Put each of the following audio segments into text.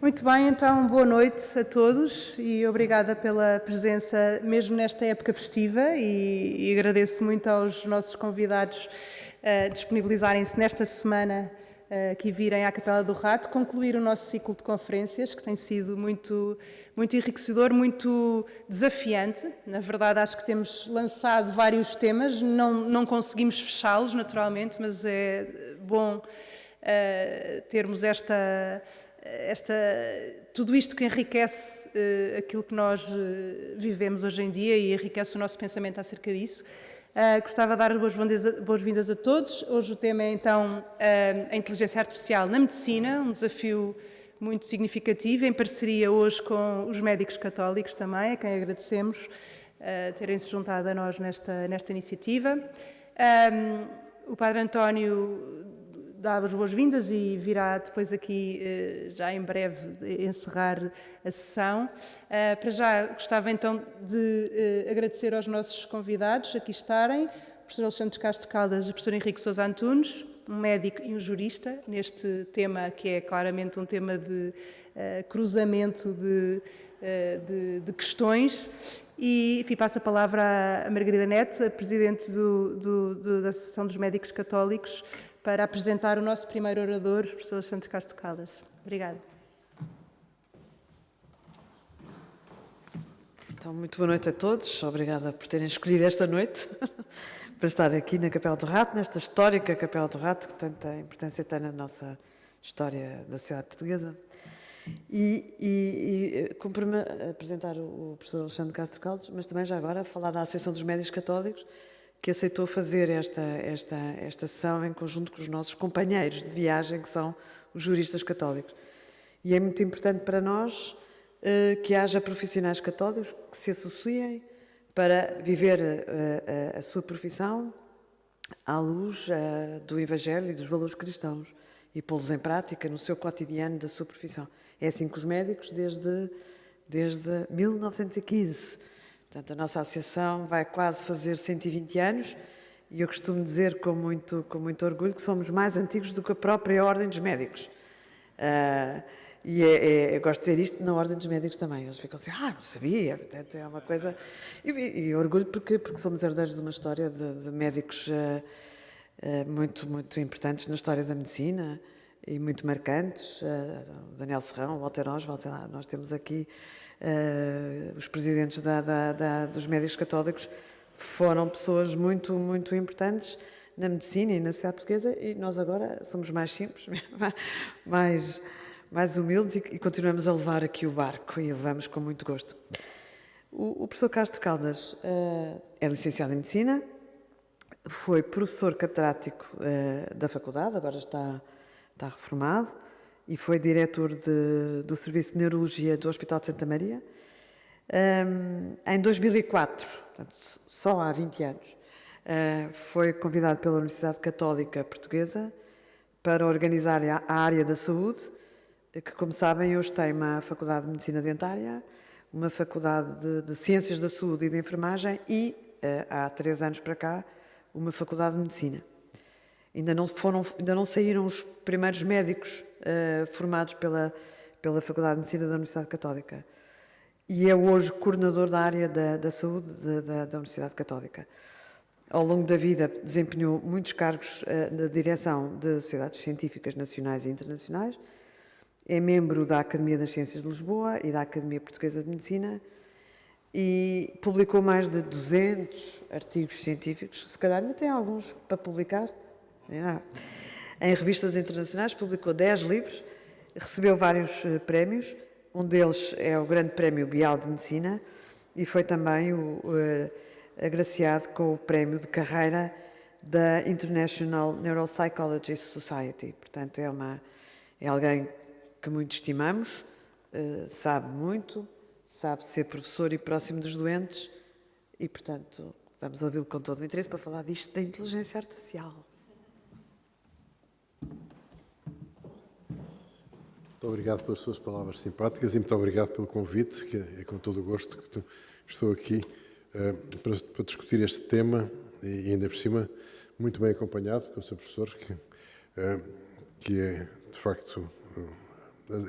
Muito bem, então boa noite a todos e obrigada pela presença mesmo nesta época festiva e agradeço muito aos nossos convidados disponibilizarem-se nesta semana aqui virem à Capela do Rato, concluir o nosso ciclo de conferências que tem sido muito enriquecedor, muito desafiante. Na verdade acho que temos lançado vários temas, não conseguimos fechá-los naturalmente, mas é bom termos tudo isto que enriquece aquilo que nós vivemos hoje em dia e enriquece o nosso pensamento acerca disso. Gostava de dar boas-vindas a todos. Hoje o tema é então a inteligência artificial na medicina, um desafio muito significativo, em parceria hoje com os médicos católicos também, a quem agradecemos terem-se juntado a nós nesta iniciativa. O Padre António dá as boas-vindas e virá depois aqui, já em breve, encerrar a sessão. Para já, gostava então de agradecer aos nossos convidados aqui estarem, o professor Alexandre Castro Caldas e o professor Henrique Sousa Antunes, um médico e um jurista, neste tema que é claramente um tema de cruzamento de questões. E, enfim, passo a palavra à Margarida Neto, a presidente da Associação dos Médicos Católicos, para apresentar o nosso primeiro orador, o professor Alexandre Castro Caldas. Obrigada. Então, muito boa noite a todos. Obrigada por terem escolhido esta noite para estar aqui na Capela do Rato, nesta histórica Capela do Rato, que tanta importância tem na nossa história da sociedade portuguesa. E cumpre-me apresentar o professor Alexandre Castro Caldas, mas também já agora falar da Associação dos Médicos Católicos, que aceitou fazer esta sessão em conjunto com os nossos companheiros de viagem, que são os juristas católicos. E é muito importante para nós que haja profissionais católicos que se associem para viver a sua profissão à luz do Evangelho e dos valores cristãos e pô-los em prática no seu cotidiano da sua profissão. É assim que os médicos, desde 1915... Portanto, a nossa associação vai quase fazer 120 anos e eu costumo dizer com muito orgulho que somos mais antigos do que a própria Ordem dos Médicos. Eu gosto de dizer isto na Ordem dos Médicos também. Eles ficam assim, não sabia. Portanto, é uma coisa... E orgulho porque somos herdeiros de uma história de médicos muito importantes na história da medicina e muito marcantes. Daniel Serrão, Walter Oswald, nós temos aqui... os presidentes dos médicos católicos foram pessoas muito importantes na medicina e na sociedade portuguesa e nós agora somos mais simples, mais humildes e continuamos a levar aqui o barco e levamos com muito gosto. O professor Castro Caldas é licenciado em Medicina, foi professor catedrático da faculdade, agora está reformado, e foi diretor do Serviço de Neurologia do Hospital de Santa Maria. Em 2004, portanto, só há 20 anos, foi convidado pela Universidade Católica Portuguesa para organizar a área da saúde, que, como sabem, hoje tem uma Faculdade de Medicina Dentária, uma Faculdade de Ciências da Saúde e de Enfermagem e, há 3 anos para cá, uma Faculdade de Medicina. Ainda não saíram os primeiros médicos formados pela Faculdade de Medicina da Universidade Católica. E é hoje coordenador da área da saúde da Universidade Católica. Ao longo da vida desempenhou muitos cargos na direção de sociedades científicas nacionais e internacionais. É membro da Academia das Ciências de Lisboa e da Academia Portuguesa de Medicina e publicou mais de 200 artigos científicos. Se calhar ainda tem alguns para publicar. Em revistas internacionais, publicou 10 livros, recebeu vários prémios, um deles é o Grande Prémio Bial de Medicina e foi também agraciado com o prémio de carreira da International Neuropsychologist Society. Portanto, é alguém que muito estimamos, sabe muito, sabe ser professor e próximo dos doentes e, portanto, vamos ouvi-lo com todo o interesse para falar disto da inteligência artificial. Muito obrigado pelas suas palavras simpáticas e muito obrigado pelo convite, que é com todo o gosto que estou aqui para discutir este tema e ainda por cima muito bem acompanhado pelo seu professor, que é de facto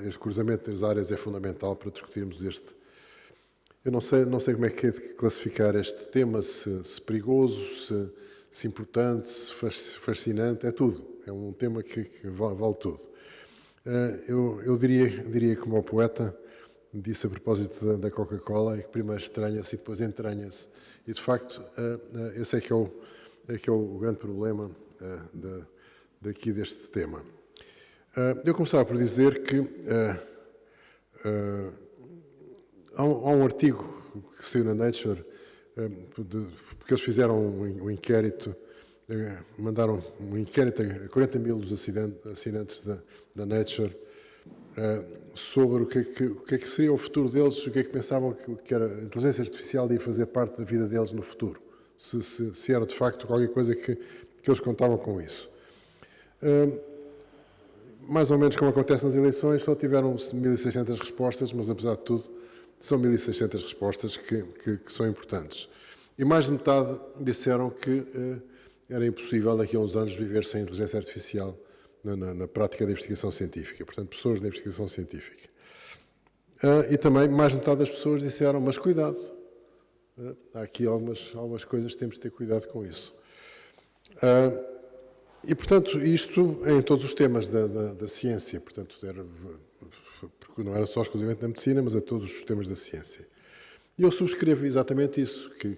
este cruzamento das áreas é fundamental para discutirmos este. Eu não sei como é que é de classificar este tema, se perigoso, se importante, se fascinante, é tudo. É um tema que vale tudo. Eu diria como o poeta disse a propósito da Coca-Cola, que primeiro estranha-se e depois entranha-se. E, de facto, esse é que é o grande problema daqui deste tema. Eu começava por dizer que há um artigo que saiu na Nature, porque eles fizeram um inquérito, mandaram um inquérito a 40 mil dos assinantes da Nature sobre o que é que seria o futuro deles, o que é que pensavam que a inteligência artificial ia fazer parte da vida deles no futuro. Se era de facto qualquer coisa que eles contavam com isso. Mais ou menos como acontece nas eleições, só tiveram 1.600 respostas, mas apesar de tudo, são 1.600 respostas que são importantes. E mais de metade disseram que era impossível daqui a uns anos viver sem inteligência artificial na prática da investigação científica, portanto, pessoas da investigação científica. E também mais de metade das pessoas disseram, mas cuidado, há aqui algumas coisas que temos de ter cuidado com isso. E, portanto, isto em todos os temas da ciência, portanto, porque não era só exclusivamente da medicina, mas a todos os temas da ciência. E eu subscrevo exatamente isso, que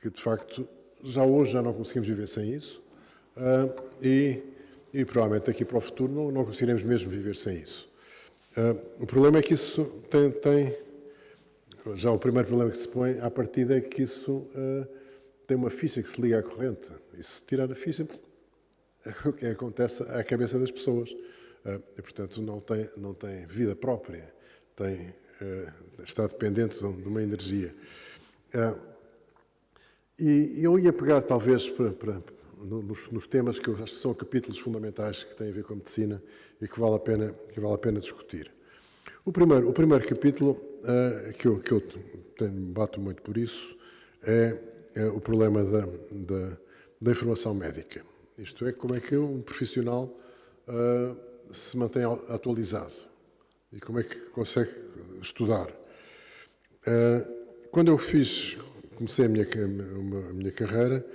de facto, hoje já não conseguimos viver sem isso, e provavelmente daqui para o futuro não conseguiremos mesmo viver sem isso. O problema é que isso tem já o primeiro problema que se põe à partida é que isso tem uma ficha que se liga à corrente, e se tirar a ficha, o que acontece à cabeça das pessoas. E, portanto, não tem vida própria, está dependente de uma energia. E eu ia pegar, talvez, nos temas que eu acho que são capítulos fundamentais que têm a ver com a medicina e que vale a pena discutir. O primeiro capítulo, que eu bato muito por isso, é o problema da informação médica. Isto é, como é que um profissional se mantém atualizado e como é que consegue estudar. Quando eu comecei a minha carreira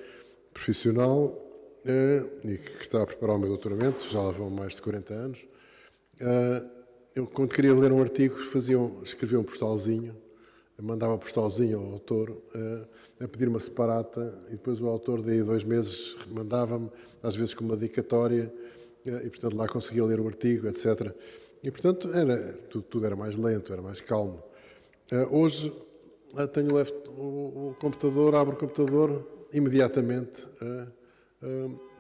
profissional e que estava a preparar o meu doutoramento, já lá vão mais de 40 anos, eu, quando queria ler um artigo, escrevia um postalzinho, mandava um postalzinho ao autor a pedir uma separata e depois o autor, daí a 2 meses, mandava-me, às vezes com uma dedicatória, e, portanto, lá conseguia ler o artigo, etc. E, portanto, tudo era mais lento, era mais calmo. Hoje, tenho o computador, abro o computador, imediatamente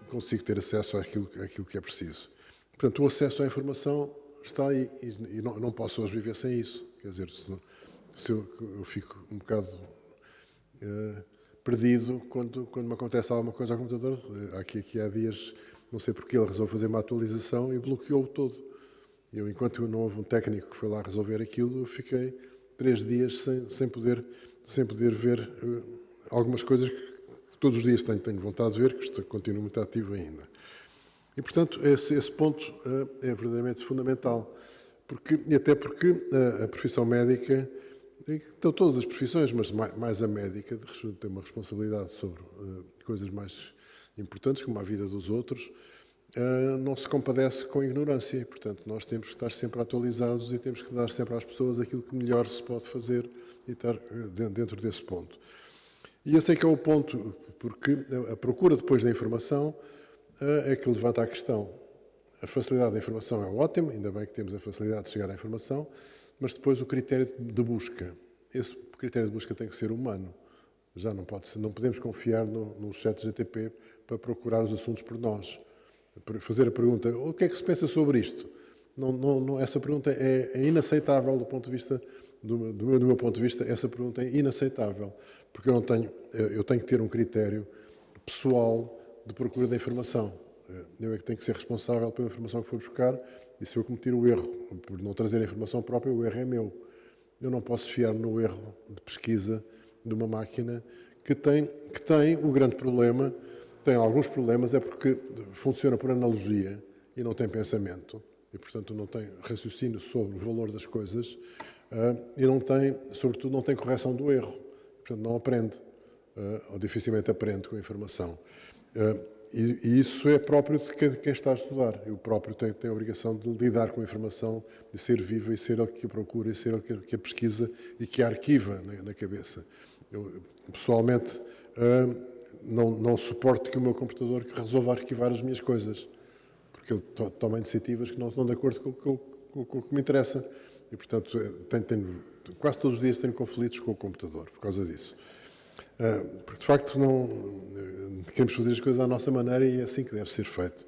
consigo ter acesso àquilo que é preciso. Portanto, o acesso à informação está aí e não posso hoje viver sem isso. Quer dizer, se eu fico um bocado perdido quando me acontece alguma coisa ao computador. Aqui há dias, não sei porque, ele resolveu fazer uma atualização e bloqueou-o todo. Enquanto não houve um técnico que foi lá resolver aquilo, eu fiquei 3 dias sem poder ver algumas coisas que todos os dias tenho vontade de ver, que continuo muito ativo ainda. E, portanto, esse ponto é verdadeiramente fundamental. Até porque a profissão médica, então todas as profissões, mas mais a médica, tem uma responsabilidade sobre coisas mais importantes, como a vida dos outros, não se compadece com a ignorância. E, portanto, nós temos que estar sempre atualizados e temos que dar sempre às pessoas aquilo que melhor se pode fazer e estar dentro desse ponto. E esse é que é o ponto, porque a procura depois da informação é que levanta a questão. A facilidade da informação é ótima, ainda bem que temos a facilidade de chegar à informação, mas depois o critério de busca. Esse critério de busca tem que ser humano. Já não podemos confiar no chat GTP para procurar os assuntos por nós. Fazer a pergunta, o que é que se pensa sobre isto? Essa pergunta é inaceitável do meu ponto de vista, essa pergunta é inaceitável, porque eu tenho que ter um critério pessoal de procura da informação. Eu é que tenho que ser responsável pela informação que for buscar, e se eu cometer o erro por não trazer a informação própria, o erro é meu. Eu não posso fiar no erro de pesquisa de uma máquina que tem o grande problema, tem alguns problemas, é porque funciona por analogia e não tem pensamento. e, portanto, não tem raciocínio sobre o valor das coisas e não tem, sobretudo, não tem correção do erro. Portanto, não aprende, ou dificilmente aprende com a informação. E isso é próprio de quem está a estudar. Eu próprio tenho a obrigação de lidar com a informação, de ser vivo e ser ele que a procura, e ser ele que a pesquisa e que a arquiva na cabeça. Eu, pessoalmente, não suporto que o meu computador que resolva arquivar as minhas coisas, porque ele toma iniciativas que não estão de acordo com o que me interessa. E, portanto, quase todos os dias tenho conflitos com o computador por causa disso. Porque, de facto, queremos fazer as coisas à nossa maneira e é assim que deve ser feito,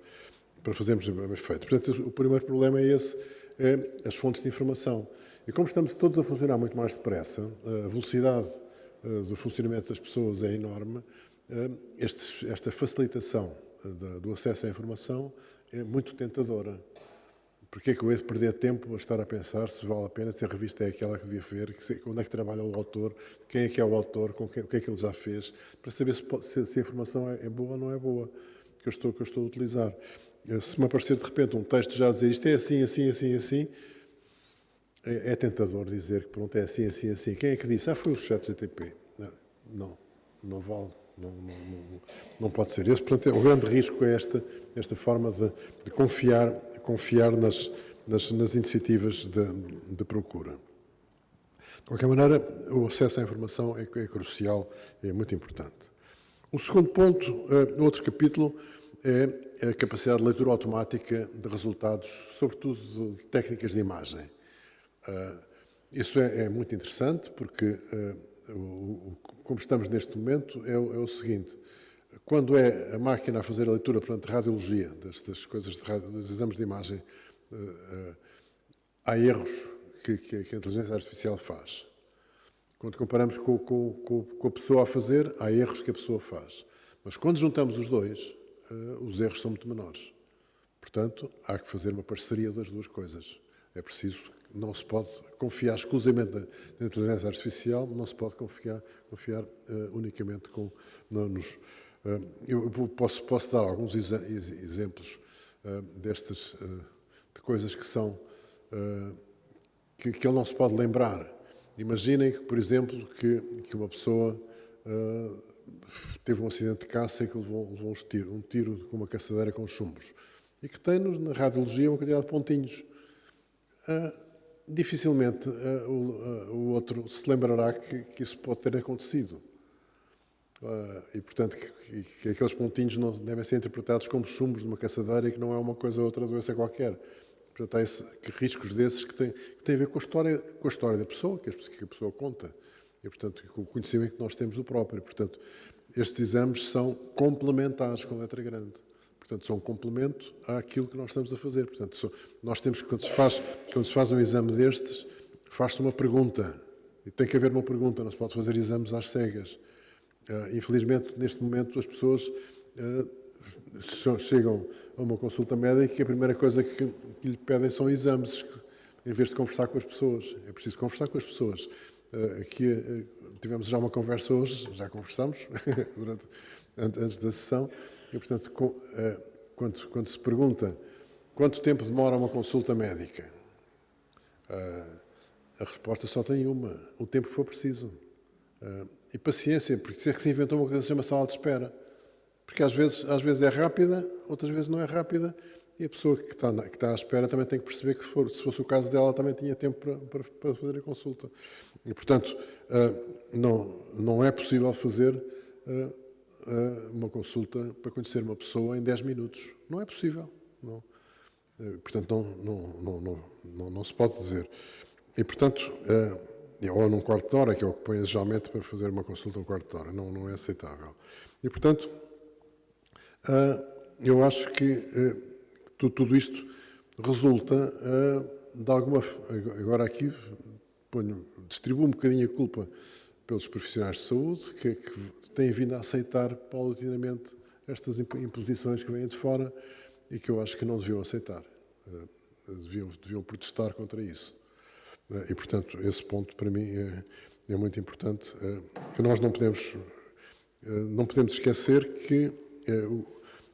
para fazermos bem feito. Portanto, o primeiro problema é esse, as fontes de informação. E como estamos todos a funcionar muito mais depressa, a velocidade do funcionamento das pessoas é enorme, esta facilitação do acesso à informação é muito tentadora. Porque é que eu hei de perder tempo a estar a pensar se vale a pena, se a revista é aquela que devia ver, onde é que trabalha o autor, quem é que é o autor, o que é que ele já fez, para saber se a informação é boa ou não é boa, que eu estou a utilizar. Se me aparecer de repente um texto já a dizer isto é assim, assim, assim, assim, é tentador dizer que pronto, é assim, assim, assim. Quem é que disse? Foi o ChatGPT. Não vale. Não pode ser esse. Portanto, o grande risco é esta forma de confiar nas iniciativas de procura. De qualquer maneira, o acesso à informação é crucial, é muito importante. O segundo ponto, outro capítulo, é a capacidade de leitura automática de resultados, sobretudo de técnicas de imagem. Isso é muito interessante porque, como estamos neste momento, é o seguinte: quando é a máquina a fazer a leitura, portanto, de radiologia, das coisas dos exames de imagem, há erros que a inteligência artificial faz. Quando comparamos com a pessoa a fazer, há erros que a pessoa faz. Mas quando juntamos os dois, os erros são muito menores. Portanto, há que fazer uma parceria das duas coisas. É preciso, não se pode confiar exclusivamente na inteligência artificial, não se pode confiar unicamente eu posso dar alguns exemplos destas de coisas que são que ele não se pode lembrar. Imaginem que, por exemplo, que uma pessoa teve um acidente de caça e que levou um tiro com uma caçadeira com chumbos e que tem na radiologia uma quantidade de pontinhos. Dificilmente o outro se lembrará que isso pode ter acontecido. E, portanto, que aqueles pontinhos não devem ser interpretados como chumbos de uma caçadeira e que não é uma coisa ou outra doença qualquer. Portanto, há riscos desses que têm a ver com a história da pessoa, que a pessoa conta, e, portanto, com o conhecimento que nós temos do próprio. Portanto, estes exames são complementares com letra grande. Portanto, são um complemento àquilo que nós estamos a fazer. Portanto, nós temos que, quando se faz um exame destes, faz-se uma pergunta. E tem que haver uma pergunta, não se pode fazer exames às cegas. Infelizmente, neste momento, as pessoas chegam a uma consulta médica e a primeira coisa que lhe pedem são exames, em vez de conversar com as pessoas. É preciso conversar com as pessoas. Aqui tivemos já uma conversa hoje, já conversamos antes da sessão, e, portanto, quando se pergunta quanto tempo demora uma consulta médica, a resposta só tem uma: o tempo que for preciso. E paciência, porque é que se inventou uma coisa que se chama sala de espera. Porque às vezes é rápida, outras vezes não é rápida, e a pessoa que está à espera também tem que perceber que, se fosse o caso dela, também tinha tempo para fazer a consulta. E, portanto, não é possível fazer uma consulta para conhecer uma pessoa em 10 minutos. Não é possível. Não. Portanto, não se pode dizer. E, portanto, ou num quarto de hora, que é o que põe geralmente para fazer uma consulta um quarto de hora. Não é aceitável. E, portanto, eu acho que tudo isto resulta de alguma... Agora aqui distribuo um bocadinho a culpa pelos profissionais de saúde que têm vindo a aceitar paulatinamente estas imposições que vêm de fora e que eu acho que não deviam aceitar. Deviam protestar contra isso. E, portanto, esse ponto para mim é muito importante, que nós não podemos esquecer que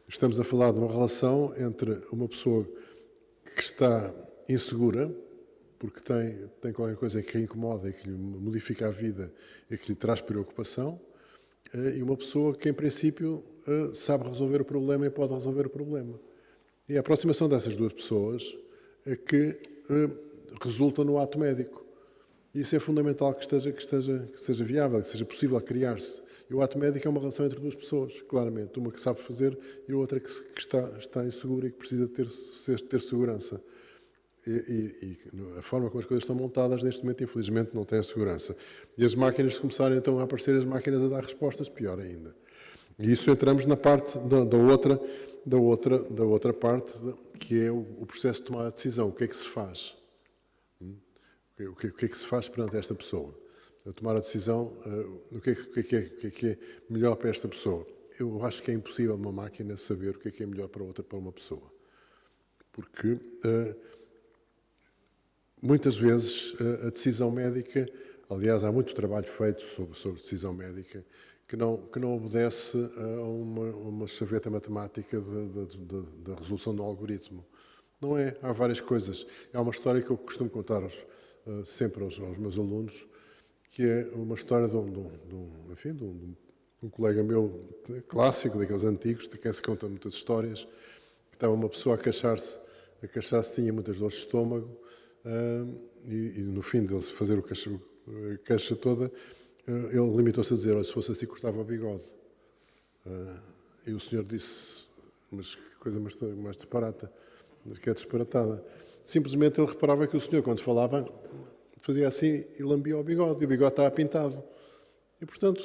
estamos a falar de uma relação entre uma pessoa que está insegura, porque tem qualquer coisa que a incomoda e que lhe modifica a vida e que lhe traz preocupação, e uma pessoa que, em princípio, sabe resolver o problema e pode resolver o problema. E a aproximação dessas duas pessoas é que resulta no ato médico. E isso é fundamental que esteja viável, que seja possível criar-se. E o ato médico é uma relação entre duas pessoas, claramente. Uma que sabe fazer e a outra que está insegura e que precisa ter segurança. E a forma como as coisas estão montadas, neste momento, infelizmente, não tem a segurança. E as máquinas, se começarem então a aparecer as máquinas a dar respostas, pior ainda. E isso entramos na parte da outra parte, que é o processo de tomar a decisão. O que é que se faz? O que é que se faz perante esta pessoa? A tomar a decisão, o que é que é melhor para esta pessoa? Eu acho que é impossível uma máquina saber o que é melhor para uma pessoa. Porque muitas vezes a decisão médica, aliás, há muito trabalho feito sobre decisão médica, que não obedece a uma chaveta matemática da resolução do algoritmo. Não é. Há várias coisas. Há uma história que eu costumo contar sempre aos meus alunos, que é uma história de um colega meu clássico, daqueles antigos, de quem se conta muitas histórias, que estava uma pessoa a queixar-se, tinha muitas dores de estômago, e no fim de ele fazer a queixa toda, ele limitou-se a dizer: olha, se fosse assim, cortava o bigode. E o senhor disse: mas que coisa mais disparata, que é disparatada. Simplesmente ele reparava que o senhor, quando falava, fazia assim e lambia o bigode, e o bigode estava pintado. E, portanto,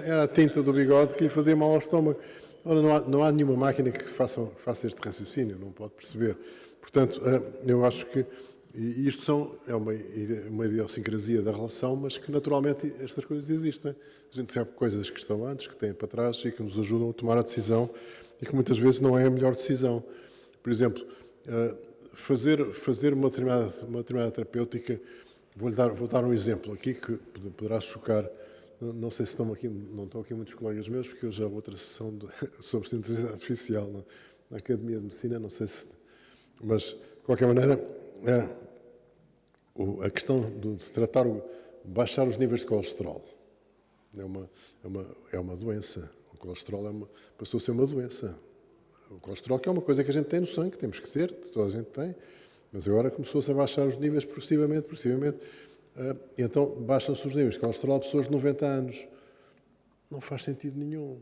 era a tinta do bigode que lhe fazia mal ao estômago. Ora, não há nenhuma máquina que faça este raciocínio, não pode perceber. Portanto, eu acho que isto é uma idiosincrasia da relação, mas que naturalmente estas coisas existem. A gente sabe coisas que estão antes, que têm para trás e que nos ajudam a tomar a decisão e que muitas vezes não é a melhor decisão. Por exemplo, fazer uma determinada terapêutica, vou dar um exemplo aqui que poderá chocar. Não sei se não estão aqui muitos colegas meus, porque hoje há outra sessão sobre inteligência artificial na Academia de Medicina, não sei se... Mas, de qualquer maneira, a questão de se tratar, baixar os níveis de colesterol é uma doença. O colesterol passou a ser uma doença. O colesterol que é uma coisa que a gente tem no sangue, temos que ter, toda a gente tem, mas agora começou-se a baixar os níveis progressivamente, e então baixam-se os níveis de colesterol de pessoas de 90 anos. Não faz sentido nenhum,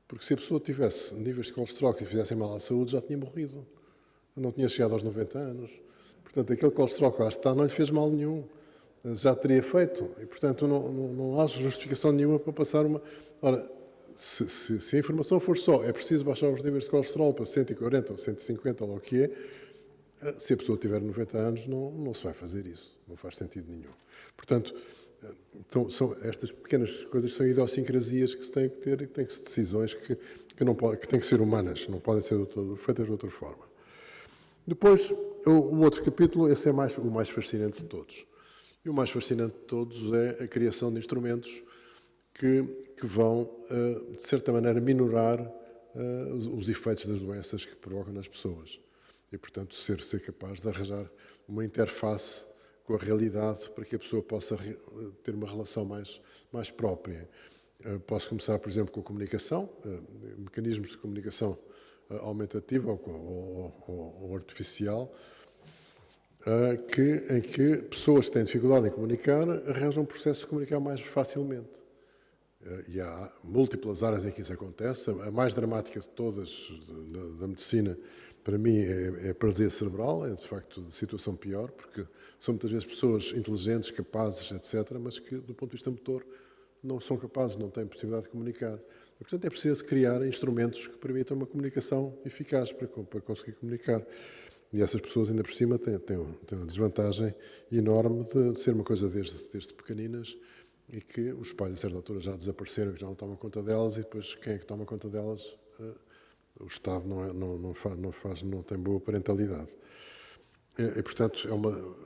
porque se a pessoa tivesse níveis de colesterol que lhe fizessem mal à saúde, já tinha morrido. Não tinha chegado aos 90 anos. Portanto, aquele colesterol que lá está não lhe fez mal nenhum. Já teria feito. E, portanto, não há justificação nenhuma para passar uma... Ora, se a informação for só, é preciso baixar os níveis de colesterol para 140 ou 150, ou o que é, se a pessoa tiver 90 anos, não se vai fazer isso. Não faz sentido nenhum. Portanto, então, estas pequenas coisas são idiosincrasias que se têm que ter e que têm que ser decisões que têm que ser humanas, não podem ser feitas de outra forma. Depois, o outro capítulo, esse é o mais fascinante de todos. E o mais fascinante de todos é a criação de instrumentos que vão, de certa maneira, minorar os efeitos das doenças que provocam nas pessoas. E, portanto, ser capaz de arranjar uma interface com a realidade para que a pessoa possa ter uma relação mais própria. Posso começar, por exemplo, com a comunicação, mecanismos de comunicação aumentativa ou artificial, em que pessoas que têm dificuldade em comunicar arranjam um processo de comunicar mais facilmente. E há múltiplas áreas em que isso acontece. A mais dramática de todas da medicina, para mim, é a paralisia cerebral. É, de facto, a situação pior, porque são muitas vezes pessoas inteligentes, capazes, etc., mas que, do ponto de vista motor, não são capazes, não têm possibilidade de comunicar. E, portanto, é preciso criar instrumentos que permitam uma comunicação eficaz para conseguir comunicar. E essas pessoas, ainda por cima, têm uma desvantagem enorme de ser uma coisa desde pequeninas e que os pais, a certa altura, já desapareceram, que já não tomam conta delas, e depois quem é que toma conta delas? O Estado não tem boa parentalidade. E, portanto,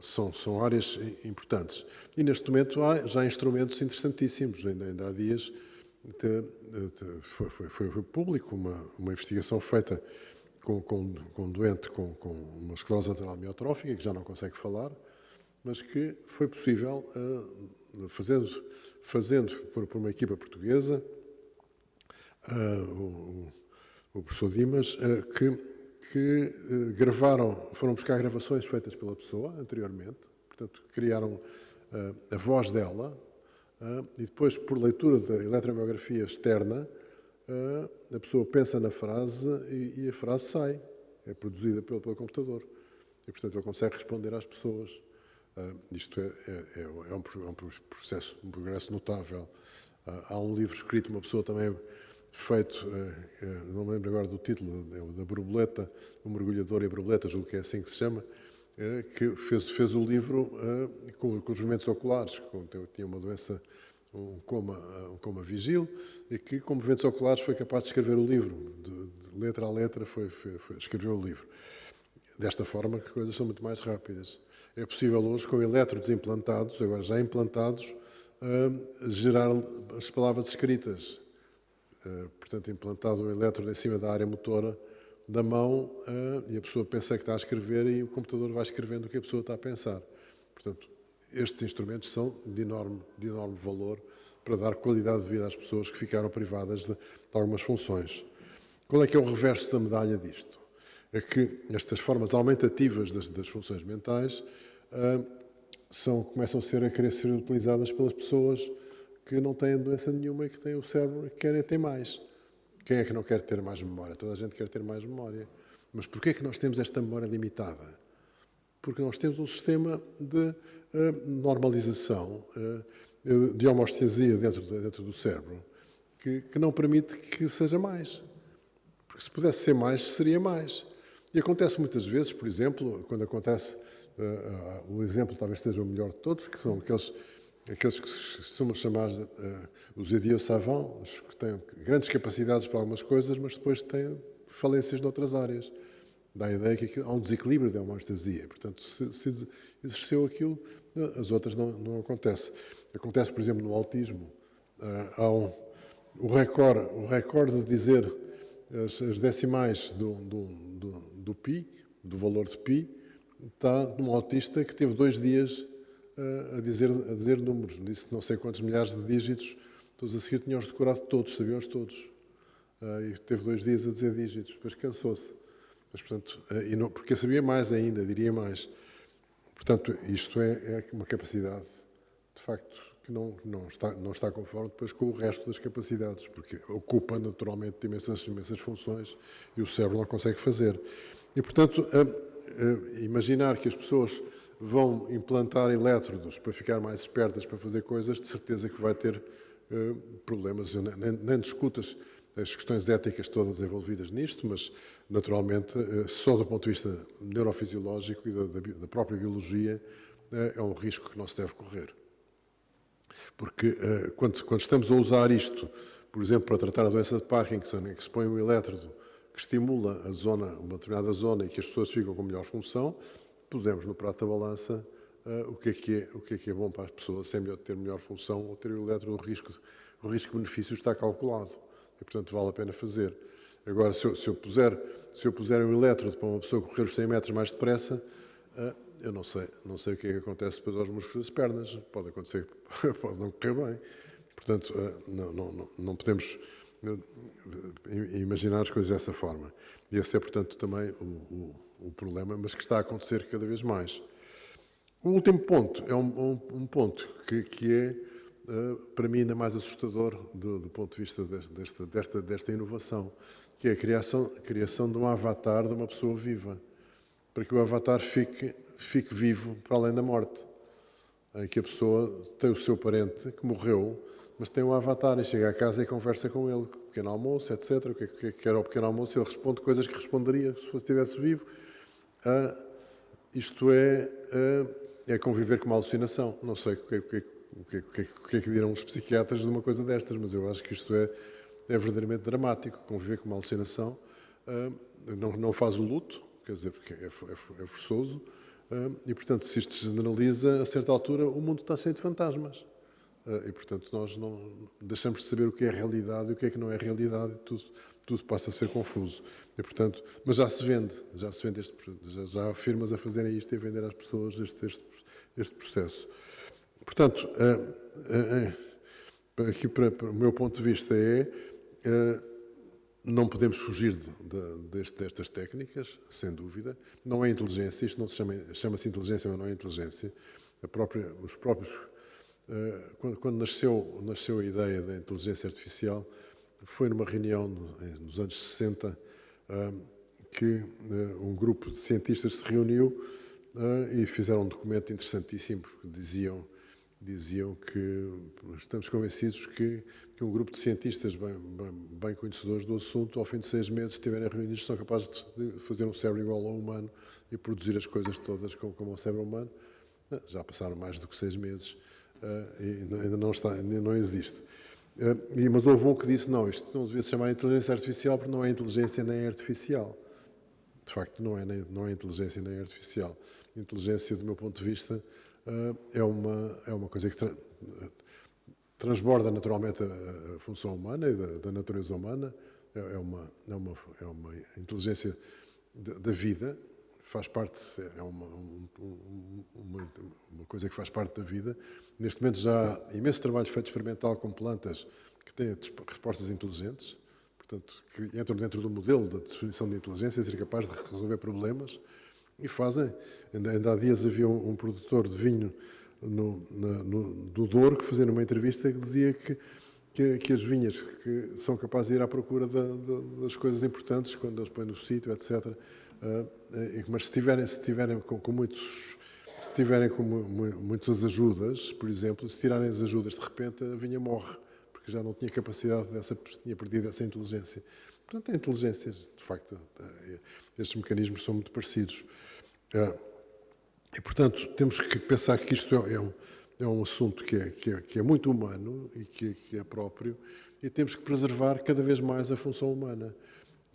são áreas importantes. E, neste momento, há já instrumentos interessantíssimos. Ainda há dias foi público uma investigação feita com um doente com uma esclerose lateral amiotrófica, que já não consegue falar, mas que foi possível, fazendo por uma equipa portuguesa, o professor Dimas, que foram buscar gravações feitas pela pessoa anteriormente, portanto, criaram a voz dela, e depois, por leitura da eletromiografia externa, a pessoa pensa na frase e a frase sai, é produzida pelo computador. E, portanto, ele consegue responder às pessoas. Isto é um processo, um progresso notável. Há um livro escrito, uma pessoa também feito, não me lembro agora do título, da borboleta, o mergulhador e a borboleta, julgo que é assim que se chama, que fez o livro com os movimentos oculares, tinha uma doença, um coma vigil, e que com movimentos oculares foi capaz de escrever o livro, de letra a letra escreveu o livro. Desta forma, que as coisas são muito mais rápidas. É possível hoje, com elétrodos implantados, agora já implantados, gerar as palavras escritas. Portanto, implantado um elétrodo em cima da área motora da mão, e a pessoa pensa que está a escrever e o computador vai escrevendo o que a pessoa está a pensar. Portanto, estes instrumentos são de enorme valor para dar qualidade de vida às pessoas que ficaram privadas de algumas funções. Qual é que é o reverso da medalha disto? É que estas formas aumentativas das funções mentais começam a querer ser utilizadas pelas pessoas que não têm doença nenhuma e que têm o cérebro e que querem ter mais. Quem é que não quer ter mais memória? Toda a gente quer ter mais memória. Mas porquê é que nós temos esta memória limitada? Porque nós temos um sistema de normalização, de homeostasia dentro do cérebro, que não permite que seja mais. Porque se pudesse ser mais, seria mais. E acontece muitas vezes, por exemplo, quando acontece, o exemplo talvez seja o melhor de todos, que são aqueles que se costumam chamar os idiots savants, que têm grandes capacidades para algumas coisas, mas depois têm falências noutras áreas. Dá a ideia que há um desequilíbrio da homeostasia. Portanto, se exerceu aquilo, as outras não acontecem. Acontece, por exemplo, no autismo. Há o recorde de dizer as decimais do pi, do valor de pi, está num autista que teve 2 dias a dizer números. Disse não sei quantos milhares de dígitos, todos a seguir tinham-os decorado todos, sabiam-os todos. E teve 2 dias a dizer dígitos, depois cansou-se. Mas, portanto, porque sabia mais ainda, diria mais. Portanto, isto é uma capacidade, de facto, que não está conforme depois com o resto das capacidades, porque ocupa naturalmente imensas funções e o cérebro não consegue fazer. E, portanto, imaginar que as pessoas vão implantar elétrodos para ficar mais espertas para fazer coisas, de certeza que vai ter problemas. Eu nem discuto as questões éticas todas envolvidas nisto, mas, naturalmente, só do ponto de vista neurofisiológico e da própria biologia, é um risco que não se deve correr. Porque quando estamos a usar isto, por exemplo, para tratar a doença de Parkinson, em que se põe um elétrodo que estimula uma determinada zona e que as pessoas ficam com melhor função, pusemos no prato da balança o que é bom para as pessoas, se é melhor ter melhor função ou ter o elétrodo, o risco-benefício está calculado. E, portanto, vale a pena fazer. Agora, se eu puser um elétrodo para uma pessoa correr os 100 metros mais depressa, eu não sei o que é que acontece depois aos músculos das pernas. Pode acontecer, pode não correr bem. Portanto, não podemos imaginar as coisas dessa forma. E esse é, portanto, também o problema, mas que está a acontecer cada vez mais. O último ponto é um ponto que é, para mim, ainda mais assustador do ponto de vista desta inovação, que é a criação de um avatar de uma pessoa viva, para que o avatar fique vivo para além da morte, em que a pessoa tem o seu parente que morreu, mas tem um avatar e chega a casa e conversa com ele, pequeno almoço, etc. O que era o pequeno almoço? Ele responde coisas que responderia se estivesse vivo. Isto é conviver com uma alucinação. Não sei o que é que dirão os psiquiatras de uma coisa destas, mas eu acho que isto é verdadeiramente dramático. Conviver com uma alucinação não faz o luto, quer dizer, porque é forçoso, e, portanto, se isto se generaliza, a certa altura o mundo está cheio de fantasmas. E, portanto, nós não deixamos de saber o que é realidade e o que é que não é realidade, tudo passa a ser confuso. E, portanto, mas já se vende já há firmas a fazerem isto e a vender às pessoas este processo. Portanto, aqui para o meu ponto de vista não podemos fugir destas técnicas, sem dúvida. Não é inteligência, isto não se chama-se inteligência, mas não é inteligência. Os próprios, quando nasceu a ideia da inteligência artificial, foi numa reunião nos anos 60 que um grupo de cientistas se reuniu e fizeram um documento interessantíssimo, porque diziam que estamos convencidos que um grupo de cientistas bem conhecedores do assunto, ao fim de 6 meses, se estiverem reunidos, são capazes de fazer um cérebro igual ao humano e produzir as coisas todas como o cérebro humano. Já passaram mais do que 6 meses e ainda não existe. Mas houve um que disse, não, isto não devia se chamar inteligência artificial porque não é inteligência nem é artificial. De facto, não é inteligência nem é artificial. Inteligência, do meu ponto de vista, é uma coisa que transborda naturalmente a função humana e da natureza humana. É uma inteligência da vida, faz parte, é uma coisa que faz parte da vida. Neste momento já há imenso trabalho feito experimental com plantas que têm respostas inteligentes, portanto, que entram dentro do modelo da definição de inteligência, ser capaz de resolver problemas, e fazem. Ainda há dias havia um produtor de vinho do Douro que fazia numa entrevista que dizia que as vinhas que são capazes de ir à procura das coisas importantes, quando eles põem no sítio, etc. Mas se tiverem com muitas ajudas, por exemplo, se tirarem as ajudas de repente, a vinha morre, porque já não tinha capacidade tinha perdido essa inteligência. Portanto, a inteligência, de facto, estes mecanismos são muito parecidos. E, portanto, temos que pensar que isto é um assunto que é muito humano e que é próprio, e temos que preservar cada vez mais a função humana.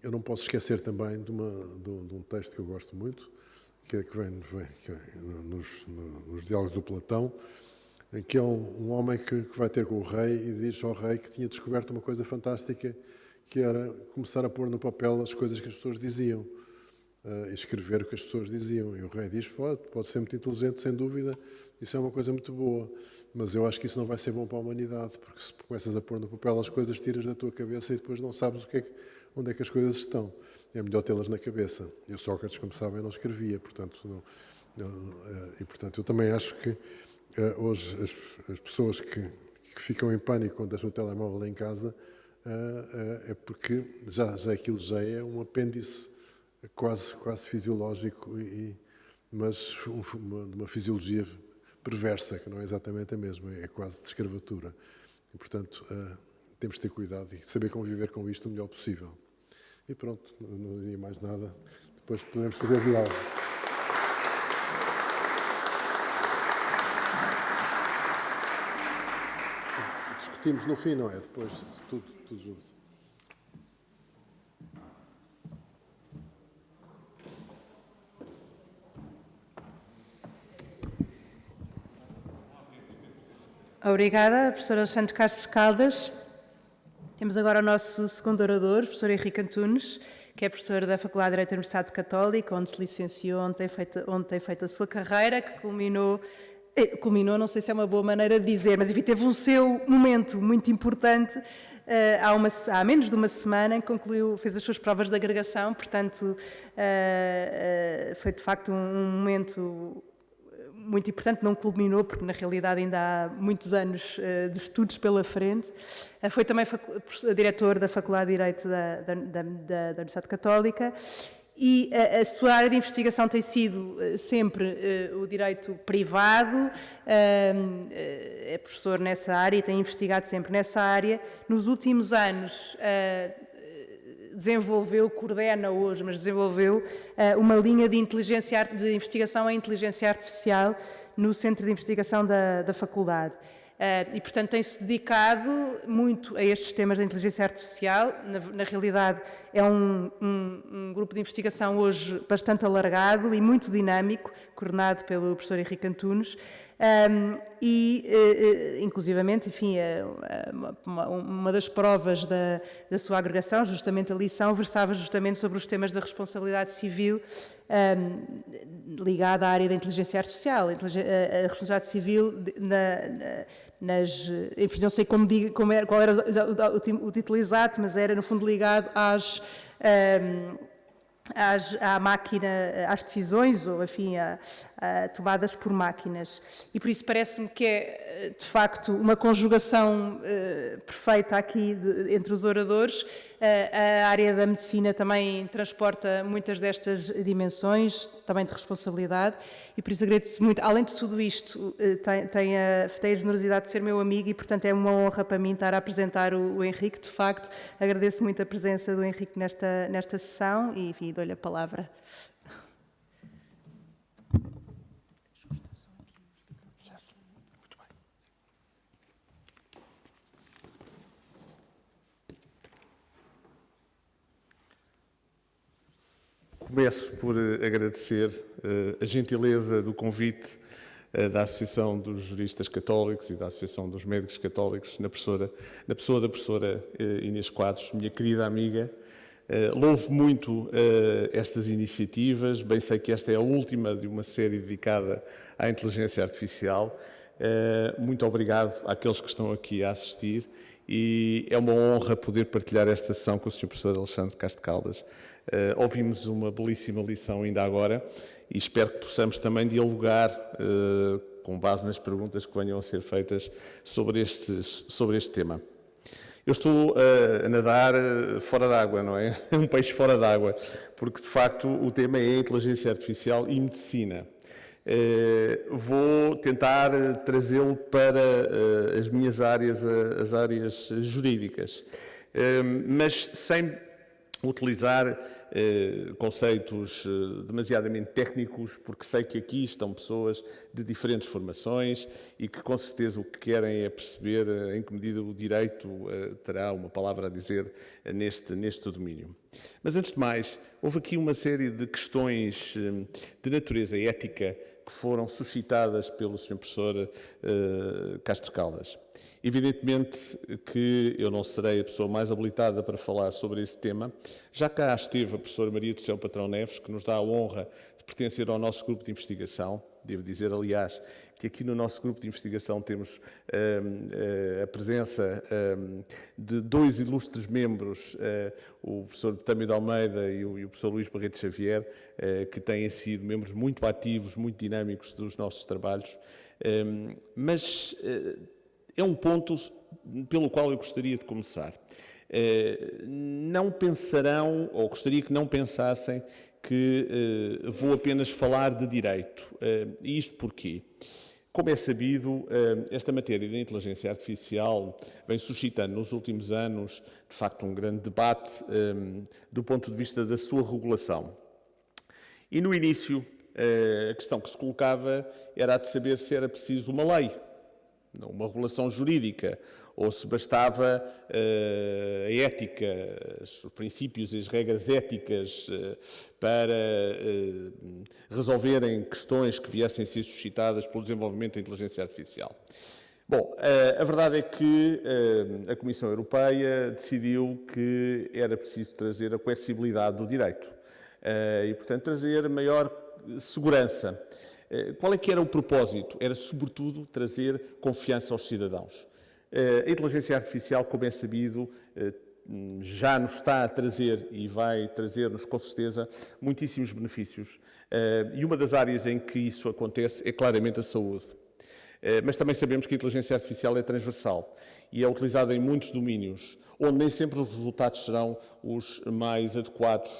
Eu não posso esquecer também de um texto que eu gosto muito, que vem nos diálogos do Platão, em que é um homem que vai ter com o rei e diz ao rei que tinha descoberto uma coisa fantástica, que era começar a pôr no papel as coisas que as pessoas diziam, e escrever o que as pessoas diziam. E o rei diz, pode ser muito inteligente, sem dúvida, isso é uma coisa muito boa, mas eu acho que isso não vai ser bom para a humanidade, porque se começas a pôr no papel as coisas, tiras da tua cabeça e depois não sabes onde é que as coisas estão. É melhor tê-las na cabeça. E o Sócrates, como sabem, não escrevia, portanto, portanto eu também acho que hoje as pessoas que ficam em pânico quando deixam o telemóvel em casa é porque aquilo já é um apêndice quase fisiológico, mas de uma fisiologia perversa, que não é exatamente a mesma, é quase de escravatura. E, portanto, temos de ter cuidado e saber conviver com isto o melhor possível. E pronto, não diria mais nada. Depois podemos fazer diálogo. Discutimos no fim, não é? Depois tudo junto. Obrigada, professor Alexandre Castro Caldas. Temos agora o nosso segundo orador, professor Henrique Antunes, que é professor da Faculdade de Direito da Universidade Católica, onde se licenciou, onde tem feito a sua carreira, que culminou, não sei se é uma boa maneira de dizer, mas enfim, teve um seu momento muito importante há menos de uma semana, em que fez as suas provas de agregação, portanto, foi de facto um momento muito importante, não culminou, porque na realidade ainda há muitos anos de estudos pela frente. Foi também diretor da Faculdade de Direito da Universidade Católica, e a sua área de investigação tem sido sempre o direito privado. É professor nessa área e tem investigado sempre nessa área. Nos últimos anos coordena hoje, mas desenvolveu uma linha de investigação em inteligência artificial no Centro de Investigação da Faculdade. E, portanto, tem-se dedicado muito a estes temas da inteligência artificial. Na realidade, é um grupo de investigação hoje bastante alargado e muito dinâmico, coordenado pelo professor Henrique Antunes, Inclusivamente, enfim, uma das provas da sua agregação, justamente a lição, versava justamente sobre os temas da responsabilidade civil ligada à área da inteligência artificial. A responsabilidade civil enfim, não sei qual era o título exato, mas era no fundo ligado à máquina, às decisões, ou enfim, tomadas por máquinas. E por isso parece-me que é, de facto, uma conjugação perfeita aqui entre os oradores. A área da medicina também transporta muitas destas dimensões, também de responsabilidade, e por isso agradeço muito. Além de tudo isto, tem a generosidade de ser meu amigo e, portanto, é uma honra para mim estar a apresentar o Henrique. De facto, agradeço muito a presença do Henrique nesta sessão e, enfim, dou-lhe a palavra. Começo por agradecer a gentileza do convite da Associação dos Juristas Católicos e da Associação dos Médicos Católicos, na pessoa da professora Inês Quadros, minha querida amiga. Louvo muito estas iniciativas, bem sei que esta é a última de uma série dedicada à inteligência artificial. Muito obrigado àqueles que estão aqui a assistir e é uma honra poder partilhar esta sessão com o Sr. Professor Alexandre Castro Caldas. Ouvimos uma belíssima lição ainda agora e espero que possamos também dialogar com base nas perguntas que venham a ser feitas sobre este tema. Eu estou a nadar fora d'água, não é? Um peixe fora d'água, porque de facto o tema é inteligência artificial e medicina. Vou tentar trazê-lo para as minhas áreas, as áreas jurídicas, mas sem utilizar conceitos demasiadamente técnicos, porque sei que aqui estão pessoas de diferentes formações e que com certeza o que querem é perceber em que medida o direito terá uma palavra a dizer neste domínio. Mas antes de mais, houve aqui uma série de questões de natureza ética que foram suscitadas pelo Sr. Professor Castro Caldas. Evidentemente que eu não serei a pessoa mais habilitada para falar sobre esse tema. Já cá esteve a professora Maria do Céu Patrão Neves, que nos dá a honra de pertencer ao nosso grupo de investigação. Devo dizer, aliás, que aqui no nosso grupo de investigação temos a presença de dois ilustres membros, o professor Betâmio de Almeida e o professor Luís Barreto Xavier, que têm sido membros muito ativos, muito dinâmicos dos nossos trabalhos. Mas é um ponto pelo qual eu gostaria de começar. Não pensarão, ou gostaria que não pensassem, que vou apenas falar de direito. E isto porquê? Como é sabido, esta matéria da inteligência artificial vem suscitando nos últimos anos, de facto, um grande debate do ponto de vista da sua regulação. E no início, a questão que se colocava era a de saber se era preciso uma lei, uma regulação jurídica, ou se bastava a ética, os princípios e as regras éticas para resolverem questões que viessem a ser suscitadas pelo desenvolvimento da inteligência artificial. Bom, a verdade é que a Comissão Europeia decidiu que era preciso trazer a coercibilidade do direito e, portanto, trazer maior segurança. Qual é que era o propósito? Era, sobretudo, trazer confiança aos cidadãos. A inteligência artificial, como é sabido, já nos está a trazer e vai trazer-nos, com certeza, muitíssimos benefícios. E uma das áreas em que isso acontece é claramente a saúde. Mas também sabemos que a inteligência artificial é transversal e é utilizada em muitos domínios, onde nem sempre os resultados serão os mais adequados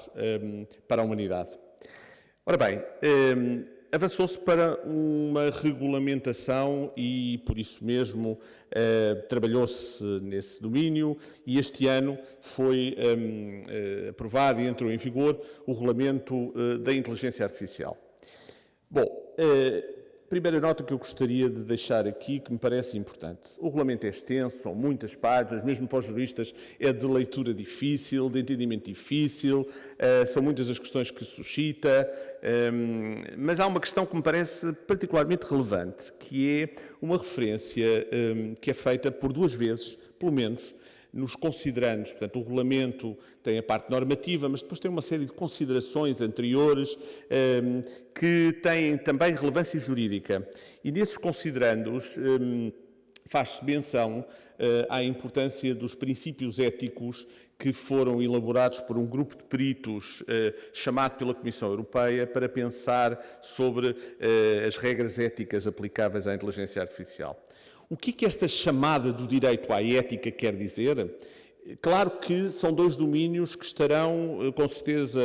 para a humanidade. Ora bem, avançou-se para uma regulamentação e, por isso mesmo, trabalhou-se nesse domínio e este ano foi aprovado e entrou em vigor o Regulamento da Inteligência Artificial. Bom, primeira nota que eu gostaria de deixar aqui, que me parece importante. O regulamento é extenso, são muitas páginas, mesmo para os juristas é de leitura difícil, de entendimento difícil, são muitas as questões que suscita, mas há uma questão que me parece particularmente relevante, que é uma referência que é feita por 2 vezes, pelo menos, nos considerandos. Portanto, o regulamento tem a parte normativa, mas depois tem uma série de considerações anteriores que têm também relevância jurídica. E nesses considerandos faz-se menção à importância dos princípios éticos que foram elaborados por um grupo de peritos chamado pela Comissão Europeia para pensar sobre as regras éticas aplicáveis à inteligência artificial. O que esta chamada do direito à ética quer dizer? Claro que são 2 domínios que estarão, com certeza,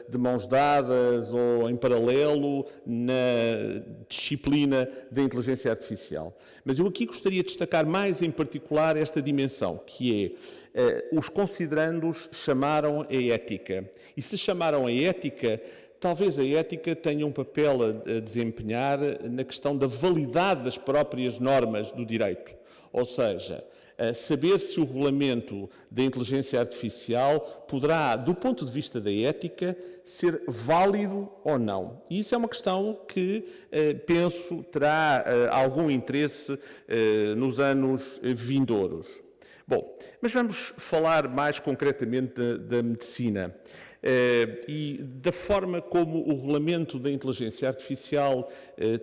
de mãos dadas ou em paralelo na disciplina da inteligência artificial. Mas eu aqui gostaria de destacar mais em particular esta dimensão, que é, os considerandos chamaram a ética. E se chamaram a ética, talvez a ética tenha um papel a desempenhar na questão da validade das próprias normas do direito. Ou seja, saber se o regulamento da inteligência artificial poderá, do ponto de vista da ética, ser válido ou não. E isso é uma questão que, penso, terá algum interesse nos anos vindouros. Bom, mas vamos falar mais concretamente da medicina. E da forma como o regulamento da inteligência artificial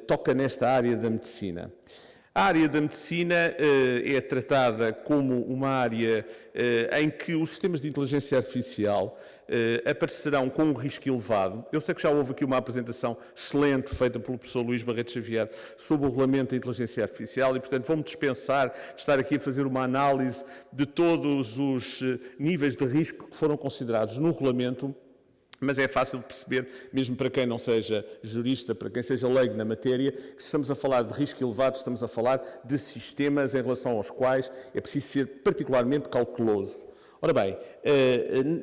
toca nesta área da medicina. A área da medicina é tratada como uma área em que os sistemas de inteligência artificial aparecerão com um risco elevado. Eu sei que já houve aqui uma apresentação excelente feita pelo professor Luís Barreto Xavier sobre o regulamento da inteligência artificial e, portanto, vou-me dispensar de estar aqui a fazer uma análise de todos os níveis de risco que foram considerados no regulamento. Mas é fácil de perceber, mesmo para quem não seja jurista, para quem seja leigo na matéria, que se estamos a falar de risco elevado, estamos a falar de sistemas em relação aos quais é preciso ser particularmente cauteloso. Ora bem,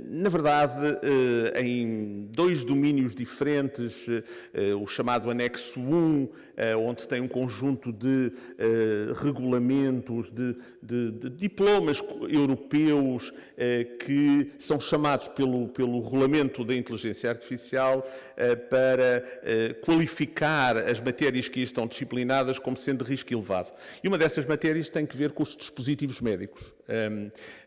na verdade, em 2 domínios diferentes, o chamado anexo 1, onde tem um conjunto de regulamentos, de diplomas europeus que são chamados pelo regulamento da inteligência artificial para qualificar as matérias que aí estão disciplinadas como sendo de risco elevado. E uma dessas matérias tem que ver com os dispositivos médicos.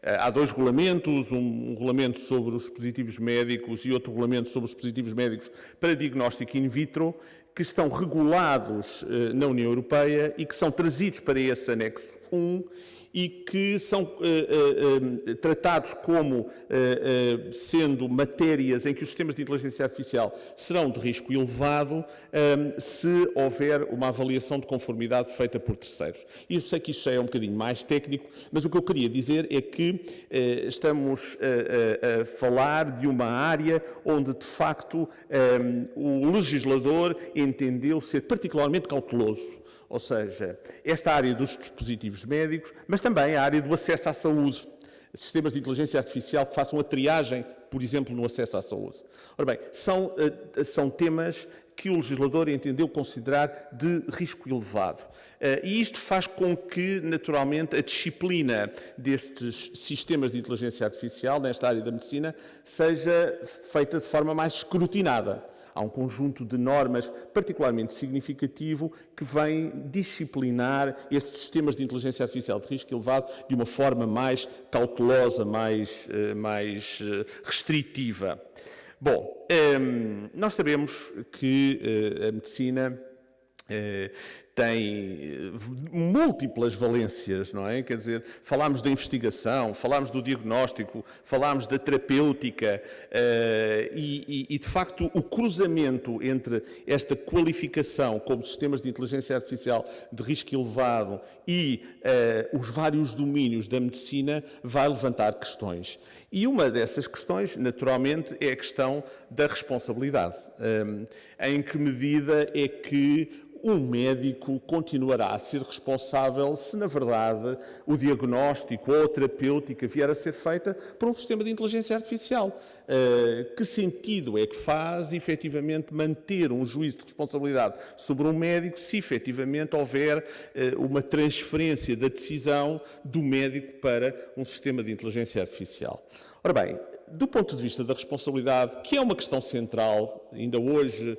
Há 2 regulamentos, um regulamento sobre os dispositivos médicos e outro regulamento sobre os dispositivos médicos para diagnóstico in vitro, que estão regulados na União Europeia e que são trazidos para esse anexo 1 e que são tratados como sendo matérias em que os sistemas de inteligência artificial serão de risco elevado se houver uma avaliação de conformidade feita por terceiros. E eu sei que isto já é um bocadinho mais técnico, mas o que eu queria dizer é que estamos a falar de uma área onde, de facto, o legislador entendeu ser particularmente cauteloso. Ou seja, esta área dos dispositivos médicos, mas também a área do acesso à saúde. Sistemas de inteligência artificial que façam a triagem, por exemplo, no acesso à saúde. Ora bem, são temas que o legislador entendeu considerar de risco elevado. E isto faz com que, naturalmente, a disciplina destes sistemas de inteligência artificial, nesta área da medicina, seja feita de forma mais escrutinada. Há um conjunto de normas particularmente significativo que vem disciplinar estes sistemas de inteligência artificial de risco elevado de uma forma mais cautelosa, mais restritiva. Bom, nós sabemos que a medicina tem múltiplas valências, não é? Quer dizer, falámos da investigação, falámos do diagnóstico, falámos da terapêutica e, de facto, o cruzamento entre esta qualificação como sistemas de inteligência artificial de risco elevado e os vários domínios da medicina vai levantar questões. E uma dessas questões, naturalmente, é a questão da responsabilidade. Em que medida é que um médico médico continuará a ser responsável se, na verdade, o diagnóstico ou a terapêutica vier a ser feita por um sistema de inteligência artificial? Que sentido é que faz, efetivamente, manter um juízo de responsabilidade sobre um médico se, efetivamente, houver uma transferência da decisão do médico para um sistema de inteligência artificial? Ora bem, do ponto de vista da responsabilidade, que é uma questão central, ainda hoje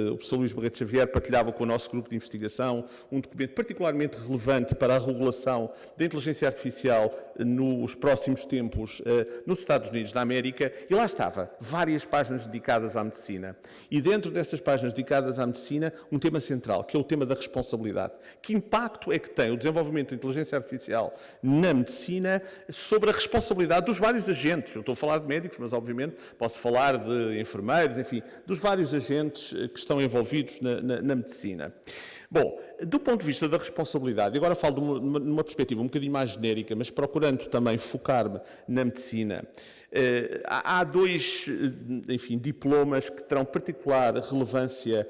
o professor Luís Barreto Xavier partilhava com o nosso grupo de investigação um documento particularmente relevante para a regulação da inteligência artificial nos próximos tempos nos Estados Unidos da América, e lá estava, várias páginas dedicadas à medicina. E dentro dessas páginas dedicadas à medicina, um tema central, que é o tema da responsabilidade. Que impacto é que tem o desenvolvimento da inteligência artificial na medicina sobre a responsabilidade dos vários agentes? Eu estou a falar de médicos, mas obviamente posso falar de enfermeiros, enfim, dos vários agentes que estão envolvidos na medicina. Bom, do ponto de vista da responsabilidade, e agora falo numa perspectiva um bocadinho mais genérica, mas procurando também focar-me na medicina, há dois, enfim, diplomas que terão particular relevância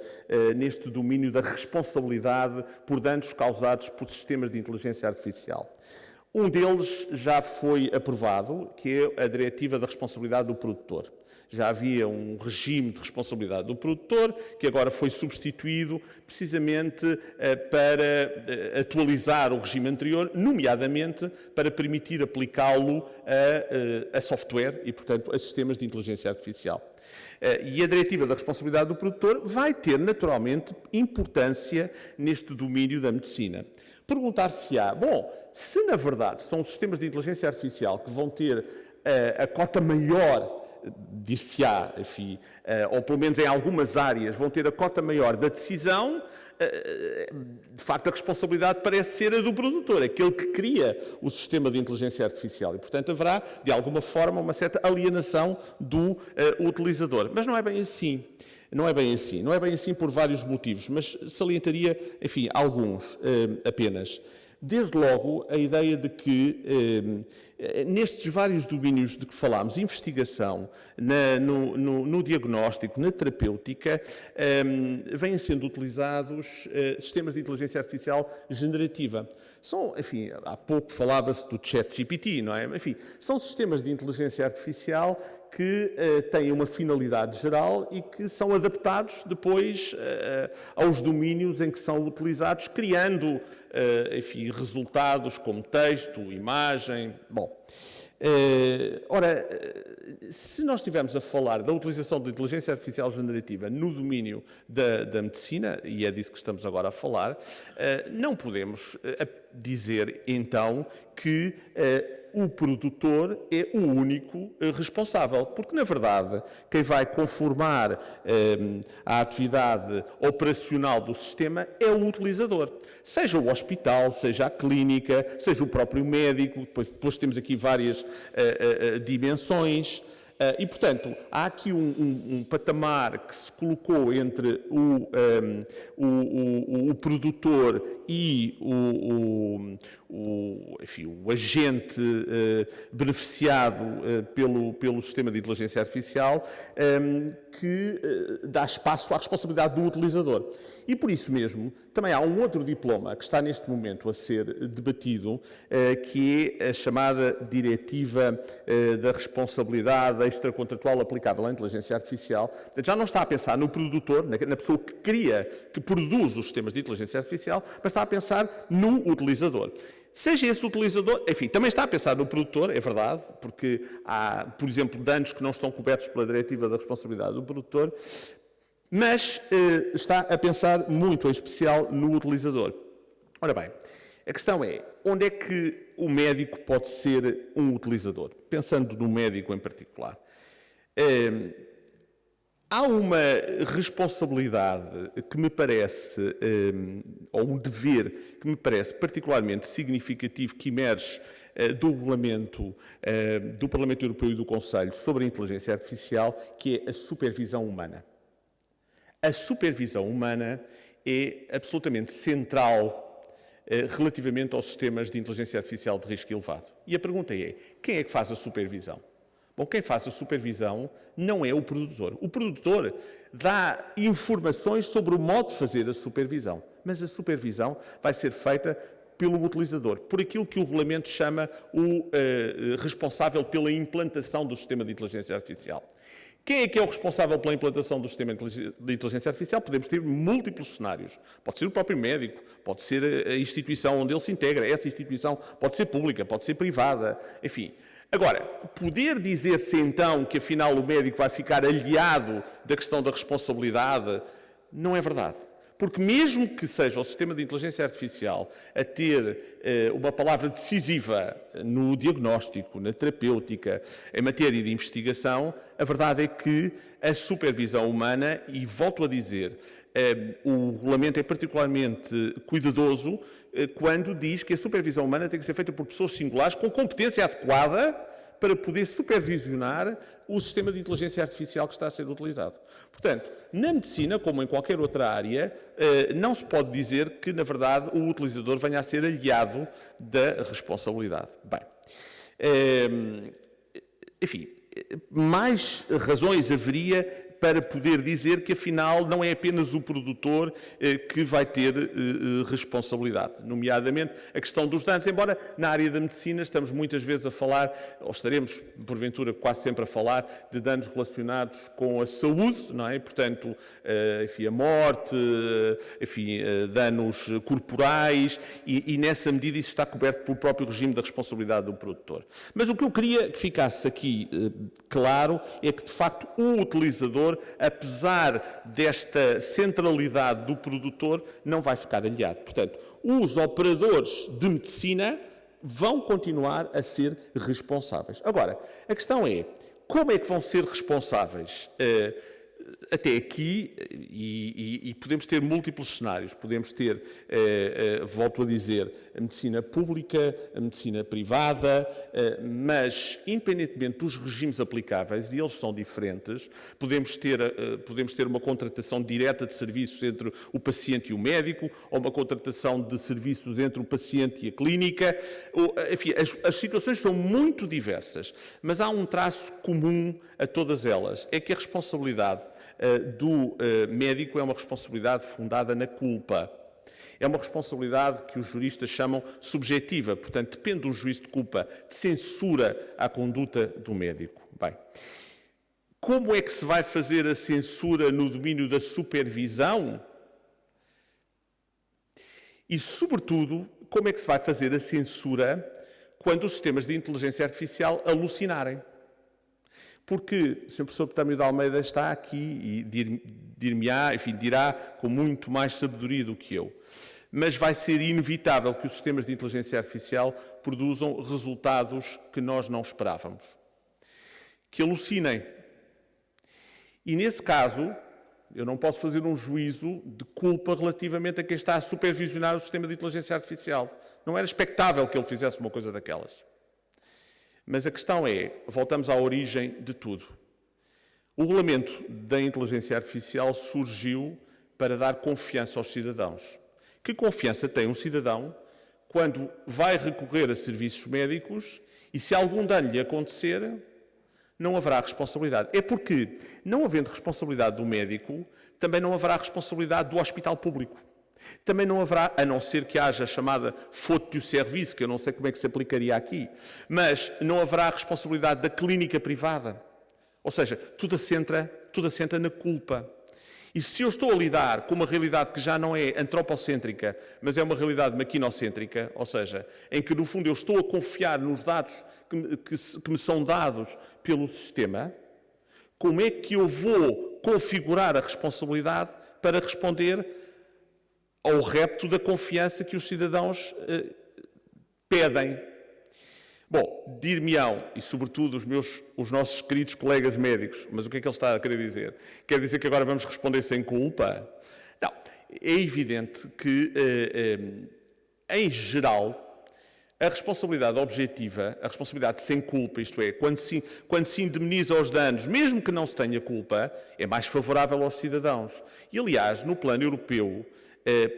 neste domínio da responsabilidade por danos causados por sistemas de inteligência artificial. Um deles já foi aprovado, que é a Diretiva da Responsabilidade do Produtor. Já havia um regime de responsabilidade do produtor, que agora foi substituído precisamente para atualizar o regime anterior, nomeadamente para permitir aplicá-lo a software e, portanto, a sistemas de inteligência artificial. E a Diretiva da Responsabilidade do Produtor vai ter, naturalmente, importância neste domínio da medicina. Perguntar-se-á, bom, se na verdade são os sistemas de inteligência artificial que vão ter a cota maior, dir-se-á, enfim, ou pelo menos em algumas áreas vão ter a cota maior da decisão, de facto a responsabilidade parece ser a do produtor, aquele que cria o sistema de inteligência artificial. E, portanto, haverá, de alguma forma, uma certa alienação do utilizador. Mas não é bem assim. Não é bem assim. Não é bem assim por vários motivos, mas salientaria, enfim, alguns apenas. Desde logo, a ideia de que nestes vários domínios de que falámos, investigação, no diagnóstico, na terapêutica, vêm sendo utilizados sistemas de inteligência artificial generativa. São, enfim, há pouco falava-se do ChatGPT, não é? Enfim, são sistemas de inteligência artificial que têm uma finalidade geral e que são adaptados depois aos domínios em que são utilizados, criando, enfim, resultados como texto, imagem. Bom, ora, se nós estivermos a falar da utilização da inteligência artificial generativa no domínio da medicina, e é disso que estamos agora a falar, não podemos dizer, então, que o produtor é o único responsável, porque, na verdade, quem vai conformar a atividade operacional do sistema é o utilizador. Seja o hospital, seja a clínica, seja o próprio médico, depois temos aqui várias dimensões. E, portanto, há aqui um patamar que se colocou entre o produtor e enfim, o agente beneficiado pelo sistema de inteligência artificial, que dá espaço à responsabilidade do utilizador. E, por isso mesmo, também há um outro diploma que está neste momento a ser debatido, que é a chamada Diretiva da Responsabilidade Extracontratual aplicável à inteligência artificial. Portanto, já não está a pensar no produtor, na pessoa que cria, que produz os sistemas de inteligência artificial, mas está a pensar no utilizador. Seja esse utilizador, enfim, também está a pensar no produtor, é verdade, porque há, por exemplo, danos que não estão cobertos pela Diretiva da Responsabilidade do Produtor, mas está a pensar muito, em especial, no utilizador. Ora bem, a questão é, onde é que o médico pode ser um utilizador? Pensando no médico em particular. Há uma responsabilidade que me parece, ou um dever que me parece particularmente significativo, que emerge do regulamento do Parlamento Europeu e do Conselho sobre a inteligência artificial, que é a supervisão humana. A supervisão humana é absolutamente central relativamente aos sistemas de inteligência artificial de risco elevado. E a pergunta é, quem é que faz a supervisão? Bom, quem faz a supervisão não é o produtor. O produtor dá informações sobre o modo de fazer a supervisão, mas a supervisão vai ser feita pelo utilizador, por aquilo que o regulamento chama o responsável pela implantação do sistema de inteligência artificial. Quem é que é o responsável pela implantação do sistema de inteligência artificial? Podemos ter múltiplos cenários. Pode ser o próprio médico, pode ser a instituição onde ele se integra. Essa instituição pode ser pública, pode ser privada, enfim. Agora, poder dizer-se então que afinal o médico vai ficar aliado da questão da responsabilidade, não é verdade. Porque mesmo que seja o sistema de inteligência artificial a ter uma palavra decisiva no diagnóstico, na terapêutica, em matéria de investigação, a verdade é que a supervisão humana, e volto a dizer, o regulamento é particularmente cuidadoso quando diz que a supervisão humana tem que ser feita por pessoas singulares com competência adequada para poder supervisionar o sistema de inteligência artificial que está a ser utilizado. Portanto, na medicina, como em qualquer outra área, não se pode dizer que, na verdade, o utilizador venha a ser aliado da responsabilidade. Bem, enfim, mais razões haveria para poder dizer que, afinal, não é apenas o produtor que vai ter responsabilidade, nomeadamente a questão dos danos, embora na área da medicina estamos muitas vezes a falar, ou estaremos, porventura, quase sempre a falar, de danos relacionados com a saúde, não é? Portanto, enfim, a morte, enfim, danos corporais, e nessa medida isso está coberto pelo próprio regime da responsabilidade do produtor. Mas o que eu queria que ficasse aqui claro é que, de facto, o utilizador, apesar desta centralidade do produtor, não vai ficar aliado. Portanto, os operadores de medicina vão continuar a ser responsáveis. Agora, a questão é, como é que vão ser responsáveis? Até aqui, e podemos ter múltiplos cenários, podemos ter, volto a dizer, a medicina pública, a medicina privada, mas independentemente dos regimes aplicáveis, e eles são diferentes, podemos ter uma contratação direta de serviços entre o paciente e o médico, ou uma contratação de serviços entre o paciente e a clínica, enfim, as situações são muito diversas, mas há um traço comum a todas elas, é que a responsabilidade do médico é uma responsabilidade fundada na culpa. É uma responsabilidade que os juristas chamam subjetiva, portanto, depende de um juízo de culpa, de censura à conduta do médico. Bem, como é que se vai fazer a censura no domínio da supervisão? E, sobretudo, como é que se vai fazer a censura quando os sistemas de inteligência artificial alucinarem? Porque o Sr. Professor Petâmio de Almeida está aqui e dir-me-á, enfim, dirá com muito mais sabedoria do que eu. Mas vai ser inevitável que os sistemas de inteligência artificial produzam resultados que nós não esperávamos. Que alucinem. E nesse caso, eu não posso fazer um juízo de culpa relativamente a quem está a supervisionar o sistema de inteligência artificial. Não era expectável que ele fizesse uma coisa daquelas. Mas a questão é, voltamos à origem de tudo. O regulamento da inteligência artificial surgiu para dar confiança aos cidadãos. Que confiança tem um cidadão quando vai recorrer a serviços médicos e se algum dano lhe acontecer, não haverá responsabilidade? É porque, não havendo responsabilidade do médico, também não haverá responsabilidade do hospital público. Também não haverá, a não ser que haja a chamada faute du service, que eu não sei como é que se aplicaria aqui, mas não haverá a responsabilidade da clínica privada. Ou seja, tudo assenta na culpa. E se eu estou a lidar com uma realidade que já não é antropocêntrica, mas é uma realidade maquinocêntrica, ou seja, em que no fundo eu estou a confiar nos dados que me são dados pelo sistema, como é que eu vou configurar a responsabilidade para responder ao repto da confiança que os cidadãos pedem? Bom, dir-me-ão, e sobretudo os nossos queridos colegas médicos, mas o que é que ele está a querer dizer? Quer dizer que agora vamos responder sem culpa? Não, é evidente que, em geral, a responsabilidade objetiva, a responsabilidade sem culpa, isto é, quando se indemniza os danos, mesmo que não se tenha culpa, é mais favorável aos cidadãos. E, aliás, no plano europeu,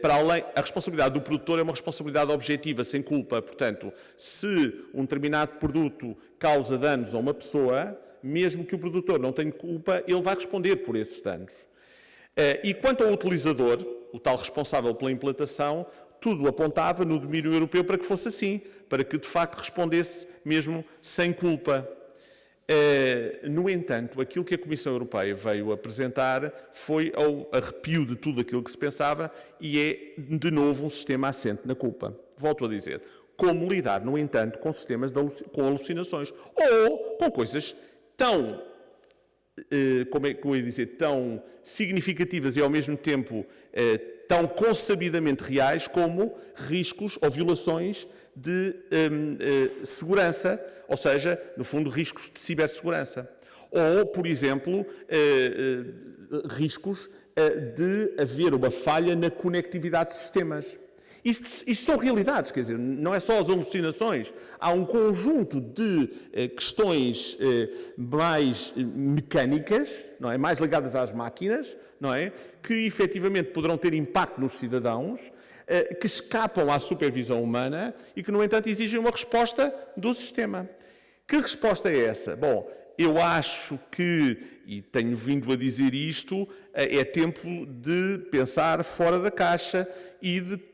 para além, a responsabilidade do produtor é uma responsabilidade objetiva, sem culpa. Portanto, se um determinado produto causa danos a uma pessoa, mesmo que o produtor não tenha culpa, ele vai responder por esses danos. E quanto ao utilizador, o tal responsável pela implantação, tudo apontava no domínio europeu para que fosse assim, para que de facto respondesse mesmo sem culpa. No entanto, aquilo que a Comissão Europeia veio apresentar foi ao arrepio de tudo aquilo que se pensava e é, de novo, um sistema assente na culpa. Volto a dizer, como lidar, no entanto, com sistemas com alucinações ou com coisas tão, como é que eu ia dizer, tão significativas e ao mesmo tempo tão consabidamente reais como riscos ou violações de segurança, ou seja, no fundo, riscos de cibersegurança. Ou, por exemplo, riscos de haver uma falha na conectividade de sistemas. Isto são realidades, quer dizer, não é só as alucinações. Há um conjunto de questões mais mecânicas, não é? Mais ligadas às máquinas, não é? Que efetivamente poderão ter impacto nos cidadãos, que escapam à supervisão humana e que, no entanto, exigem uma resposta do sistema. Que resposta é essa? Bom, eu acho que, e tenho vindo a dizer isto, é tempo de pensar fora da caixa e de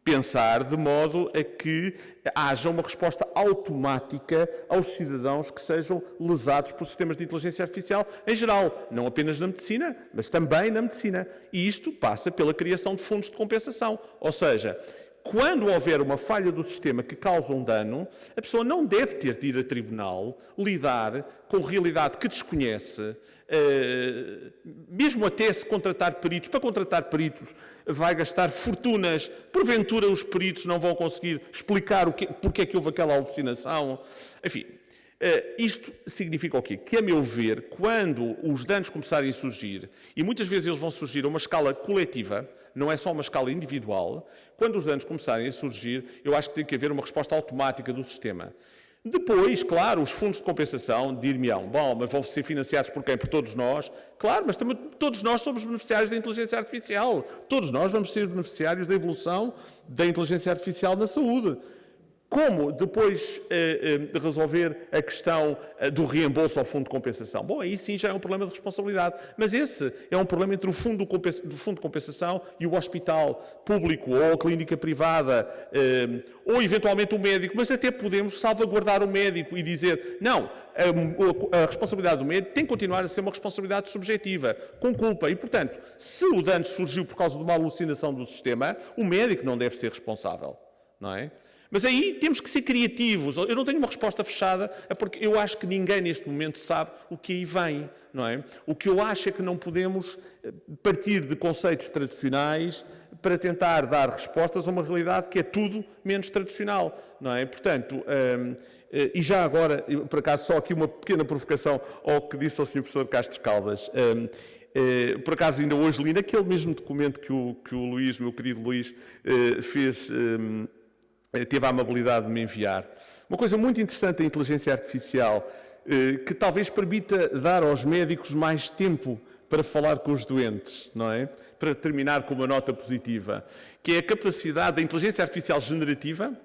pensar de modo a que haja uma resposta automática aos cidadãos que sejam lesados por sistemas de inteligência artificial em geral, não apenas na medicina, mas também na medicina. E isto passa pela criação de fundos de compensação, ou seja, quando houver uma falha do sistema que causa um dano, a pessoa não deve ter de ir a tribunal, lidar com realidade que desconhece, mesmo até se contratar peritos. Para contratar peritos vai gastar fortunas, porventura os peritos não vão conseguir explicar porque é que houve aquela alucinação. Enfim, isto significa o quê? Que, a meu ver, quando os danos começarem a surgir, e muitas vezes eles vão surgir a uma escala coletiva, não é só uma escala individual, quando os danos começarem a surgir, eu acho que tem que haver uma resposta automática do sistema. Depois, claro, os fundos de compensação dir-me-ão, bom, mas vão ser financiados por quem? Por todos nós? Claro, mas também todos nós somos beneficiários da inteligência artificial. Todos nós vamos ser beneficiários da evolução da inteligência artificial na saúde. Como depois resolver a questão do reembolso ao fundo de compensação? Bom, aí sim já é um problema de responsabilidade. Mas esse é um problema entre o fundo de compensação e o hospital público ou a clínica privada ou eventualmente o médico. Mas até podemos salvaguardar o médico e dizer, não, a responsabilidade do médico tem que continuar a ser uma responsabilidade subjetiva, com culpa. E, portanto, se o dano surgiu por causa de uma alucinação do sistema, o médico não deve ser responsável, não é? Mas aí temos que ser criativos. Eu não tenho uma resposta fechada, porque eu acho que ninguém neste momento sabe o que aí vem, não é? O que eu acho é que não podemos partir de conceitos tradicionais para tentar dar respostas a uma realidade que é tudo menos tradicional, não é? Portanto, e já agora, por acaso, só aqui uma pequena provocação ao que disse ao Sr. Professor Castro Caldas. Por acaso, ainda hoje li naquele mesmo documento que o Luís, meu querido Luís, fez... teve a amabilidade de me enviar. Uma coisa muito interessante da inteligência artificial, que talvez permita dar aos médicos mais tempo para falar com os doentes, não é? Para terminar com uma nota positiva, que é a capacidade da inteligência artificial generativa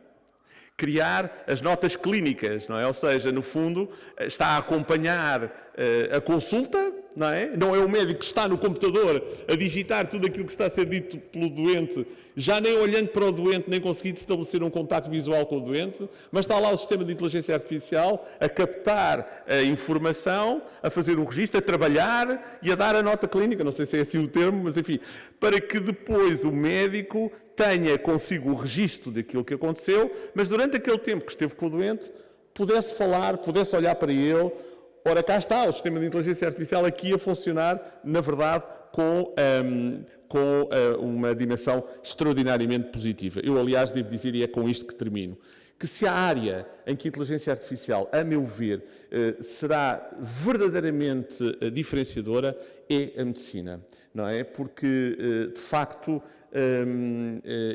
criar as notas clínicas, não é? Ou seja, no fundo, está a acompanhar a consulta, não é? Não é o médico que está no computador a digitar tudo aquilo que está a ser dito pelo doente, já nem olhando para o doente, nem conseguindo estabelecer um contacto visual com o doente, mas está lá o sistema de inteligência artificial a captar a informação, a fazer o registro, a trabalhar e a dar a nota clínica, não sei se é assim o termo, mas enfim, para que depois o médico tenha consigo o registro daquilo que aconteceu, mas durante aquele tempo que esteve com o doente, pudesse falar, pudesse olhar para ele. Ora, cá está o sistema de inteligência artificial aqui a funcionar, na verdade, com uma dimensão extraordinariamente positiva. Eu, aliás, devo dizer, e é com isto que termino, que se há área em que a inteligência artificial, a meu ver, será verdadeiramente diferenciadora, é a medicina, não é? Porque, de facto,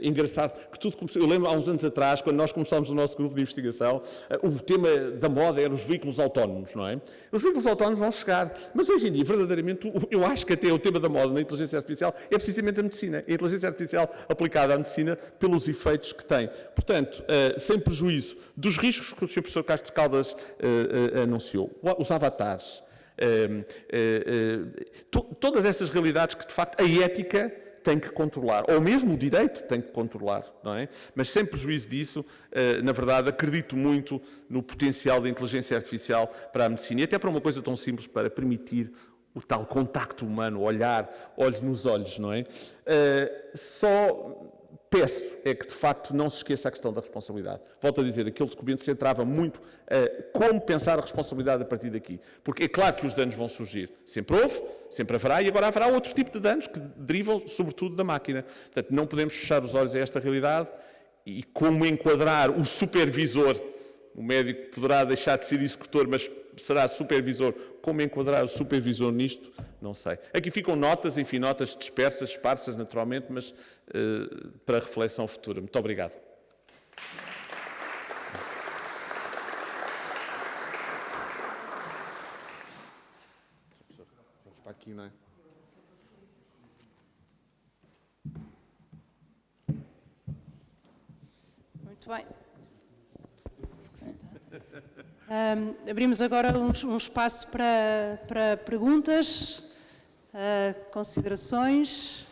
engraçado que tudo começou. Eu lembro há uns anos atrás, quando nós começámos o nosso grupo de investigação, o tema da moda era os veículos autónomos, não é? Os veículos autónomos vão chegar, mas hoje em dia, verdadeiramente, eu acho que até o tema da moda na inteligência artificial é precisamente a medicina. A inteligência artificial aplicada à medicina pelos efeitos que tem. Portanto, sem prejuízo dos riscos que o Sr. Professor Castro Caldas anunciou, os avatares, todas essas realidades que, de facto, a ética tem que controlar, ou mesmo o direito tem que controlar, não é? Mas sem prejuízo disso, na verdade, acredito muito no potencial da inteligência artificial para a medicina e até para uma coisa tão simples, para permitir o tal contacto humano, olhar, olhos nos olhos, não é? Só peço é que, de facto, não se esqueça a questão da responsabilidade. Volto a dizer, aquele documento centrava muito como pensar a responsabilidade a partir daqui. Porque é claro que os danos vão surgir. Sempre houve, sempre haverá, e agora haverá outro tipo de danos que derivam, sobretudo, da máquina. Portanto, não podemos fechar os olhos a esta realidade e como enquadrar o supervisor, o médico poderá deixar de ser executor, mas será supervisor. Como enquadrar o supervisor nisto? Não sei. Aqui ficam notas, enfim, notas dispersas, esparsas, naturalmente, mas para reflexão futura. Muito obrigado. Vamos para aqui, não é? Muito bem. Abrimos agora um espaço para perguntas, considerações.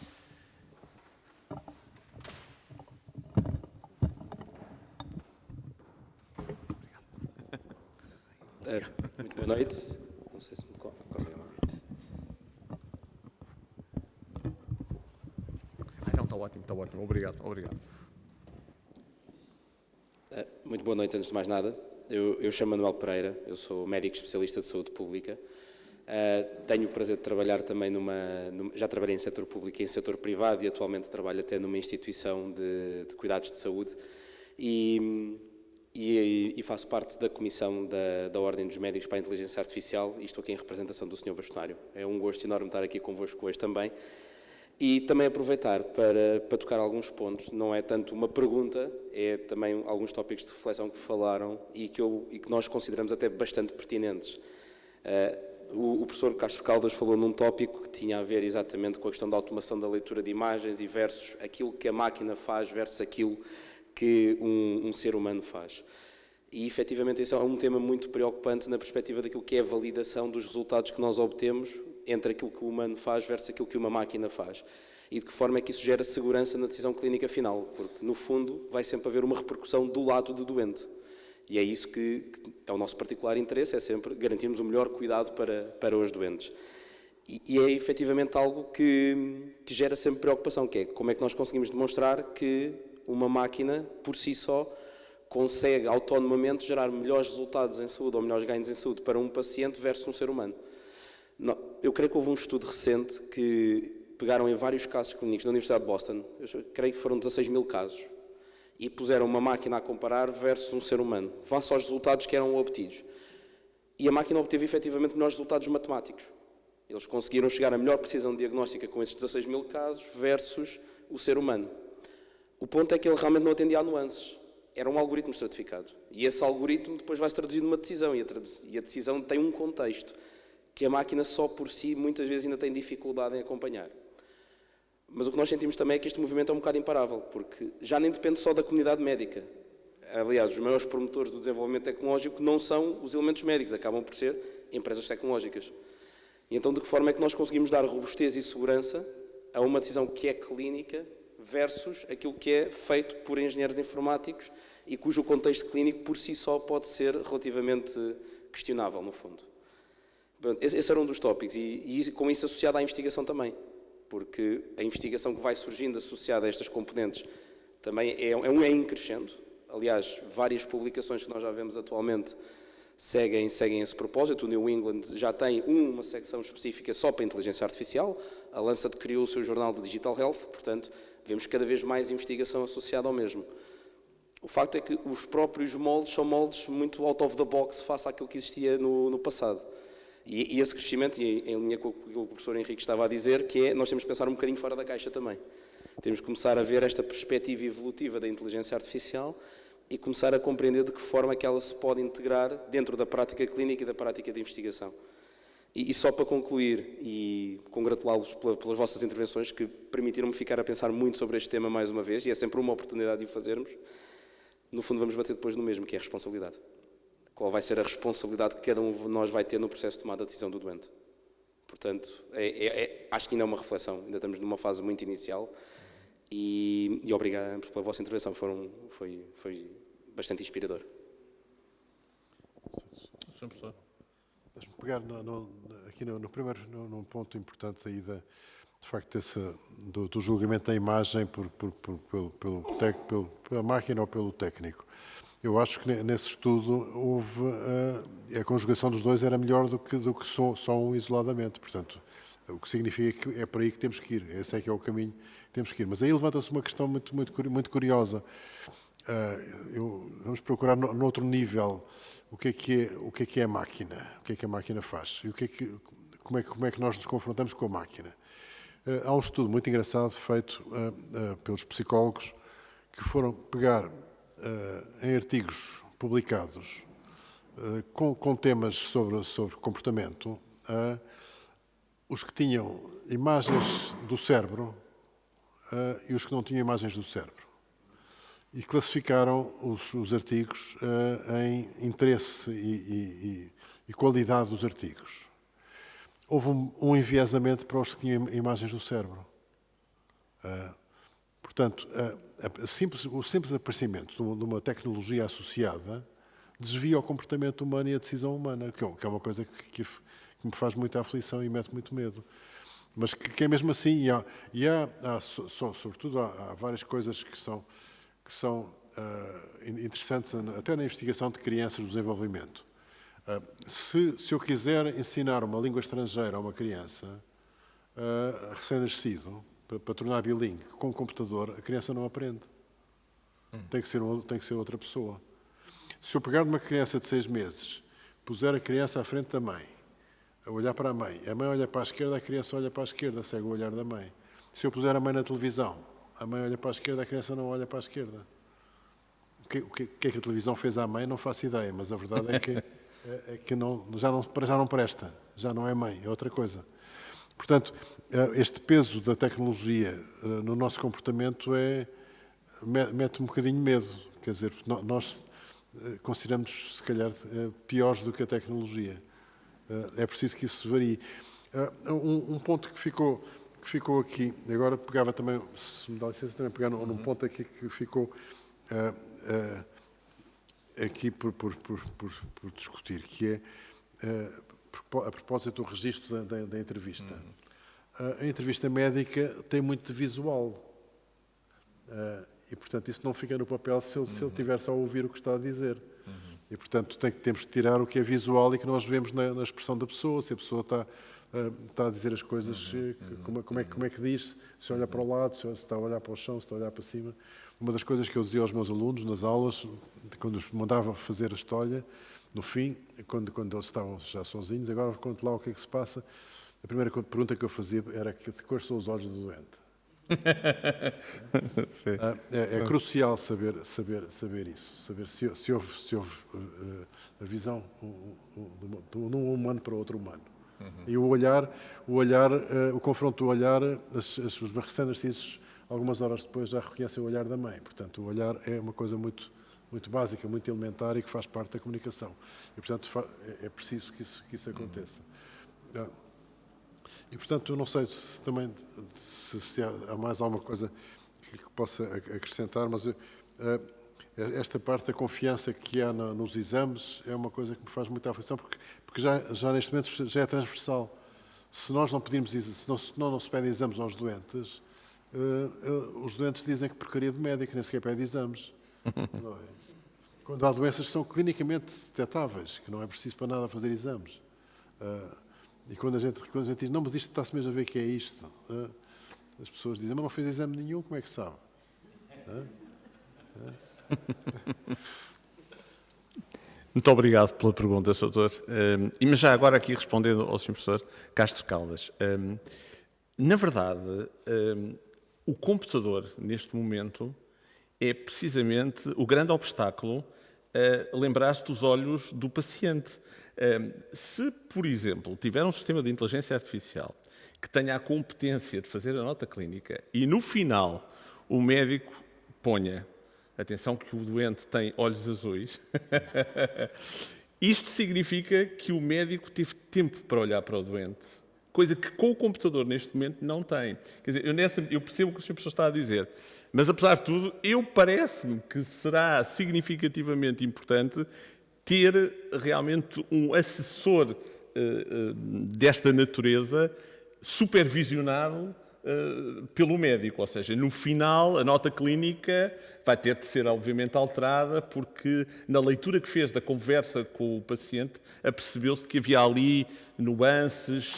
Muito boa noite. Não sei se me conseguem ouvir. Não, está ótimo. Obrigado. Muito boa noite, antes de mais nada. Eu chamo Manuel Pereira, eu sou médico especialista de saúde pública. Tenho o prazer de trabalhar também já trabalhei em setor público e em setor privado e atualmente trabalho até numa instituição de cuidados de saúde e faço parte da comissão da Ordem dos Médicos para a Inteligência Artificial e estou aqui em representação do Sr. Bastonário. É um gosto enorme estar aqui convosco hoje também. E também aproveitar para tocar alguns pontos, não é tanto uma pergunta, é também alguns tópicos de reflexão que falaram e que nós consideramos até bastante pertinentes. O professor Castro Caldas falou num tópico que tinha a ver exatamente com a questão da automação da leitura de imagens e versus aquilo que a máquina faz versus aquilo que um ser humano faz. E, efetivamente, esse é um tema muito preocupante na perspectiva daquilo que é a validação dos resultados que nós obtemos entre aquilo que o humano faz versus aquilo que uma máquina faz. E de que forma é que isso gera segurança na decisão clínica final, porque, no fundo, vai sempre haver uma repercussão do lado do doente. E é isso que é o nosso particular interesse, é sempre garantirmos o melhor cuidado para os doentes. E é, efetivamente, algo que gera sempre preocupação, que é como é que nós conseguimos demonstrar que uma máquina, por si só, consegue autonomamente gerar melhores resultados em saúde ou melhores ganhos em saúde para um paciente versus um ser humano. Não, eu creio que houve um estudo recente que pegaram em vários casos clínicos da Universidade de Boston, eu creio que foram 16 mil casos, e puseram uma máquina a comparar versus um ser humano, face aos resultados que eram obtidos. E a máquina obteve efetivamente melhores resultados matemáticos. Eles conseguiram chegar a melhor precisão diagnóstica com esses 16 mil casos versus o ser humano. O ponto é que ele realmente não atendia a nuances. Era um algoritmo estratificado. E esse algoritmo depois vai se traduzir numa decisão. E a decisão tem um contexto que a máquina só por si muitas vezes ainda tem dificuldade em acompanhar. Mas o que nós sentimos também é que este movimento é um bocado imparável, porque já nem depende só da comunidade médica. Aliás, os maiores promotores do desenvolvimento tecnológico não são os elementos médicos, acabam por ser empresas tecnológicas. E então, de que forma é que nós conseguimos dar robustez e segurança a uma decisão que é clínica versus aquilo que é feito por engenheiros informáticos e cujo contexto clínico por si só pode ser relativamente questionável, no fundo. Esse era um dos tópicos e com isso associado à investigação também, porque a investigação que vai surgindo associada a estas componentes também é em crescendo. Aliás, várias publicações que nós já vemos atualmente seguem esse propósito. O New England já tem uma secção específica só para a inteligência artificial. A Lancet criou o seu jornal de Digital Health, portanto, vemos cada vez mais investigação associada ao mesmo. O facto é que os próprios moldes são moldes muito out of the box face àquilo que existia no passado. E esse crescimento, e em linha com o que o professor Henrique estava a dizer, que é, nós temos que pensar um bocadinho fora da caixa também. Temos que começar a ver esta perspectiva evolutiva da inteligência artificial e começar a compreender de que forma é que ela se pode integrar dentro da prática clínica e da prática de investigação. E só para concluir, e congratulá-los pelas vossas intervenções, que permitiram-me ficar a pensar muito sobre este tema mais uma vez, e é sempre uma oportunidade de o fazermos, no fundo vamos bater depois no mesmo, que é a responsabilidade. Qual vai ser a responsabilidade que cada um de nós vai ter no processo de tomada de decisão do doente? Portanto, acho que ainda é uma reflexão, ainda estamos numa fase muito inicial, e obrigado pela vossa intervenção, foi bastante inspirador. Sr. Professor. Deixa-me pegar aqui num ponto importante aí de facto do julgamento da imagem pela máquina ou pelo técnico. Eu acho que nesse estudo houve a conjugação dos dois era melhor do que só um isoladamente. Portanto, o que significa que é para aí que temos que ir. Esse é que é o caminho que temos que ir. Mas aí levanta-se uma questão muito curiosa. Vamos procurar noutro nível o que é a máquina, o que é que a máquina faz e como é que nós nos confrontamos com a máquina. Há um estudo muito engraçado feito pelos psicólogos que foram pegar em artigos publicados com temas sobre comportamento, os que tinham imagens do cérebro e os que não tinham imagens do cérebro. E classificaram os artigos em interesse e qualidade dos artigos. Houve um enviesamento para os que tinham imagens do cérebro. Portanto, o simples aparecimento de uma tecnologia associada desvia o comportamento humano e a decisão humana, que é uma coisa que me faz muita aflição e mete muito medo. Mas que é mesmo assim, sobretudo há várias coisas que são interessantes até na investigação de crianças do desenvolvimento. Se eu quiser ensinar uma língua estrangeira a uma criança recém-nascido, para tornar bilingue com um computador, a criança não aprende. Tem que ser outra pessoa. Se eu pegar numa criança de 6 meses, puser a criança à frente da mãe, a olhar para a mãe olha para a esquerda, a criança olha para a esquerda, segue o olhar da mãe. Se eu puser a mãe na televisão, a mãe olha para a esquerda, a criança não olha para a esquerda. O que é que a televisão fez à mãe, não faço ideia, mas a verdade é que já não presta, já não é mãe, é outra coisa. Portanto, este peso da tecnologia no nosso comportamento mete um bocadinho medo. Quer dizer, nós consideramos, se calhar, piores do que a tecnologia. É preciso que isso varie. Um ponto que ficou aqui, agora pegava também, se me dá licença, também pegar num ponto aqui que ficou aqui por discutir, que é a propósito do registro da entrevista. A entrevista médica tem muito de visual e, portanto, isso não fica no papel se ele estiver só a ouvir o que está a dizer. E, portanto, temos de tirar o que é visual e que nós vemos na expressão da pessoa, se a pessoa está a dizer as coisas, como é que diz, se olha para o lado, se está a olhar para o chão, se está a olhar para cima. Uma das coisas que eu dizia aos meus alunos nas aulas, quando os mandava fazer a história, no fim, quando eles estavam já sozinhos, agora conto lá o que é que se passa, a primeira pergunta que eu fazia era de cores são os olhos do doente. É crucial saber isso, saber se houve a visão de um humano para outro humano. E o confronto do olhar, os recém-nascidos, algumas horas depois, já reconhecem o olhar da mãe. Portanto, o olhar é uma coisa muito básica, muito elementar e que faz parte da comunicação. E, portanto, é preciso que isso aconteça. E, portanto, eu não sei se há mais alguma coisa que possa acrescentar, mas esta parte da confiança que há nos exames é uma coisa que me faz muita aflição, porque já neste momento já é transversal. Se nós não pedimos, se não se pedem exames aos doentes, os doentes dizem que porcaria de médico, nem sequer pede exames. Não é? Quando há doenças que são clinicamente detectáveis, que não é preciso para nada fazer exames. E quando a gente diz, não, mas isto está-se mesmo a ver que é isto, as pessoas dizem, mas não fez exame nenhum, como é que sabe? Muito obrigado pela pergunta, Sr. Doutor. Mas já agora aqui respondendo ao Sr. Professor Castro Caldas. Na verdade, o computador, neste momento, é precisamente o grande obstáculo a lembrar-se dos olhos do paciente. Se, por exemplo, tiver um sistema de inteligência artificial que tenha a competência de fazer a nota clínica e, no final, o médico ponha, atenção que o doente tem olhos azuis, isto significa que o médico teve tempo para olhar para o doente, coisa que com o computador neste momento não tem. Quer dizer, eu percebo o que o Sr. Professor está a dizer, mas apesar de tudo, parece-me que será significativamente importante ter realmente um assessor desta natureza supervisionado pelo médico, ou seja, no final a nota clínica vai ter de ser obviamente alterada porque na leitura que fez da conversa com o paciente apercebeu-se que havia ali nuances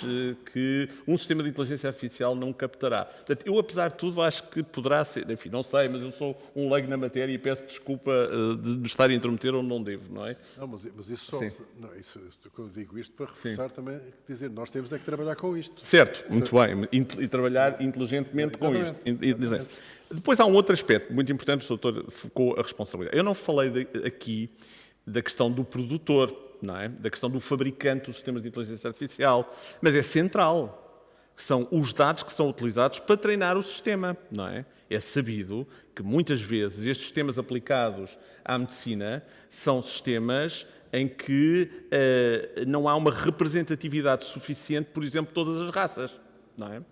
que um sistema de inteligência artificial não captará. Portanto, eu apesar de tudo acho que poderá ser, enfim, não sei, mas eu sou um leigo na matéria e peço desculpa de me estar a intrometer onde não devo, não é? Não, mas isso só... Não, isso, quando digo isto, para reforçar também, dizer, nós temos é que trabalhar com isto. Certo, muito bem, e trabalhar inteligentemente com isto. Depois há um outro aspecto muito importante, o doutor focou a responsabilidade. Eu não falei aqui da questão do produtor, não é? Da questão do fabricante dos sistemas de inteligência artificial, mas é central. São os dados que são utilizados para treinar o sistema, não é? É sabido que muitas vezes estes sistemas aplicados à medicina são sistemas em que não há uma representatividade suficiente, por exemplo, de todas as raças, não é?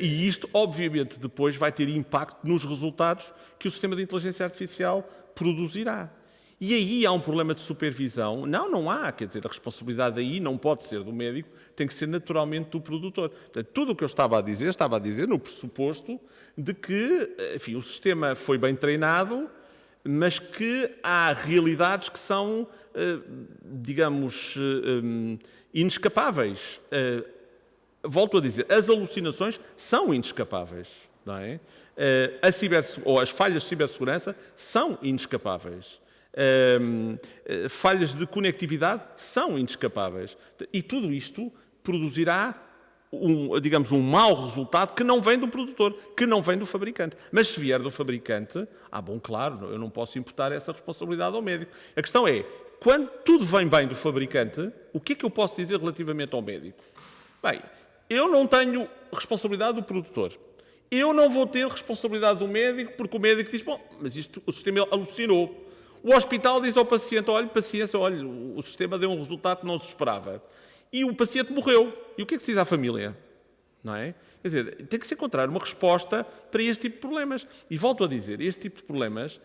E isto, obviamente, depois vai ter impacto nos resultados que o sistema de inteligência artificial produzirá. E aí há um problema de supervisão? Não há. Quer dizer, a responsabilidade aí não pode ser do médico, tem que ser naturalmente do produtor. Portanto, tudo o que eu estava a dizer no pressuposto de que, enfim, o sistema foi bem treinado, mas que há realidades que são, digamos, inescapáveis. Volto a dizer, as alucinações são inescapáveis, não é? As falhas de cibersegurança são inescapáveis. Falhas de conectividade são inescapáveis. E tudo isto produzirá um mau resultado que não vem do produtor, que não vem do fabricante. Mas se vier do fabricante, claro, eu não posso imputar essa responsabilidade ao médico. A questão é, quando tudo vem bem do fabricante, o que é que eu posso dizer relativamente ao médico? Bem, eu não tenho responsabilidade do produtor. Eu não vou ter responsabilidade do médico, porque o médico diz, mas o sistema alucinou. O hospital diz ao paciente, olha, paciência, olha, o sistema deu um resultado que não se esperava. E o paciente morreu. E o que é que se diz à família? Não é? Quer dizer, tem que se encontrar uma resposta para este tipo de problemas. E volto a dizer, este tipo de problemas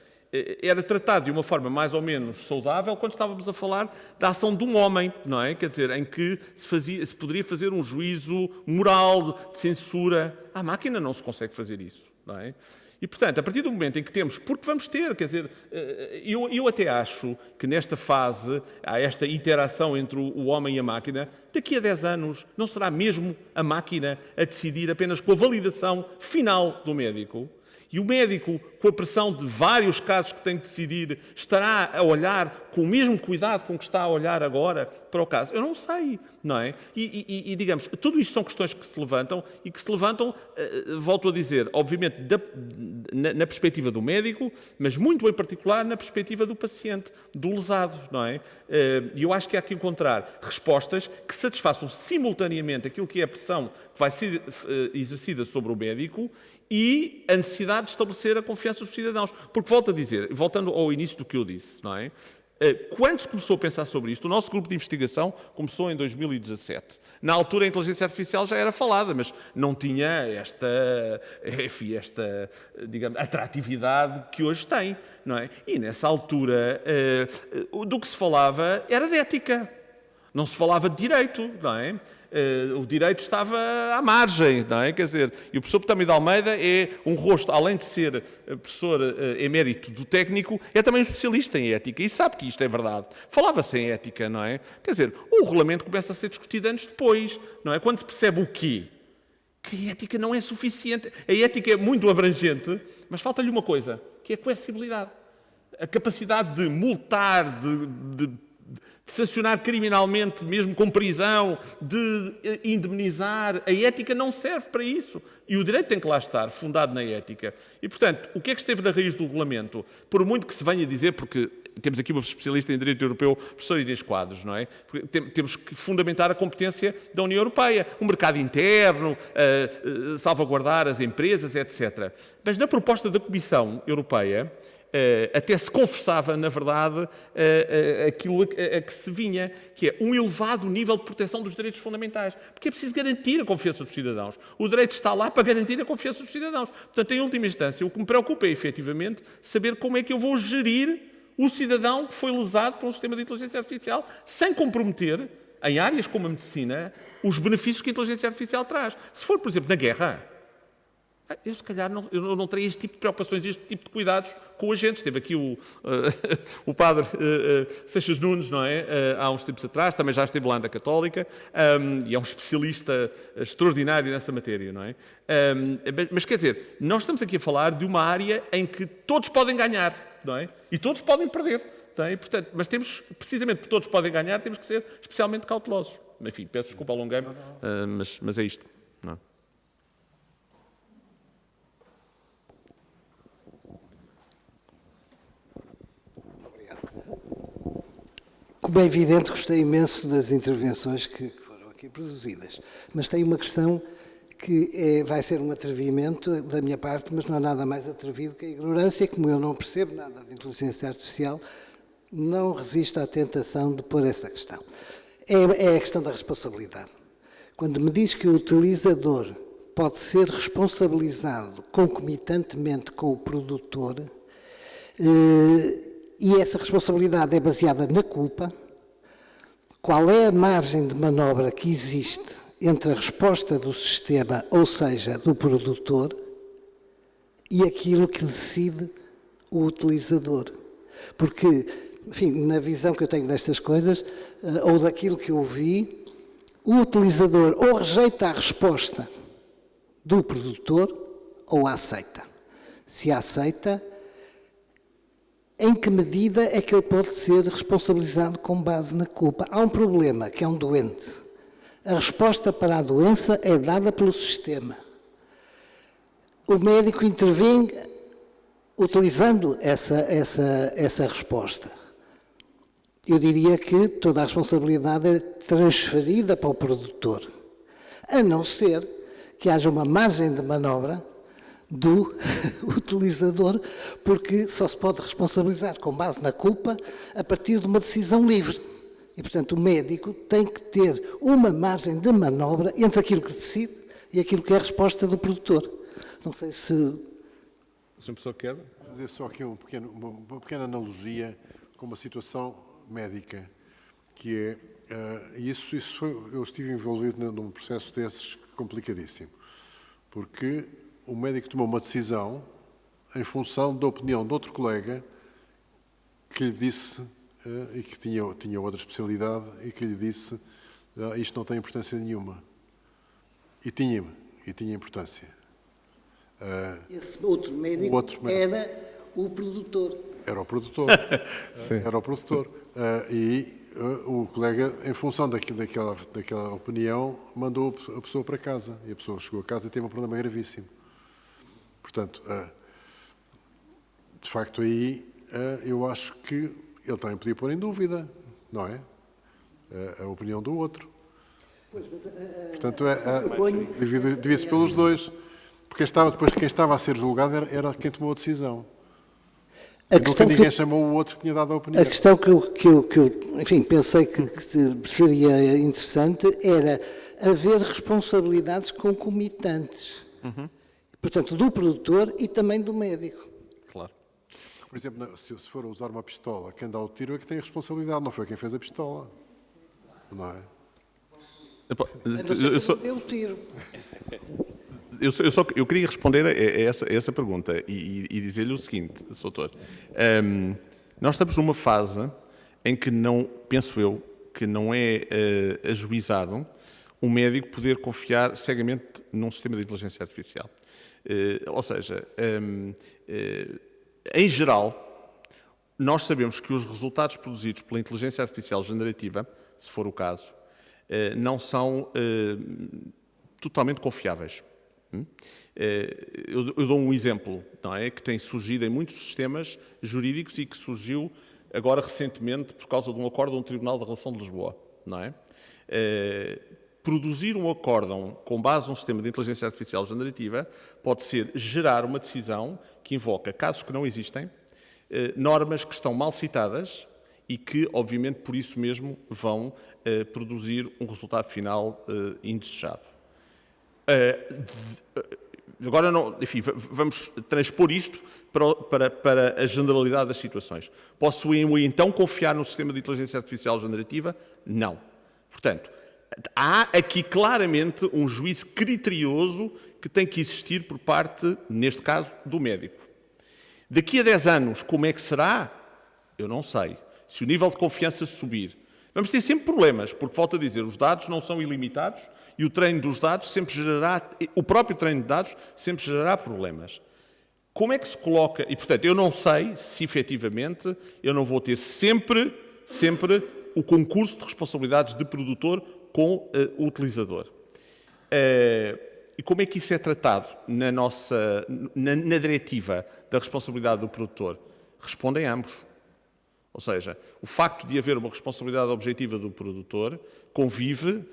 era tratado de uma forma mais ou menos saudável quando estávamos a falar da ação de um homem, não é? Quer dizer, em que se poderia fazer um juízo moral, de censura. À máquina não se consegue fazer isso, não é? E, portanto, a partir do momento em que temos, porque vamos ter, quer dizer, eu até acho que nesta fase, há esta interação entre o homem e a máquina, daqui a 10 anos não será mesmo a máquina a decidir apenas com a validação final do médico. E o médico, com a pressão de vários casos que tem que decidir, estará a olhar com o mesmo cuidado com que está a olhar agora para o caso? Eu não sei, não é? E digamos, tudo isto são questões que se levantam e que se levantam, volto a dizer, obviamente, na perspectiva do médico, mas muito em particular na perspectiva do paciente, do lesado, não é? E eu acho que há que encontrar respostas que satisfaçam simultaneamente aquilo que é a pressão que vai ser exercida sobre o médico e a necessidade de estabelecer a confiança dos cidadãos. Porque, volto a dizer, voltando ao início do que eu disse, não é? Quando se começou a pensar sobre isto, o nosso grupo de investigação começou em 2017. Na altura a inteligência artificial já era falada, mas não tinha esta, digamos, atratividade que hoje tem, não é? E nessa altura do que se falava era de ética. Não se falava de direito, não é? O direito estava à margem, não é? Quer dizer, e o professor Petâmio de Almeida é um rosto, além de ser professor emérito do técnico, é também um especialista em ética e sabe que isto é verdade. Falava-se em ética, não é? Quer dizer, o regulamento começa a ser discutido anos depois, não é? Quando se percebe o quê? Que a ética não é suficiente. A ética é muito abrangente, mas falta-lhe uma coisa, que é a coercibilidade. a capacidade de multar, de sancionar criminalmente, mesmo com prisão, de indemnizar. A ética não serve para isso. E o direito tem que lá estar, fundado na ética. E, portanto, o que é que esteve na raiz do regulamento? Por muito que se venha dizer, porque temos aqui uma especialista em direito europeu, professora Inês Quadros, não é? Temos que fundamentar a competência da União Europeia, o mercado interno, salvaguardar as empresas, etc. Mas na proposta da Comissão Europeia, até se confessava, na verdade, aquilo a que se vinha, que é um elevado nível de proteção dos direitos fundamentais. Porque é preciso garantir a confiança dos cidadãos. O direito está lá para garantir a confiança dos cidadãos. Portanto, em última instância, o que me preocupa é, efetivamente, saber como é que eu vou gerir o cidadão que foi lesado por um sistema de inteligência artificial, sem comprometer, em áreas como a medicina, os benefícios que a inteligência artificial traz. Se for, por exemplo, na guerra, eu se calhar não teria este tipo de preocupações, este tipo de cuidados com o agente. Esteve aqui o padre Seixas Nunes, não é? Há uns tempos atrás, também já esteve lá na Católica, e é um especialista extraordinário nessa matéria, não é? Mas quer dizer, nós estamos aqui a falar de uma área em que todos podem ganhar, não é? E todos podem perder, não é? E, portanto, mas temos, precisamente porque todos podem ganhar, temos que ser especialmente cautelosos. Enfim, peço desculpa, alonguei-me, mas é isto, não é? Como é evidente, gostei imenso das intervenções que foram aqui produzidas, mas tem uma questão que vai ser um atrevimento da minha parte, mas não é nada mais atrevido que a ignorância. Como eu não percebo nada de inteligência artificial, não resisto à tentação de pôr essa questão. É a questão da responsabilidade. Quando me diz que o utilizador pode ser responsabilizado concomitantemente com o produtor, e essa responsabilidade é baseada na culpa, qual é a margem de manobra que existe entre a resposta do sistema, ou seja, do produtor, e aquilo que decide o utilizador? Porque, enfim, na visão que eu tenho destas coisas, ou daquilo que eu vi, o utilizador ou rejeita a resposta do produtor ou a aceita. Se a aceita, em que medida é que ele pode ser responsabilizado com base na culpa? Há um problema, que é um doente. A resposta para a doença é dada pelo sistema. O médico intervém utilizando essa resposta. Eu diria que toda a responsabilidade é transferida para o produtor, a não ser que haja uma margem de manobra do utilizador, porque só se pode responsabilizar com base na culpa a partir de uma decisão livre. E, portanto, o médico tem que ter uma margem de manobra entre aquilo que decide e aquilo que é a resposta do produtor. Não sei se... O senhor professor quer? Fazer só aqui uma pequena analogia com uma situação médica, que é... eu estive envolvido num processo desses complicadíssimo, porque o médico tomou uma decisão em função da opinião de outro colega que lhe disse, e que tinha outra especialidade, e que lhe disse, isto não tem importância nenhuma. E tinha importância. Esse outro médico era o produtor. Era o produtor. Era o produtor. O colega, em função daquela opinião, mandou a pessoa para casa. E a pessoa chegou a casa e teve um problema gravíssimo. Portanto, de facto, aí eu acho que ele também podia pôr em dúvida, não é? A opinião do outro. Portanto, devia-se pelos dois. Porque depois quem estava a ser julgado era quem tomou a decisão. Nunca ninguém chamou o outro que tinha dado a opinião. A questão que eu enfim, pensei que seria interessante era haver responsabilidades concomitantes. Uhum. Portanto, do produtor e também do médico. Claro. Por exemplo, se for usar uma pistola, quem dá o tiro é que tem a responsabilidade, não foi quem fez a pistola. Não é? Deu o tiro. Eu queria responder a essa pergunta e dizer-lhe o seguinte, doutor. Nós estamos numa fase em que penso eu, que não é ajuizado um médico poder confiar cegamente num sistema de inteligência artificial. Ou seja, em geral, nós sabemos que os resultados produzidos pela inteligência artificial generativa, se for o caso, não são totalmente confiáveis. Eu dou um exemplo, não é? Que tem surgido em muitos sistemas jurídicos e que surgiu agora recentemente por causa de um acórdão do Tribunal da Relação de Lisboa, não é? Produzir um acórdão com base num sistema de inteligência artificial generativa pode ser gerar uma decisão que invoca casos que não existem, normas que estão mal citadas e que, obviamente, por isso mesmo vão produzir um resultado final indesejado. Agora, enfim, vamos transpor isto para a generalidade das situações. Posso eu, então, confiar no sistema de inteligência artificial generativa? Não. Portanto, há aqui claramente um juízo criterioso que tem que existir por parte, neste caso, do médico. Daqui a 10 anos, como é que será? Eu não sei. Se o nível de confiança subir, vamos ter sempre problemas, porque, volto a dizer, os dados não são ilimitados e o treino dos dados sempre gerará, o próprio treino de dados sempre gerará problemas. Como é que se coloca? E, portanto, eu não sei se, efetivamente, eu não vou ter sempre o concurso de responsabilidades de produtor com o utilizador. E como é que isso é tratado na diretiva da responsabilidade do produtor? Respondem ambos. Ou seja, o facto de haver uma responsabilidade objetiva do produtor convive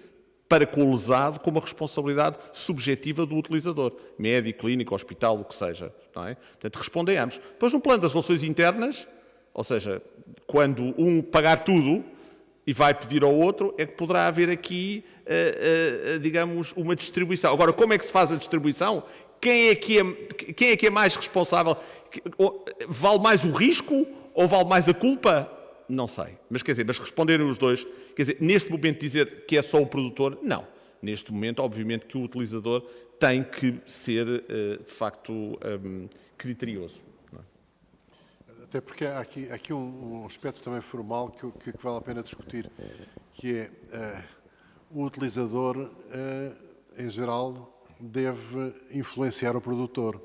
para com o lesado com uma responsabilidade subjetiva do utilizador, médico, clínico, hospital, o que seja. Não é? Portanto, respondem ambos. Depois, no plano das relações internas, ou seja, quando um pagar tudo e vai pedir ao outro, é que poderá haver aqui, digamos, uma distribuição. Agora, como é que se faz a distribuição? Quem é que é mais responsável? Vale mais o risco ou vale mais a culpa? Não sei. Mas, quer dizer, mas responderem os dois, quer dizer, neste momento dizer que é só o produtor, não. Neste momento, obviamente, que o utilizador tem que ser, de facto, criterioso. Até porque há aqui um aspecto também formal que vale a pena discutir, que é o utilizador, em geral, deve influenciar o produtor.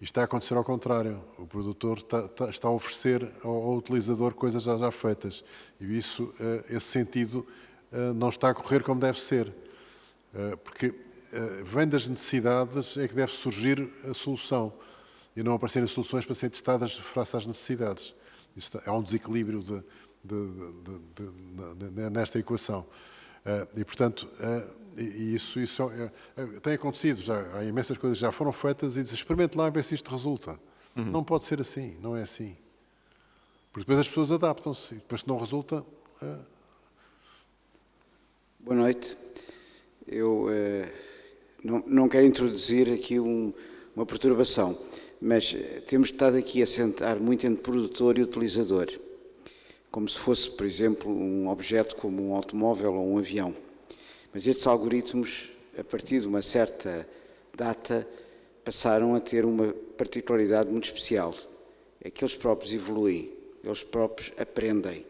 Isto está a acontecer ao contrário. O produtor está a oferecer ao utilizador coisas já feitas. E isso, esse sentido, não está a correr como deve ser. Porque vem das necessidades é que deve surgir a solução. E não aparecerem soluções para serem testadas face às necessidades. Há um desequilíbrio nesta equação. E, portanto, isso tem acontecido. Há imensas coisas que já foram feitas e diz, experimente lá e ver se isto resulta. Não pode ser assim, não é assim. Porque depois as pessoas adaptam-se e depois se não resulta... Boa noite. Eu não quero introduzir aqui uma perturbação, mas temos estado aqui a sentar muito entre produtor e utilizador, como se fosse, por exemplo, um objeto como um automóvel ou um avião. Mas estes algoritmos, a partir de uma certa data, passaram a ter uma particularidade muito especial. É que eles próprios evoluem, eles próprios aprendem.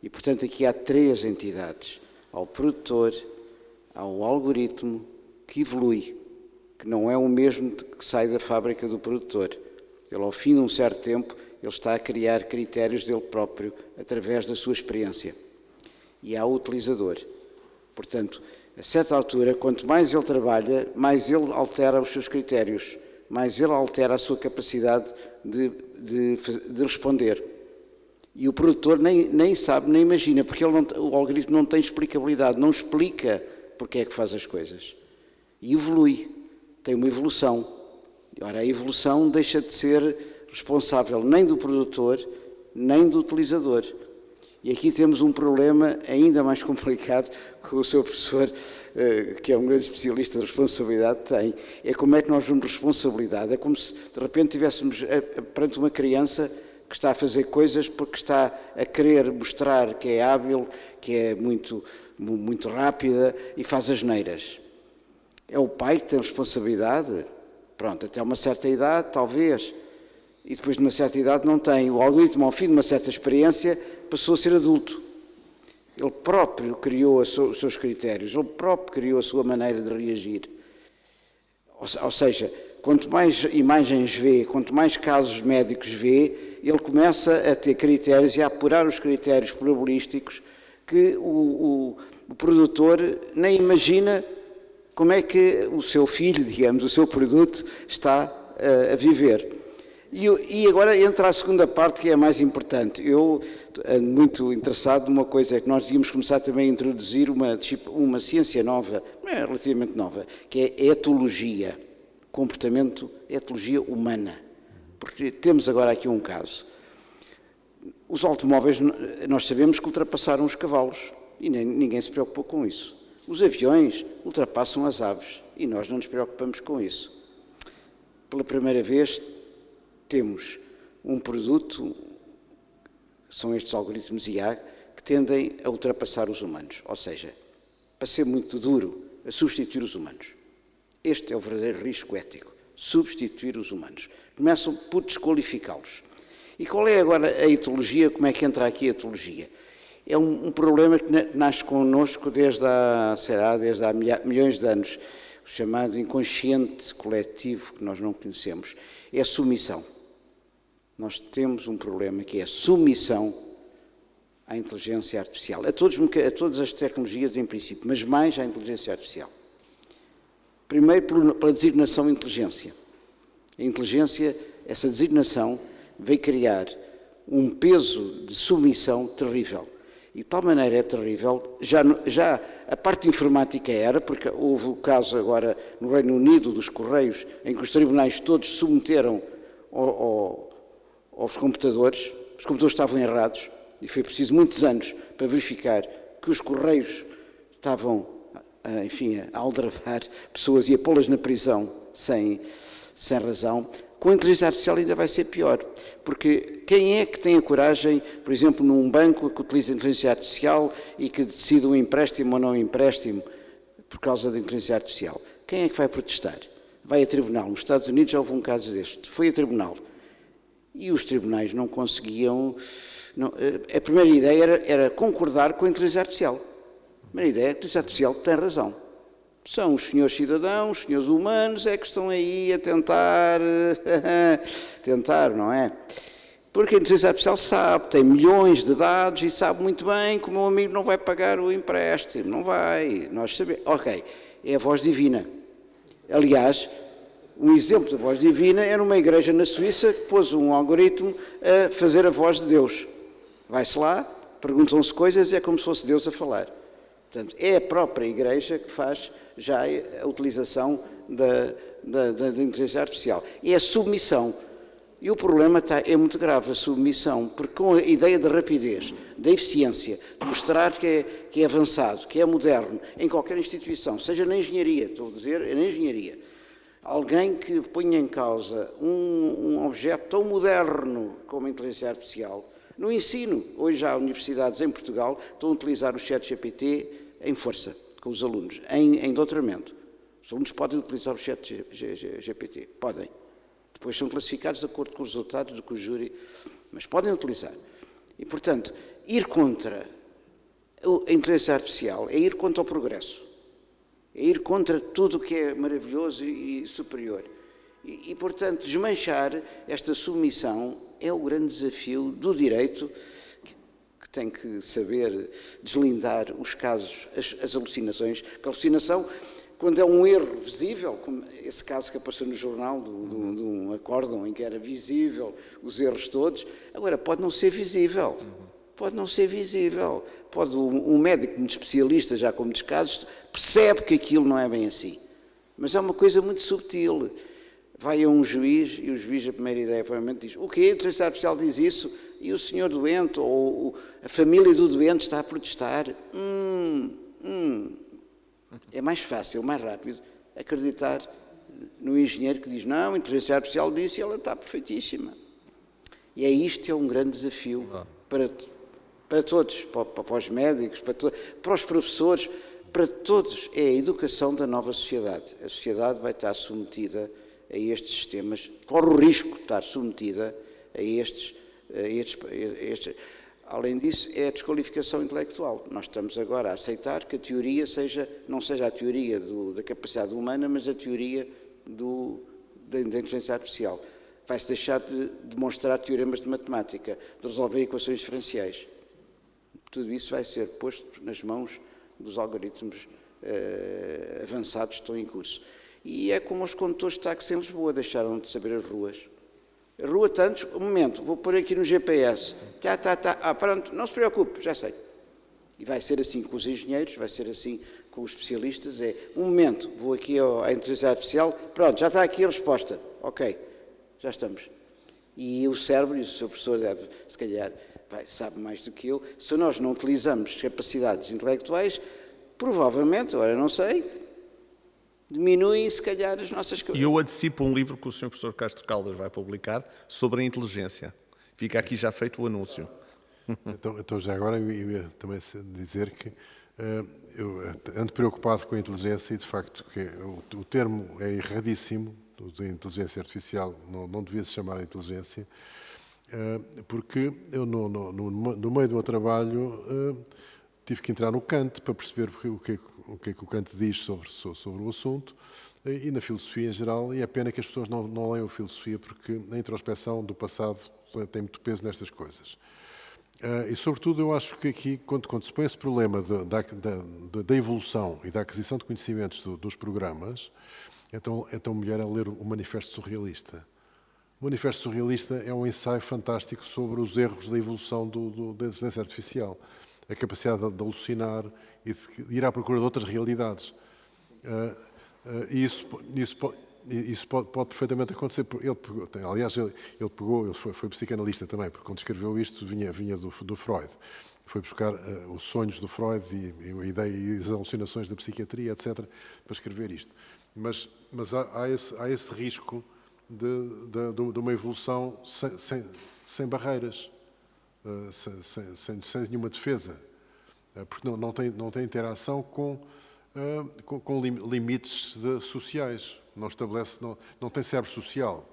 E, portanto, aqui há 3 entidades. Há o produtor, há o algoritmo que evolui, que não é o mesmo que sai da fábrica do produtor. Ele, ao fim de um certo tempo, ele está a criar critérios dele próprio através da sua experiência. E há o utilizador. Portanto, a certa altura, quanto mais ele trabalha, mais ele altera os seus critérios, mais ele altera a sua capacidade de responder. E o produtor nem sabe, nem imagina, porque o algoritmo não tem explicabilidade, não explica porque é que faz as coisas. E evolui, tem uma evolução. Ora, a evolução deixa de ser responsável nem do produtor, nem do utilizador. E aqui temos um problema ainda mais complicado que o seu professor, que é um grande especialista de responsabilidade, tem. É como é que nós vemos responsabilidade. É como se, de repente, estivéssemos perante uma criança que está a fazer coisas porque está a querer mostrar que é hábil, que é muito rápida e faz asneiras. É o pai que tem responsabilidade? Pronto, até uma certa idade, talvez. E depois de uma certa idade não tem. O algoritmo, ao fim de uma certa experiência, passou a ser adulto. Ele próprio criou os seus critérios, ele próprio criou a sua maneira de reagir. Ou seja, quanto mais imagens vê, quanto mais casos médicos vê, ele começa a ter critérios e a apurar os critérios probabilísticos que o produtor nem imagina como é que o seu filho, digamos, o seu produto está a viver. E agora entra a segunda parte, que é a mais importante. Eu ando muito interessado numa coisa, é que nós devíamos começar também a introduzir uma ciência nova, não é relativamente nova, que é a etologia, etologia humana. Porque temos agora aqui um caso. Os automóveis, nós sabemos que ultrapassaram os cavalos, e ninguém se preocupou com isso. Os aviões ultrapassam as aves, e nós não nos preocupamos com isso. Pela primeira vez, temos um produto, são estes algoritmos IA, que tendem a ultrapassar os humanos, ou seja, para ser muito duro, a substituir os humanos. Este é o verdadeiro risco ético, substituir os humanos. Começam por desqualificá-los. E qual é agora a etologia? Como é que entra aqui a etologia? É um problema que nasce connosco desde há milhões de anos, o chamado inconsciente coletivo, que nós não conhecemos. É a submissão. Nós temos um problema que é a submissão à inteligência artificial, a todas as tecnologias em princípio, mas mais à inteligência artificial. Primeiro, pela designação inteligência. A inteligência, essa designação, veio criar um peso de submissão terrível. E de tal maneira é terrível, já a parte informática era, porque houve o caso agora no Reino Unido dos Correios, em que os tribunais todos se submeteram aos computadores, os computadores estavam errados, e foi preciso muitos anos para verificar que os Correios estavam, enfim, a aldrabar pessoas e a pô-las na prisão sem razão. Com a inteligência artificial ainda vai ser pior, porque quem é que tem a coragem, por exemplo, num banco que utiliza a inteligência artificial e que decide um empréstimo ou não um empréstimo por causa da inteligência artificial? Quem é que vai protestar? Vai a tribunal. Nos Estados Unidos já houve um caso deste. Foi a tribunal. E os tribunais não conseguiam... a primeira ideia era concordar com a inteligência artificial. A primeira ideia é que a inteligência artificial tem razão. São os senhores cidadãos, os senhores humanos, é que estão aí a tentar, não é? Porque a inteligência artificial sabe, tem milhões de dados e sabe muito bem que o meu amigo não vai pagar o empréstimo, não vai, nós sabemos. Ok, é a voz divina. Aliás, um exemplo da voz divina era uma igreja na Suíça que pôs um algoritmo a fazer a voz de Deus. Vai-se lá, perguntam-se coisas e é como se fosse Deus a falar. Portanto, é a própria igreja que faz já a utilização da inteligência artificial. É a submissão. E o problema é muito grave, a submissão, porque com a ideia da rapidez, da eficiência, de mostrar que é avançado, que é moderno, em qualquer instituição, seja na engenharia, estou a dizer, na engenharia, alguém que ponha em causa um objeto tão moderno como a inteligência artificial, no ensino, hoje já há universidades em Portugal que estão a utilizar o ChatGPT em força, com os alunos, em doutoramento. Os alunos podem utilizar o ChatGPT, podem. Depois são classificados de acordo com os resultados do que o júri, mas podem utilizar. E, portanto, ir contra a inteligência artificial é ir contra o progresso, é ir contra tudo o que é maravilhoso e superior. E, portanto, desmanchar esta submissão é o grande desafio do direito, que tem que saber deslindar os casos, as alucinações. Que a alucinação, quando é um erro visível, como esse caso que apareceu no jornal, de um acórdão em que era visível os erros todos, agora pode não ser visível. Pode não ser visível. Pode um médico muito especialista, já com muitos casos, percebe que aquilo não é bem assim. Mas é uma coisa muito subtil. Vai a um juiz e o juiz, a primeira ideia, provavelmente, diz: o quê? A inteligência artificial diz isso? E o senhor doente ou a família do doente está a protestar? É mais fácil, mais rápido acreditar no engenheiro que diz: não, a inteligência artificial disse e ela está perfeitíssima. E isto é um grande desafio para todos, para os médicos, para os professores, para todos. É a educação da nova sociedade. A sociedade vai estar submetida a estes sistemas, corre o risco de estar submetida a estes. Além disso, é a desqualificação intelectual. Nós estamos agora a aceitar que a teoria não seja a teoria da capacidade humana, mas a teoria da inteligência artificial. vai-se deixar de demonstrar teoremas de matemática, de resolver equações diferenciais. Tudo isso vai ser posto nas mãos dos algoritmos avançados que estão em curso. E é como os condutores de táxi em Lisboa deixaram de saber as ruas. A rua tantos, um momento, vou pôr aqui no GPS. Pronto, não se preocupe, já sei. E vai ser assim com os engenheiros, vai ser assim com os especialistas. Um momento, vou aqui à inteligência artificial, pronto, já está aqui a resposta. Ok, já estamos. E o cérebro, e o seu professor deve, se calhar, sabe mais do que eu, se nós não utilizamos capacidades intelectuais, provavelmente, agora não sei, diminuem, se calhar, as nossas capacidades. E eu antecipo um livro que o Sr. Professor Castro Caldas vai publicar sobre a inteligência. Fica aqui já feito o anúncio. Então já agora eu ia também dizer que eu ando preocupado com a inteligência e, de facto, que o termo é erradíssimo, de inteligência artificial, não devia se chamar inteligência, porque eu, no meio do meu trabalho, tive que entrar no Kant para perceber o que é que o Kant diz sobre o assunto e na filosofia em geral, e é pena que as pessoas não leiam a filosofia porque a introspeção do passado tem muito peso nestas coisas. E, sobretudo, eu acho que aqui, quando se põe esse problema da evolução e da aquisição de conhecimentos dos programas, então melhor é ler o Manifesto Surrealista. O Manifesto Surrealista é um ensaio fantástico sobre os erros da evolução da inteligência artificial, a capacidade de alucinar e de ir à procura de outras realidades. E isso pode perfeitamente acontecer. Ele foi psicanalista também, porque quando escreveu isto vinha do Freud. Foi buscar os sonhos do Freud e a ideia e as alucinações da psiquiatria, etc., para escrever isto. Mas há esse risco de uma evolução sem barreiras, sem nenhuma defesa, porque não tem interação com limites sociais, não tem cérebro social.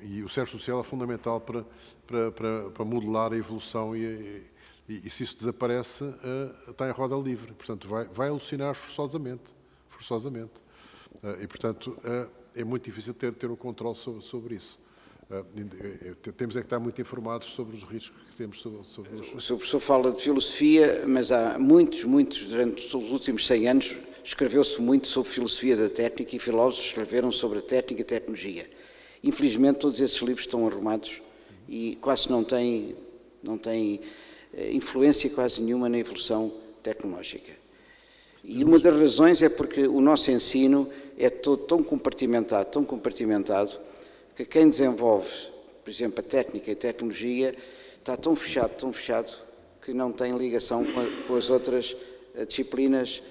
E o cérebro social é fundamental para modelar a evolução e se isso desaparece, está em roda livre. Portanto, vai alucinar forçosamente. E, portanto, é muito difícil ter o controle sobre isso. Temos é que estar muito informados sobre os riscos que temos sobre os... O Sr. Professor fala de filosofia, mas há muitos, durante os últimos 100 anos, escreveu-se muito sobre filosofia da técnica e filósofos escreveram sobre a técnica e a tecnologia. Infelizmente, todos esses livros estão arrumados e quase não têm influência quase nenhuma na evolução tecnológica. E uma das razões é porque o nosso ensino é todo tão compartimentado, que quem desenvolve, por exemplo, a técnica e a tecnologia, está tão fechado, que não tem ligação com as outras disciplinas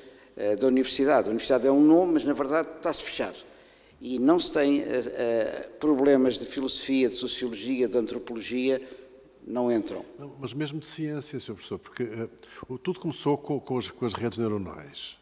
da universidade. A universidade é um nome, mas na verdade está-se fechado. E não se tem problemas de filosofia, de sociologia, de antropologia, não entram. Mas mesmo de ciência, Sr. Professor, porque tudo começou com as redes neuronais.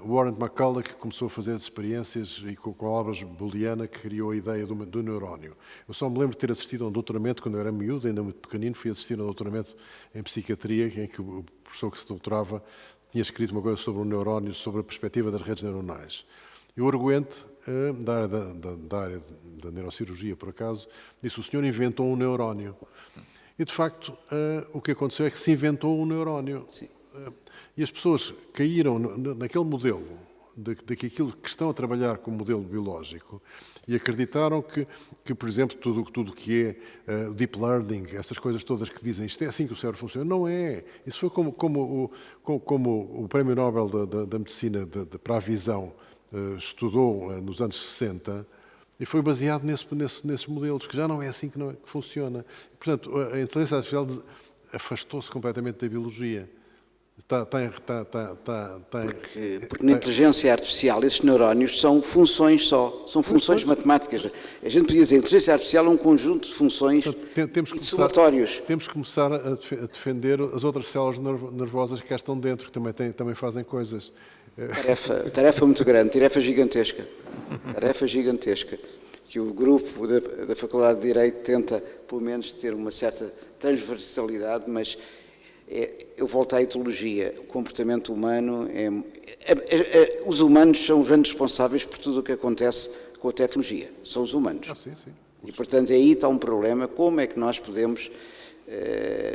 Warren McCulloch começou a fazer as experiências e com a Álvares Booleana que criou a ideia do neurónio. Eu só me lembro de ter assistido a um doutoramento quando eu era miúdo, ainda muito pequenino, fui assistir a um doutoramento em psiquiatria em que o professor que se doutorava tinha escrito uma coisa sobre o neurónio, sobre a perspectiva das redes neuronais. E o arguente da área da neurocirurgia, por acaso, disse: o senhor inventou um neurónio. E, de facto, o que aconteceu é que se inventou um neurónio. Sim. E as pessoas caíram naquele modelo, de que aquilo que estão a trabalhar como modelo biológico, e acreditaram que por exemplo, tudo que é deep learning, essas coisas todas que dizem isto é assim que o cérebro funciona, não é. Isso foi como o Prémio Nobel da Medicina para a Visão estudou nos anos 60, e foi baseado nesses modelos, que já não é assim que funciona. Portanto, a inteligência artificial afastou-se completamente da biologia. Porque na inteligência artificial esses neurónios são funções só, são funções matemáticas. A gente podia dizer que a inteligência artificial é um conjunto de funções e de somatórios. Temos que começar a defender as outras células nervosas que cá estão dentro, que também fazem coisas. Tarefa muito grande, tarefa gigantesca, que o grupo da Faculdade de Direito tenta, pelo menos, ter uma certa transversalidade, mas eu volto à etologia. O comportamento humano os humanos são os grandes responsáveis por tudo o que acontece com a tecnologia, são os humanos. Sim, sim. E, portanto, aí está um problema, como é que nós podemos,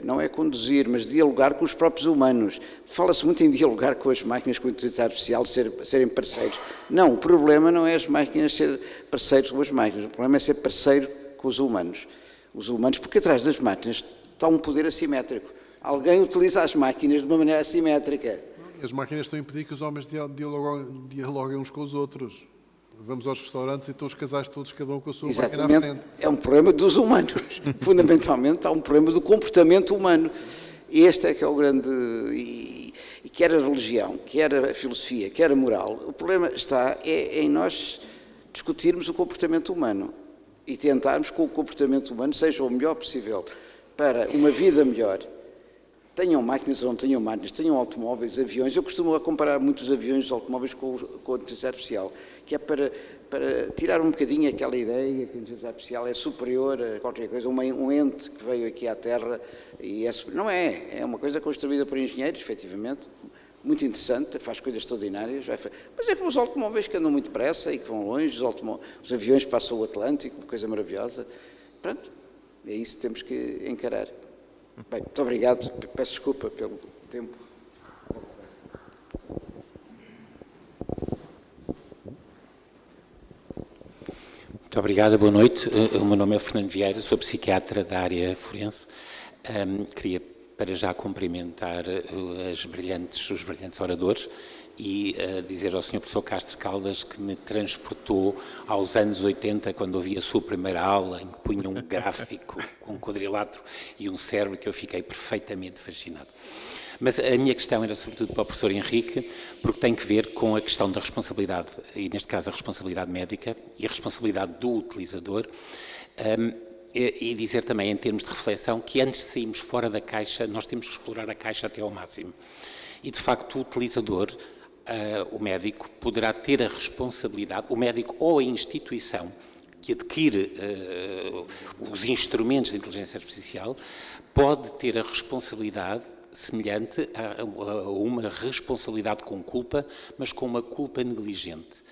não é conduzir, mas dialogar com os próprios humanos. Fala-se muito em dialogar com as máquinas, com a inteligência artificial, serem parceiros. Não, o problema não é as máquinas serem parceiros com as máquinas, o problema é ser parceiro com os humanos. Os humanos, porque atrás das máquinas está um poder assimétrico. Alguém utiliza as máquinas de uma maneira assimétrica. As máquinas estão a impedir que os homens dialoguem uns com os outros. Vamos aos restaurantes e estão os casais todos, cada um com a sua máquina à frente. É um problema dos humanos. Fundamentalmente, há um problema do comportamento humano. Este é que é o grande... E quer a religião, quer a filosofia, quer a moral, o problema está em nós discutirmos o comportamento humano e tentarmos que o comportamento humano seja o melhor possível para uma vida melhor. Tenham máquinas ou não tenham máquinas, tenham automóveis, aviões. Eu costumo comparar muito os aviões e os automóveis com a inteligência artificial, que é para tirar um bocadinho aquela ideia que a inteligência artificial é superior a qualquer coisa, um ente que veio aqui à Terra e não é uma coisa construída por engenheiros, efetivamente, muito interessante, faz coisas extraordinárias, mas é como os automóveis que andam muito depressa e que vão longe, os aviões passam o Atlântico, coisa maravilhosa. Pronto, é isso que temos que encarar. Bem, muito obrigado, peço desculpa pelo tempo. Muito obrigado, boa noite. O meu nome é Fernando Vieira, sou psiquiatra da área forense. Queria para já cumprimentar os brilhantes oradores e dizer ao Sr. Professor Castro Caldas que me transportou aos anos 80, quando ouvi a sua primeira aula, em que punha um gráfico com um quadrilátero e um cérebro, que eu fiquei perfeitamente fascinado. Mas a minha questão era sobretudo para o professor Henrique, porque tem que ver com a questão da responsabilidade, e neste caso a responsabilidade médica e a responsabilidade do utilizador, e dizer também, em termos de reflexão, que antes de sairmos fora da caixa, nós temos que explorar a caixa até ao máximo. E, de facto, o utilizador, o médico, poderá ter a responsabilidade, o médico ou a instituição que adquire os instrumentos de inteligência artificial, pode ter a responsabilidade semelhante a uma responsabilidade com culpa, mas com uma culpa negligente.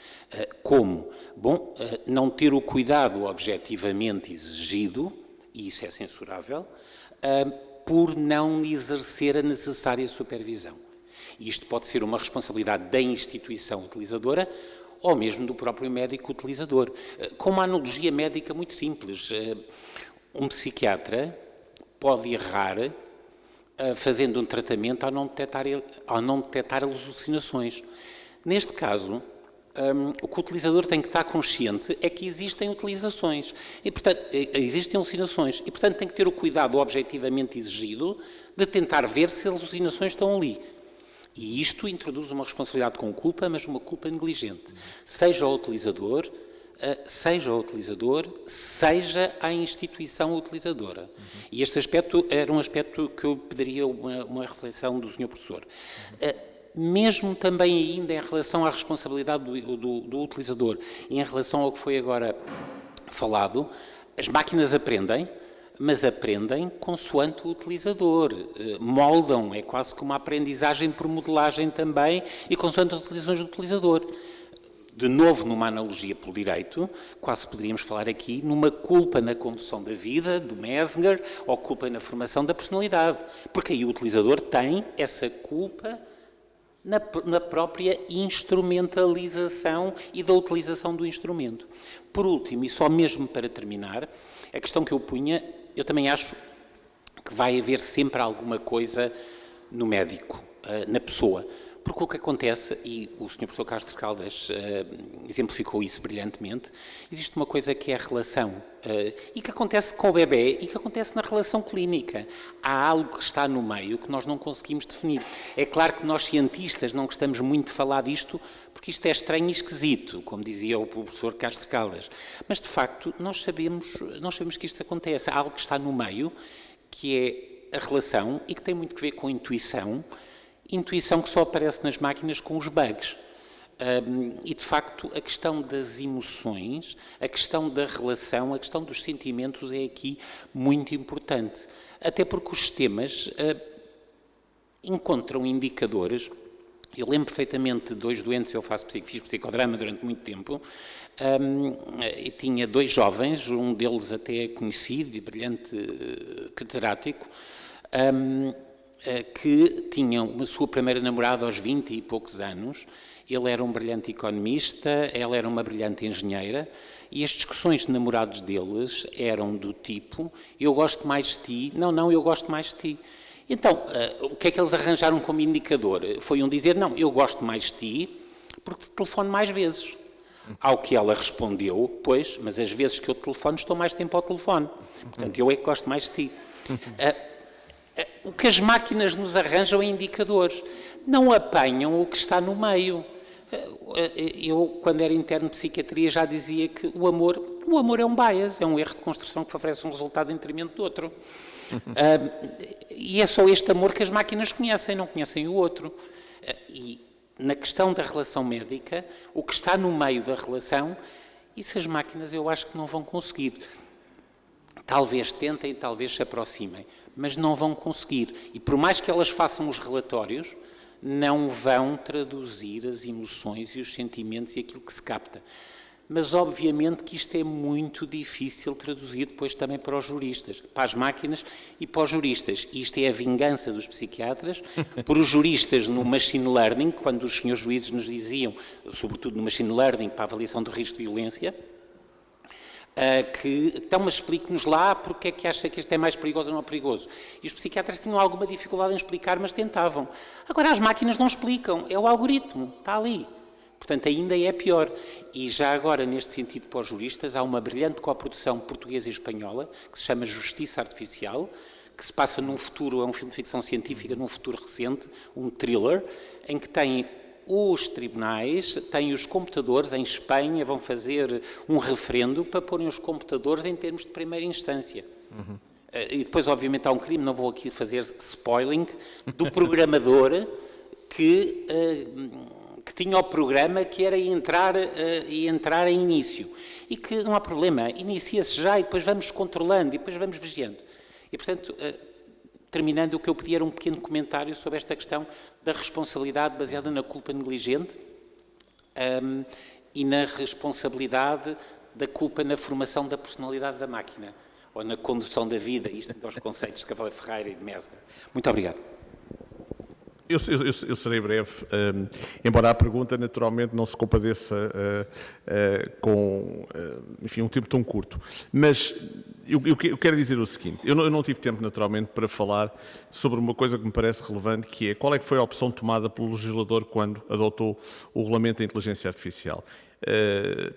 Como? Bom, não ter o cuidado objetivamente exigido, e isso é censurável, por não exercer a necessária supervisão. Isto pode ser uma responsabilidade da instituição utilizadora ou mesmo do próprio médico utilizador. Com uma analogia médica muito simples. Um psiquiatra pode errar fazendo um tratamento ao não detectar alucinações. Neste caso, o que o utilizador tem que estar consciente é que existem utilizações, e, portanto, existem alucinações, e, portanto, tem que ter o cuidado objetivamente exigido de tentar ver se as alucinações estão ali. E isto introduz uma responsabilidade com culpa, mas uma culpa negligente. Seja o utilizador, seja a instituição utilizadora. E este aspecto era um aspecto que eu pediria uma reflexão do Sr. Professor. Mesmo também ainda em relação à responsabilidade do utilizador e em relação ao que foi agora falado, as máquinas aprendem, mas aprendem consoante o utilizador, moldam, é quase como uma aprendizagem por modelagem também e consoante as utilizações do utilizador. De novo, numa analogia pelo direito, quase poderíamos falar aqui numa culpa na condução da vida, do Mesmer, ou culpa na formação da personalidade, porque aí o utilizador tem essa culpa na própria instrumentalização e da utilização do instrumento. Por último, e só mesmo para terminar, a questão que eu punha, eu também acho que vai haver sempre alguma coisa no médico, na pessoa. Porque o que acontece, e o Sr. Professor Castro Caldas exemplificou isso brilhantemente, existe uma coisa que é a relação, e que acontece com o bebê e que acontece na relação clínica. Há algo que está no meio que nós não conseguimos definir. É claro que nós cientistas não gostamos muito de falar disto, porque isto é estranho e esquisito, como dizia o professor Castro Caldas. Mas, de facto, nós sabemos que isto acontece. Há algo que está no meio, que é a relação e que tem muito a ver com intuição que só aparece nas máquinas com os bugs. E, de facto, a questão das emoções, a questão da relação, a questão dos sentimentos é aqui muito importante. Até porque os sistemas encontram indicadores, Eu lembro perfeitamente de 2 doentes, eu fiz psicodrama durante muito tempo, e tinha 2 jovens, um deles até conhecido e brilhante catedrático, que tinham a sua primeira namorada aos 20 e poucos anos. Ele era um brilhante economista, ela era uma brilhante engenheira, e as discussões de namorados deles eram do tipo: eu gosto mais de ti, não, eu gosto mais de ti. Então, o que é que eles arranjaram como indicador? Foi um dizer: não, eu gosto mais de ti porque te telefono mais vezes. Ao que ela respondeu: pois, mas as vezes que eu te telefono estou mais tempo ao telefone. Portanto, eu é que gosto mais de ti. O que as máquinas nos arranjam é indicadores. Não apanham o que está no meio. Eu, quando era interno de psiquiatria, já dizia que o amor é um bias, é um erro de construção que favorece um resultado em detrimento do outro. E é só este amor que as máquinas conhecem, não conhecem o outro. E na questão da relação médica, o que está no meio da relação, isso as máquinas eu acho que não vão conseguir. Talvez tentem, talvez se aproximem, mas não vão conseguir. E por mais que elas façam os relatórios, não vão traduzir as emoções e os sentimentos e aquilo que se capta. Mas, obviamente, que isto é muito difícil traduzir depois também para os juristas, para as máquinas e para os juristas. Isto é a vingança dos psiquiatras por os juristas no machine learning, quando os senhores juízes nos diziam, sobretudo no machine learning, para a avaliação do risco de violência, que, então, mas explique-nos lá porque é que acha que isto é mais perigoso ou não perigoso. E os psiquiatras tinham alguma dificuldade em explicar, mas tentavam. Agora, as máquinas não explicam, é o algoritmo, está ali. Portanto, ainda é pior. E já agora, neste sentido, para os juristas, há uma brilhante coprodução portuguesa e espanhola, que se chama Justiça Artificial, que se passa num futuro, é um filme de ficção científica, num futuro recente, um thriller, em que tem os tribunais, têm os computadores, em Espanha vão fazer um referendo para porem os computadores em termos de primeira instância. E depois, obviamente, há um crime, não vou aqui fazer spoiling, do programador que tinha o programa que era entrar em início. E que não há problema, inicia-se já e depois vamos controlando e depois vamos vigiando. E, portanto, terminando, o que eu pedi era um pequeno comentário sobre esta questão da responsabilidade baseada na culpa negligente e na responsabilidade da culpa na formação da personalidade da máquina ou na condução da vida, isto aos conceitos de Cavaleiro Ferreira e de Mesmer. Muito obrigado. Eu serei breve, embora a pergunta naturalmente não se compadeça com enfim, um tempo tão curto. Mas eu quero dizer o seguinte, eu não tive tempo naturalmente para falar sobre uma coisa que me parece relevante, que é qual é que foi a opção tomada pelo legislador quando adotou o Regulamento da Inteligência Artificial.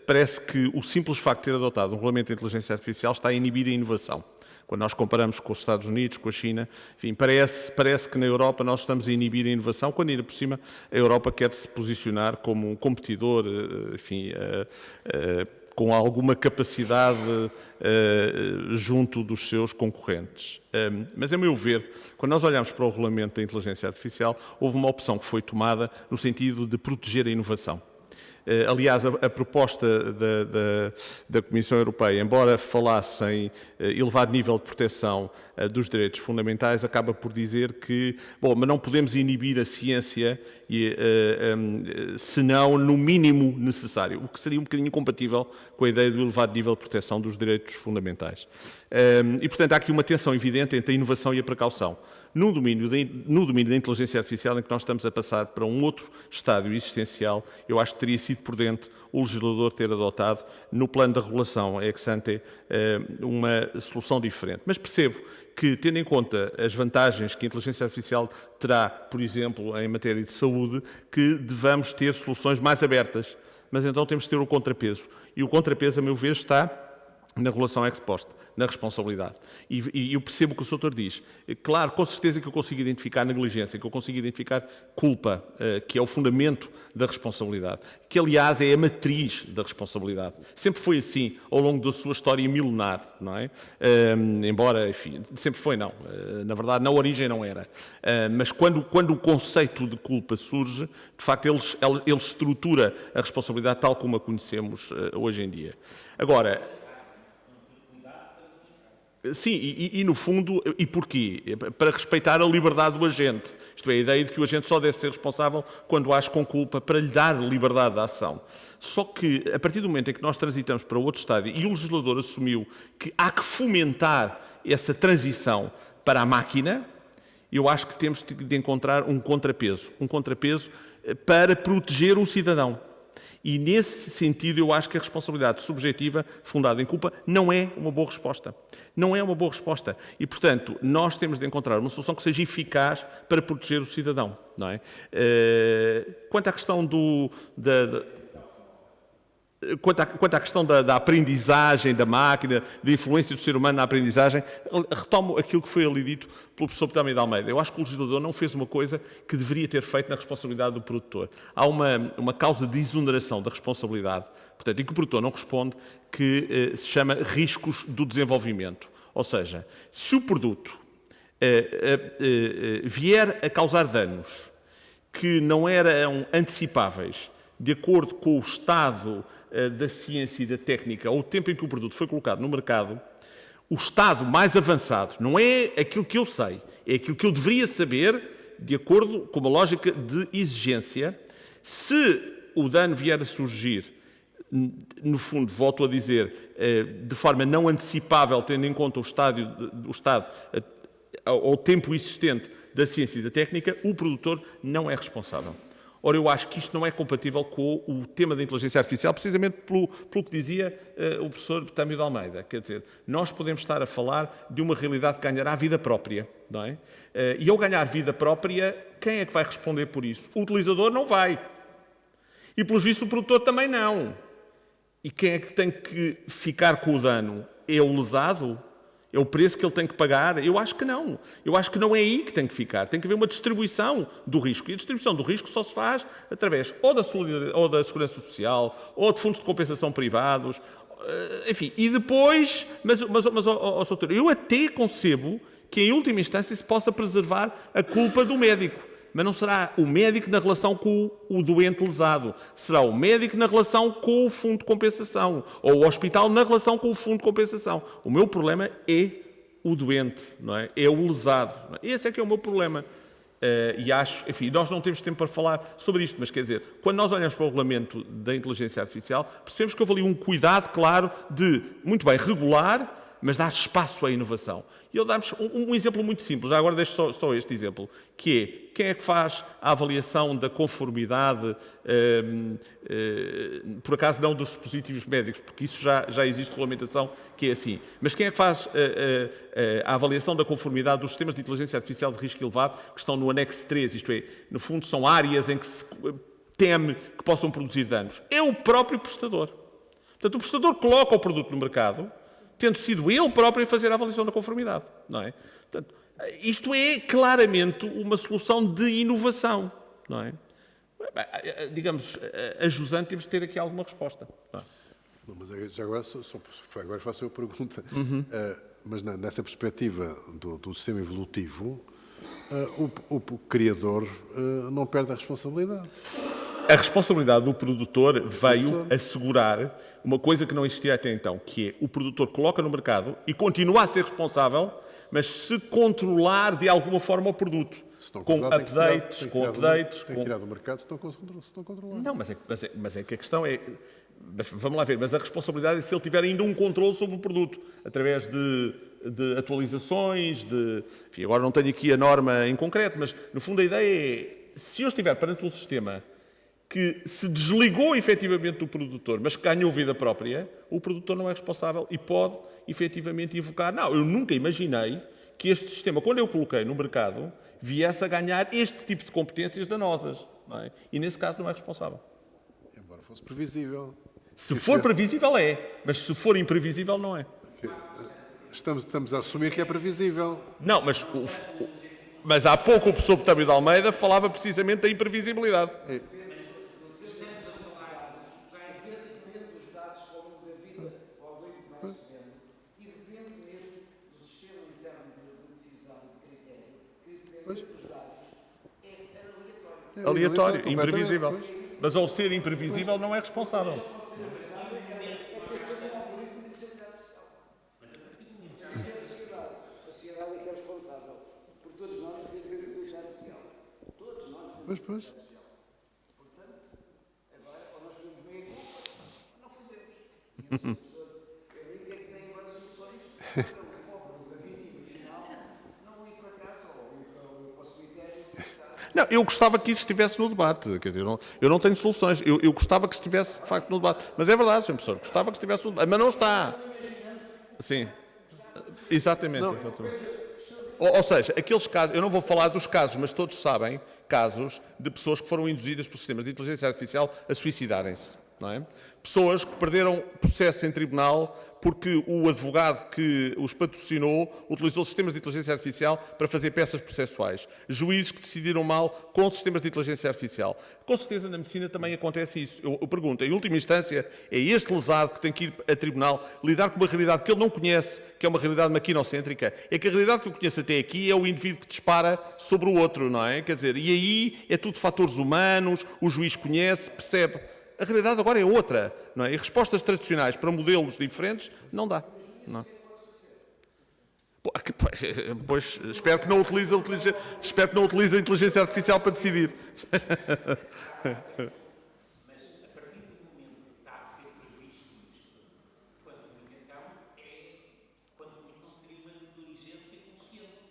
Parece que o simples facto de ter adotado um Regulamento da Inteligência Artificial está a inibir a inovação. Quando nós comparamos com os Estados Unidos, com a China, enfim, parece que na Europa nós estamos a inibir a inovação, quando ainda por cima a Europa quer se posicionar como um competidor, enfim, com alguma capacidade junto dos seus concorrentes. Mas, a meu ver, quando nós olhamos para o Regulamento da Inteligência Artificial, houve uma opção que foi tomada no sentido de proteger a inovação. Aliás, a proposta da Comissão Europeia, embora falasse em elevado nível de proteção dos direitos fundamentais, acaba por dizer que, bom, mas não podemos inibir a ciência senão no mínimo necessário, o que seria um bocadinho incompatível com a ideia do elevado nível de proteção dos direitos fundamentais. E, portanto, há aqui uma tensão evidente entre a inovação e a precaução. No domínio da inteligência artificial, em que nós estamos a passar para um outro estádio existencial, eu acho que teria sido prudente o legislador ter adotado, no plano da regulação ex ante, uma solução diferente. Mas percebo que, tendo em conta as vantagens que a inteligência artificial terá, por exemplo, em matéria de saúde, que devamos ter soluções mais abertas. Mas então temos de ter o contrapeso. E o contrapeso, a meu ver, está na regulação ex post, na responsabilidade. E eu percebo o que o Sr. diz. Claro, com certeza que eu consigo identificar negligência, que eu consigo identificar culpa, que é o fundamento da responsabilidade, que aliás é a matriz da responsabilidade. Sempre foi assim, ao longo da sua história milenar, não é? Embora, enfim, sempre foi não. Na verdade, na origem não era. Mas quando o conceito de culpa surge, de facto, ele estrutura a responsabilidade tal como a conhecemos hoje em dia. Agora, Sim, e no fundo, e porquê? Para respeitar a liberdade do agente. Isto é, a ideia de que o agente só deve ser responsável quando age com culpa, para lhe dar liberdade de ação. Só que, a partir do momento em que nós transitamos para outro estádio, e o legislador assumiu que há que fomentar essa transição para a máquina, eu acho que temos de encontrar um contrapeso para proteger o cidadão. E, nesse sentido, eu acho que a responsabilidade subjetiva, fundada em culpa, não é uma boa resposta. Não é uma boa resposta. E, portanto, nós temos de encontrar uma solução que seja eficaz para proteger o cidadão. Não é? Quanto à questão Quanto à questão da aprendizagem da máquina, da influência do ser humano na aprendizagem, retomo aquilo que foi ali dito pelo professor Betâmio de Almeida. Eu acho que o legislador não fez uma coisa que deveria ter feito na responsabilidade do produtor. Há uma causa de exoneração da responsabilidade, portanto, em que o produtor não responde, que se chama riscos do desenvolvimento. Ou seja, se o produto vier a causar danos que não eram antecipáveis de acordo com o estado da ciência e da técnica, ou o tempo em que o produto foi colocado no mercado, o estado mais avançado não é aquilo que eu sei, é aquilo que eu deveria saber, de acordo com uma lógica de exigência. Se o dano vier a surgir, no fundo, volto a dizer, de forma não antecipável, tendo em conta o estado ou o tempo existente da ciência e da técnica, o produtor não é responsável. Ora, eu acho que isto não é compatível com o tema da inteligência artificial, precisamente pelo que dizia o professor Betâmio de Almeida. Quer dizer, nós podemos estar a falar de uma realidade que ganhará vida própria, não é? E ao ganhar vida própria, quem é que vai responder por isso? O utilizador não vai. E, pelos vistos, o produtor também não. E quem é que tem que ficar com o dano? É o lesado? É o preço que ele tem que pagar? Eu acho que não. Eu acho que não é aí que tem que ficar. Tem que haver uma distribuição do risco. E a distribuição do risco só se faz através ou da Segurança Social, ou de fundos de compensação privados, enfim. E depois... Mas doutor, eu até concebo que, em última instância, se possa preservar a culpa do médico. Mas não será o médico na relação com o doente lesado. Será o médico na relação com o fundo de compensação. Ou o hospital na relação com o fundo de compensação. O meu problema é o doente, não é? É o lesado. Não é? Esse é que é o meu problema. E acho, enfim, nós não temos tempo para falar sobre isto, mas quer dizer, quando nós olhamos para o regulamento da inteligência artificial, percebemos que houve ali um cuidado claro de, muito bem, regular, mas dar espaço à inovação. E eu damos um exemplo muito simples, já agora deixo só este exemplo, que é, quem é que faz a avaliação da conformidade, por acaso não dos dispositivos médicos, porque isso já existe regulamentação que é assim, mas quem é que faz a avaliação da conformidade dos sistemas de inteligência artificial de risco elevado, que estão no anexo 3, isto é, no fundo são áreas em que se teme que possam produzir danos? É o próprio prestador. Portanto, o prestador coloca o produto no mercado, tendo sido ele próprio a fazer a avaliação da conformidade, não é? Portanto, isto é claramente uma solução de inovação, não é? Digamos, a jusante temos de ter aqui alguma resposta. Não é? Não, mas já agora, agora faço a pergunta. Mas nessa perspectiva do sistema evolutivo, o criador não perde a responsabilidade. A responsabilidade do produtor veio assegurar uma coisa que não existia até então, que é o produtor coloca no mercado e continua a ser responsável, mas se controlar de alguma forma o produto. Com updates, Tem que tirar do mercado se estão controlados. Não, mas é que a questão é... Vamos lá ver, mas a responsabilidade é se ele tiver ainda um controle sobre o produto, através de atualizações, Enfim, agora não tenho aqui a norma em concreto, mas no fundo a ideia é, se eu estiver perante um sistema que se desligou efetivamente do produtor, mas que ganhou vida própria, o produtor não é responsável e pode efetivamente invocar. Não, eu nunca imaginei que este sistema, quando eu coloquei no mercado, viesse a ganhar este tipo de competências danosas. Não é? E nesse caso não é responsável. Embora fosse previsível. Se for previsível é, mas se for imprevisível não é. Estamos a assumir que é previsível. Não, mas há pouco o professor Betâmio de Almeida falava precisamente da imprevisibilidade. Aleatório, imprevisível. Mas ao ser imprevisível não é responsável. Todos nós temos que ter inteligência artificial. Todos nós temos. Mas, pois. Portanto, agora, ou nós fazemos meia culpa, ou não fazemos. E a pessoa que é que tem agora soluções para a vítima final não ir para casa ou ir para o cemitério. Não, eu gostava que isso estivesse no debate, quer dizer, eu não tenho soluções, eu gostava que estivesse de facto no debate, mas é verdade, Sr. Professor, gostava que estivesse no debate, mas não está. Sim, exatamente, exatamente. Ou seja, aqueles casos, eu não vou falar dos casos, mas todos sabem, casos de pessoas que foram induzidas por sistemas de inteligência artificial a suicidarem-se, não é? Pessoas que perderam processo em tribunal porque o advogado que os patrocinou utilizou sistemas de inteligência artificial para fazer peças processuais. Juízes que decidiram mal com sistemas de inteligência artificial. Com certeza na medicina também acontece isso. Eu pergunto, em última instância, é este lesado que tem que ir a tribunal lidar com uma realidade que ele não conhece, que é uma realidade maquinocêntrica. É que a realidade que eu conheço até aqui é o indivíduo que dispara sobre o outro, não é? Quer dizer, e aí é tudo fatores humanos, o juiz conhece, percebe. A realidade agora é outra, não é? E respostas tradicionais para modelos diferentes não dá. Não. Pois, espero que não utilize a inteligência artificial para decidir. Mas a partir do momento que está a ser previsto isto, quando então é quando não seria uma inteligência consciente.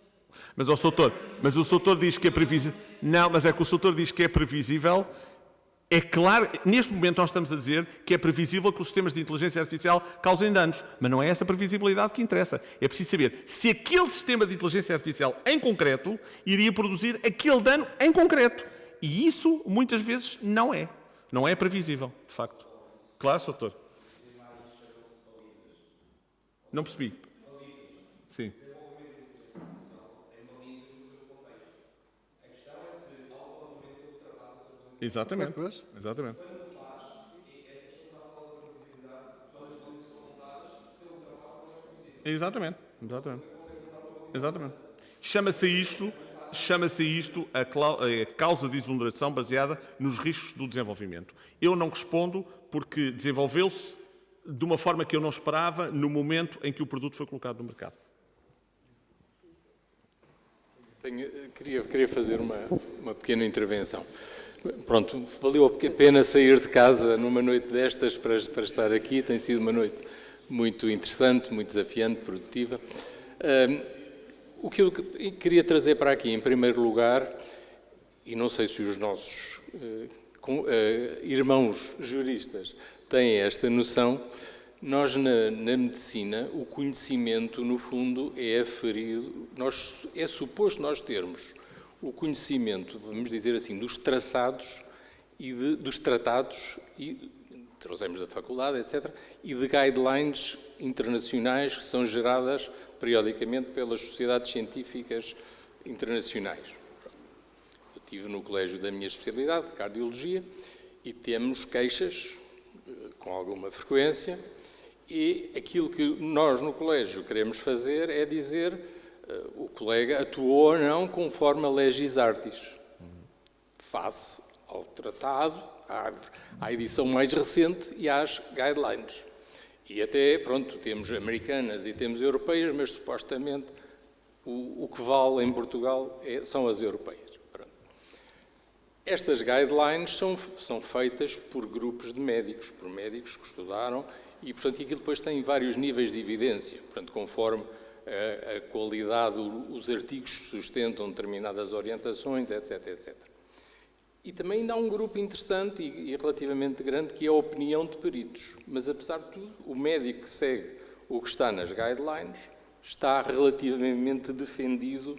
Mas o Soutor diz que é previsível. Não, mas é que o Soutor diz que é previsível. É claro, neste momento nós estamos a dizer que é previsível que os sistemas de inteligência artificial causem danos, mas não é essa previsibilidade que interessa. É preciso saber se aquele sistema de inteligência artificial em concreto iria produzir aquele dano em concreto. E isso, muitas vezes, não é. Não é previsível, de facto. Claro, Soutor. Não percebi. Sim. Exatamente. Pois. Exatamente. Exatamente. Exatamente. Exatamente. Chama-se isto a causa de exoneração baseada nos riscos do desenvolvimento. Eu não respondo porque desenvolveu-se de uma forma que eu não esperava no momento em que o produto foi colocado no mercado. Queria fazer uma pequena intervenção. Pronto, valeu a pena sair de casa numa noite destas para estar aqui. Tem sido uma noite muito interessante, muito desafiante, produtiva. O que eu queria trazer para aqui, em primeiro lugar, e não sei se os nossos irmãos juristas têm esta noção, nós na medicina, o conhecimento, no fundo, é aferido, é suposto nós termos o conhecimento, vamos dizer assim, dos traçados e dos tratados, e trouxemos da faculdade, etc., e de guidelines internacionais que são geradas periodicamente pelas sociedades científicas internacionais. Eu estive no colégio da minha especialidade, de cardiologia, e temos queixas com alguma frequência, e aquilo que nós no colégio queremos fazer é dizer o colega atuou ou não conforme a legis artis, face ao tratado, à edição mais recente e às guidelines. E até, pronto, temos americanas e temos europeias, mas supostamente o que vale em Portugal são as europeias. Pronto. Estas guidelines são feitas por grupos de médicos, por médicos que estudaram, e, portanto, aquilo depois tem vários níveis de evidência, portanto, conforme a qualidade, os artigos que sustentam determinadas orientações, etc, etc. E também ainda há um grupo interessante e relativamente grande que é a opinião de peritos. Mas, apesar de tudo, o médico que segue o que está nas guidelines está relativamente defendido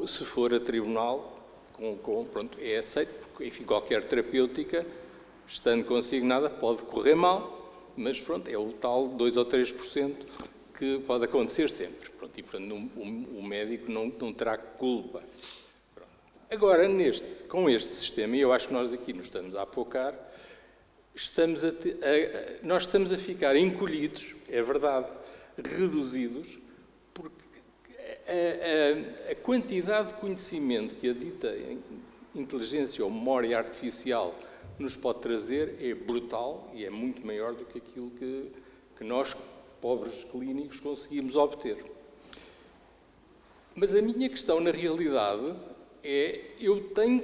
se for a tribunal, pronto, é aceito, porque, enfim, qualquer terapêutica, estando consignada, pode correr mal, mas, pronto, é o tal 2 ou 3% que pode acontecer sempre. Pronto, e, portanto, o médico não terá culpa. Pronto. Agora, com este sistema, e eu acho que nós aqui nos estamos a apocar, nós estamos a ficar encolhidos, é verdade, reduzidos, porque a quantidade de conhecimento que a dita inteligência ou memória artificial nos pode trazer é brutal e é muito maior do que aquilo que nós, pobres clínicos, conseguimos obter. Mas a minha questão, na realidade, é eu tenho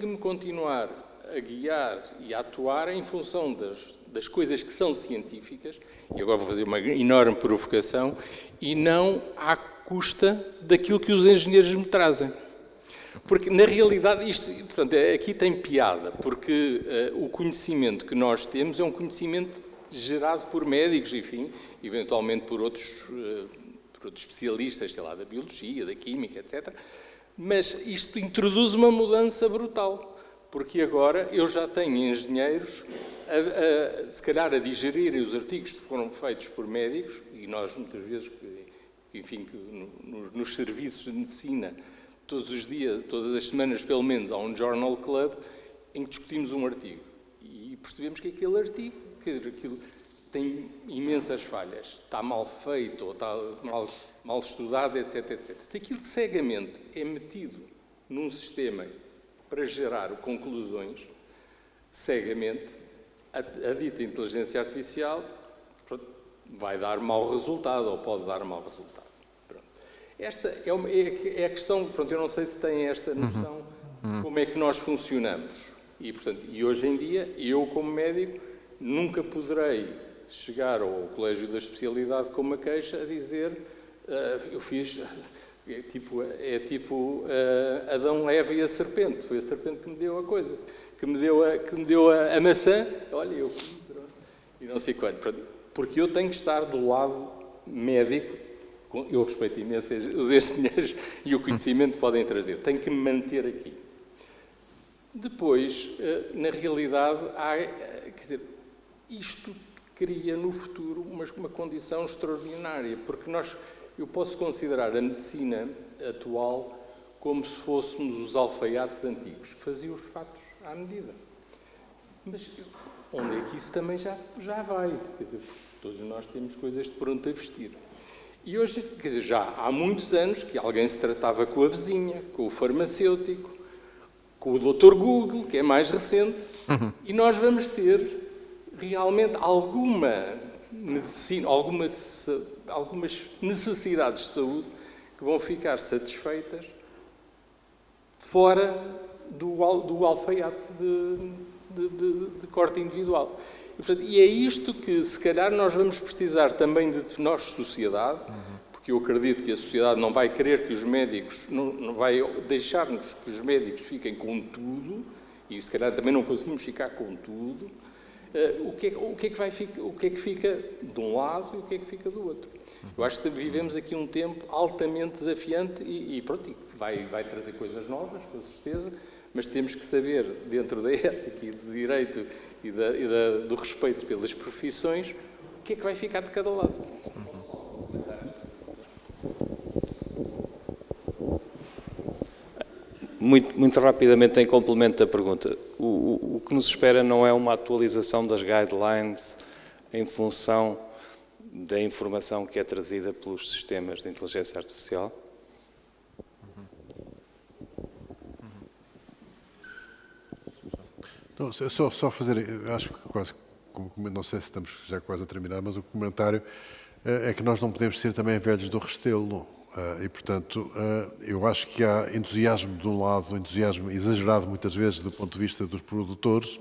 que me continuar a guiar e a atuar em função das coisas que são científicas, e agora vou fazer uma enorme provocação, e não à custa daquilo que os engenheiros me trazem. Porque, na realidade, isto, portanto, aqui tem piada, porque o conhecimento que nós temos é um conhecimento gerado por médicos, enfim, eventualmente por outros especialistas, sei lá, da biologia, da química, etc. Mas isto introduz uma mudança brutal, porque agora eu já tenho engenheiros, se calhar, a digerirem os artigos que foram feitos por médicos, e nós, muitas vezes, enfim, nos serviços de medicina, todos os dias, todas as semanas, pelo menos, há um Journal Club em que discutimos um artigo. E percebemos que aquele artigo, quer dizer, aquilo tem imensas falhas, está mal feito, ou está mal estudado, etc, etc. Se aquilo cegamente é metido num sistema para gerar conclusões, cegamente, a dita inteligência artificial vai dar mau resultado, ou pode dar mau resultado. Esta é a questão, pronto, eu não sei se têm esta noção de como é que nós funcionamos. E, portanto, hoje em dia, eu como médico, nunca poderei chegar ao colégio da especialidade com uma queixa a dizer eu fiz, é tipo Adão, Eva e a serpente. Foi a serpente que me deu a coisa, que me deu a maçã, olha, eu e não sei quanto. Porque eu tenho que estar do lado médico. Eu respeito imenso os engenheiros e o conhecimento que podem trazer. Tenho que me manter aqui. Depois, na realidade, quer dizer, isto cria no futuro uma condição extraordinária, porque eu posso considerar a medicina atual como se fôssemos os alfaiates antigos, que faziam os fatos à medida. Mas onde é que isso também já vai? Quer dizer, todos nós temos coisas de pronto a vestir. E hoje, quer dizer, já há muitos anos que alguém se tratava com a vizinha, com o farmacêutico, com o Dr. Google, que é mais recente, e nós vamos ter realmente alguma medicina, algumas necessidades de saúde que vão ficar satisfeitas fora do alfaiate de corte individual. E é isto que, se calhar, nós vamos precisar também de nós, sociedade, porque eu acredito que a sociedade não vai querer que os médicos, não vai deixar-nos que os médicos fiquem com tudo, e se calhar também não conseguimos ficar com tudo. O que é que fica de um lado e o que é que fica do outro? Eu acho que vivemos aqui um tempo altamente desafiante e pronto, vai trazer coisas novas, com certeza, mas temos que saber, dentro da ética e do direito e do respeito pelas profissões, o que é que vai ficar de cada lado. Muito rapidamente, em complemento da pergunta, o que nos espera não é uma atualização das guidelines em função da informação que é trazida pelos sistemas de inteligência artificial? Não, só fazer, acho que quase, não sei se estamos já quase a terminar, mas o comentário é que nós não podemos ser também velhos do restelo. E, portanto, eu acho que há entusiasmo de um lado, entusiasmo exagerado muitas vezes do ponto de vista dos produtores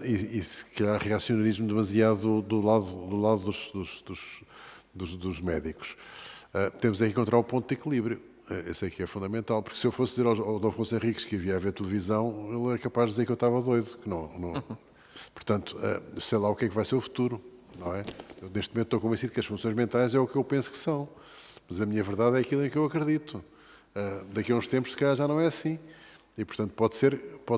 e se calhar reacionarismo demasiado do lado dos médicos. Temos a encontrar o ponto de equilíbrio. Esse aqui é fundamental, porque se eu fosse dizer ao Dom Afonso Henriques que havia a ver televisão, ele era capaz de dizer que eu estava doido, que não. Portanto, sei lá o que é que vai ser o futuro, não é? Eu, neste momento estou convencido que as funções mentais é o que eu penso que são, mas a minha verdade é aquilo em que eu acredito. Daqui a uns tempos, se calhar, já não é assim. E, portanto, pode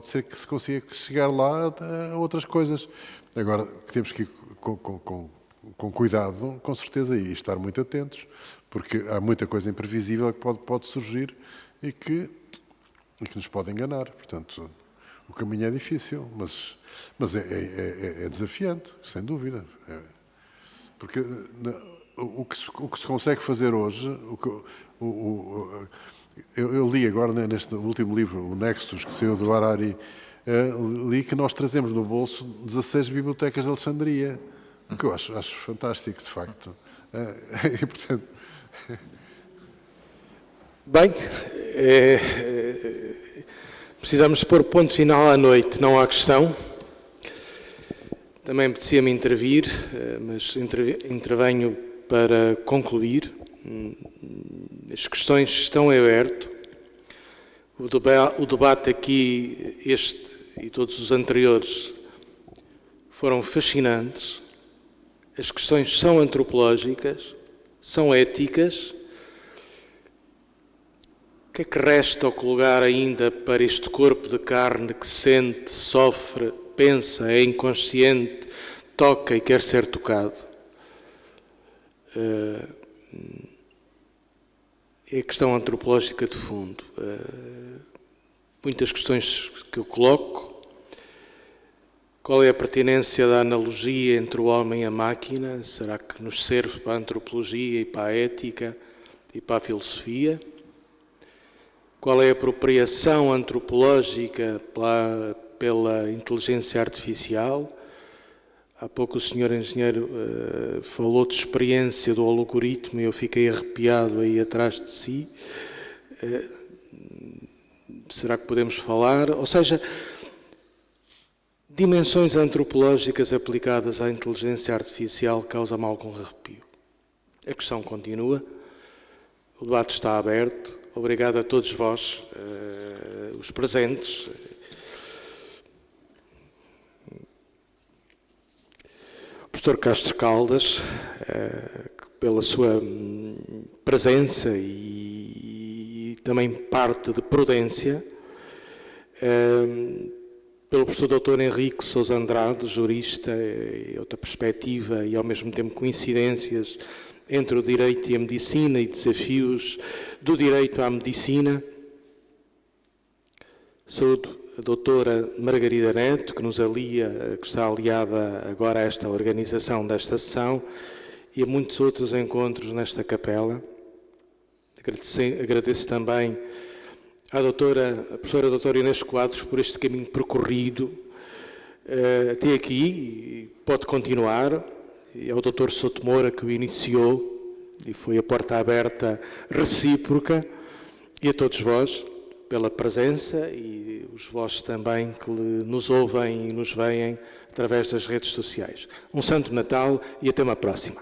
ser que se consiga chegar lá a outras coisas. Agora, que temos que ir com cuidado, com certeza, e estar muito atentos, porque há muita coisa imprevisível que pode surgir e que nos pode enganar. Portanto, o caminho é difícil, mas é desafiante, sem dúvida. Porque o que se consegue fazer hoje, eu li agora neste último livro, o Nexus, que saiu do Harari, li que nós trazemos no bolso 16 bibliotecas de Alexandria, o que eu acho fantástico, de facto. E, portanto, Bem, precisamos pôr ponto final à noite, não há questão. Também apetecia-me intervir, mas intervenho para concluir. As questões estão em aberto. O debate aqui, este e todos os anteriores, foram fascinantes. As questões são antropológicas, são éticas. O que é que resta ao colocar ainda para este corpo de carne que sente, sofre, pensa, é inconsciente, toca e quer ser tocado? É a questão antropológica de fundo. Muitas questões que eu coloco. Qual é a pertinência da analogia entre o homem e a máquina? Será que nos serve para a antropologia e para a ética e para a filosofia? Qual é a apropriação antropológica pela inteligência artificial? Há pouco o senhor engenheiro falou de experiência do algoritmo e eu fiquei arrepiado aí atrás de si. Será que podemos falar? Ou seja, dimensões antropológicas aplicadas à inteligência artificial causam-me algum arrepio. A questão continua, o debate está aberto. Obrigado a todos vós, os presentes. O professor Castro Caldas, pela sua presença e também parte de prudência. Pelo professor Dr. Henrique Sousa Andrade, jurista, e outra perspectiva e ao mesmo tempo coincidências entre o direito e a medicina e desafios do direito à medicina. Saúdo a doutora Margarida Neto, que nos alia, que está aliada agora a esta organização desta sessão e a muitos outros encontros nesta capela. Agradeço também à professora doutora Inês Quadros por este caminho percorrido até aqui, pode continuar. E ao Dr. Souto Moura que o iniciou e foi a porta aberta recíproca, e a todos vós pela presença e os vossos também que nos ouvem e nos veem através das redes sociais. Um Santo Natal e até uma próxima.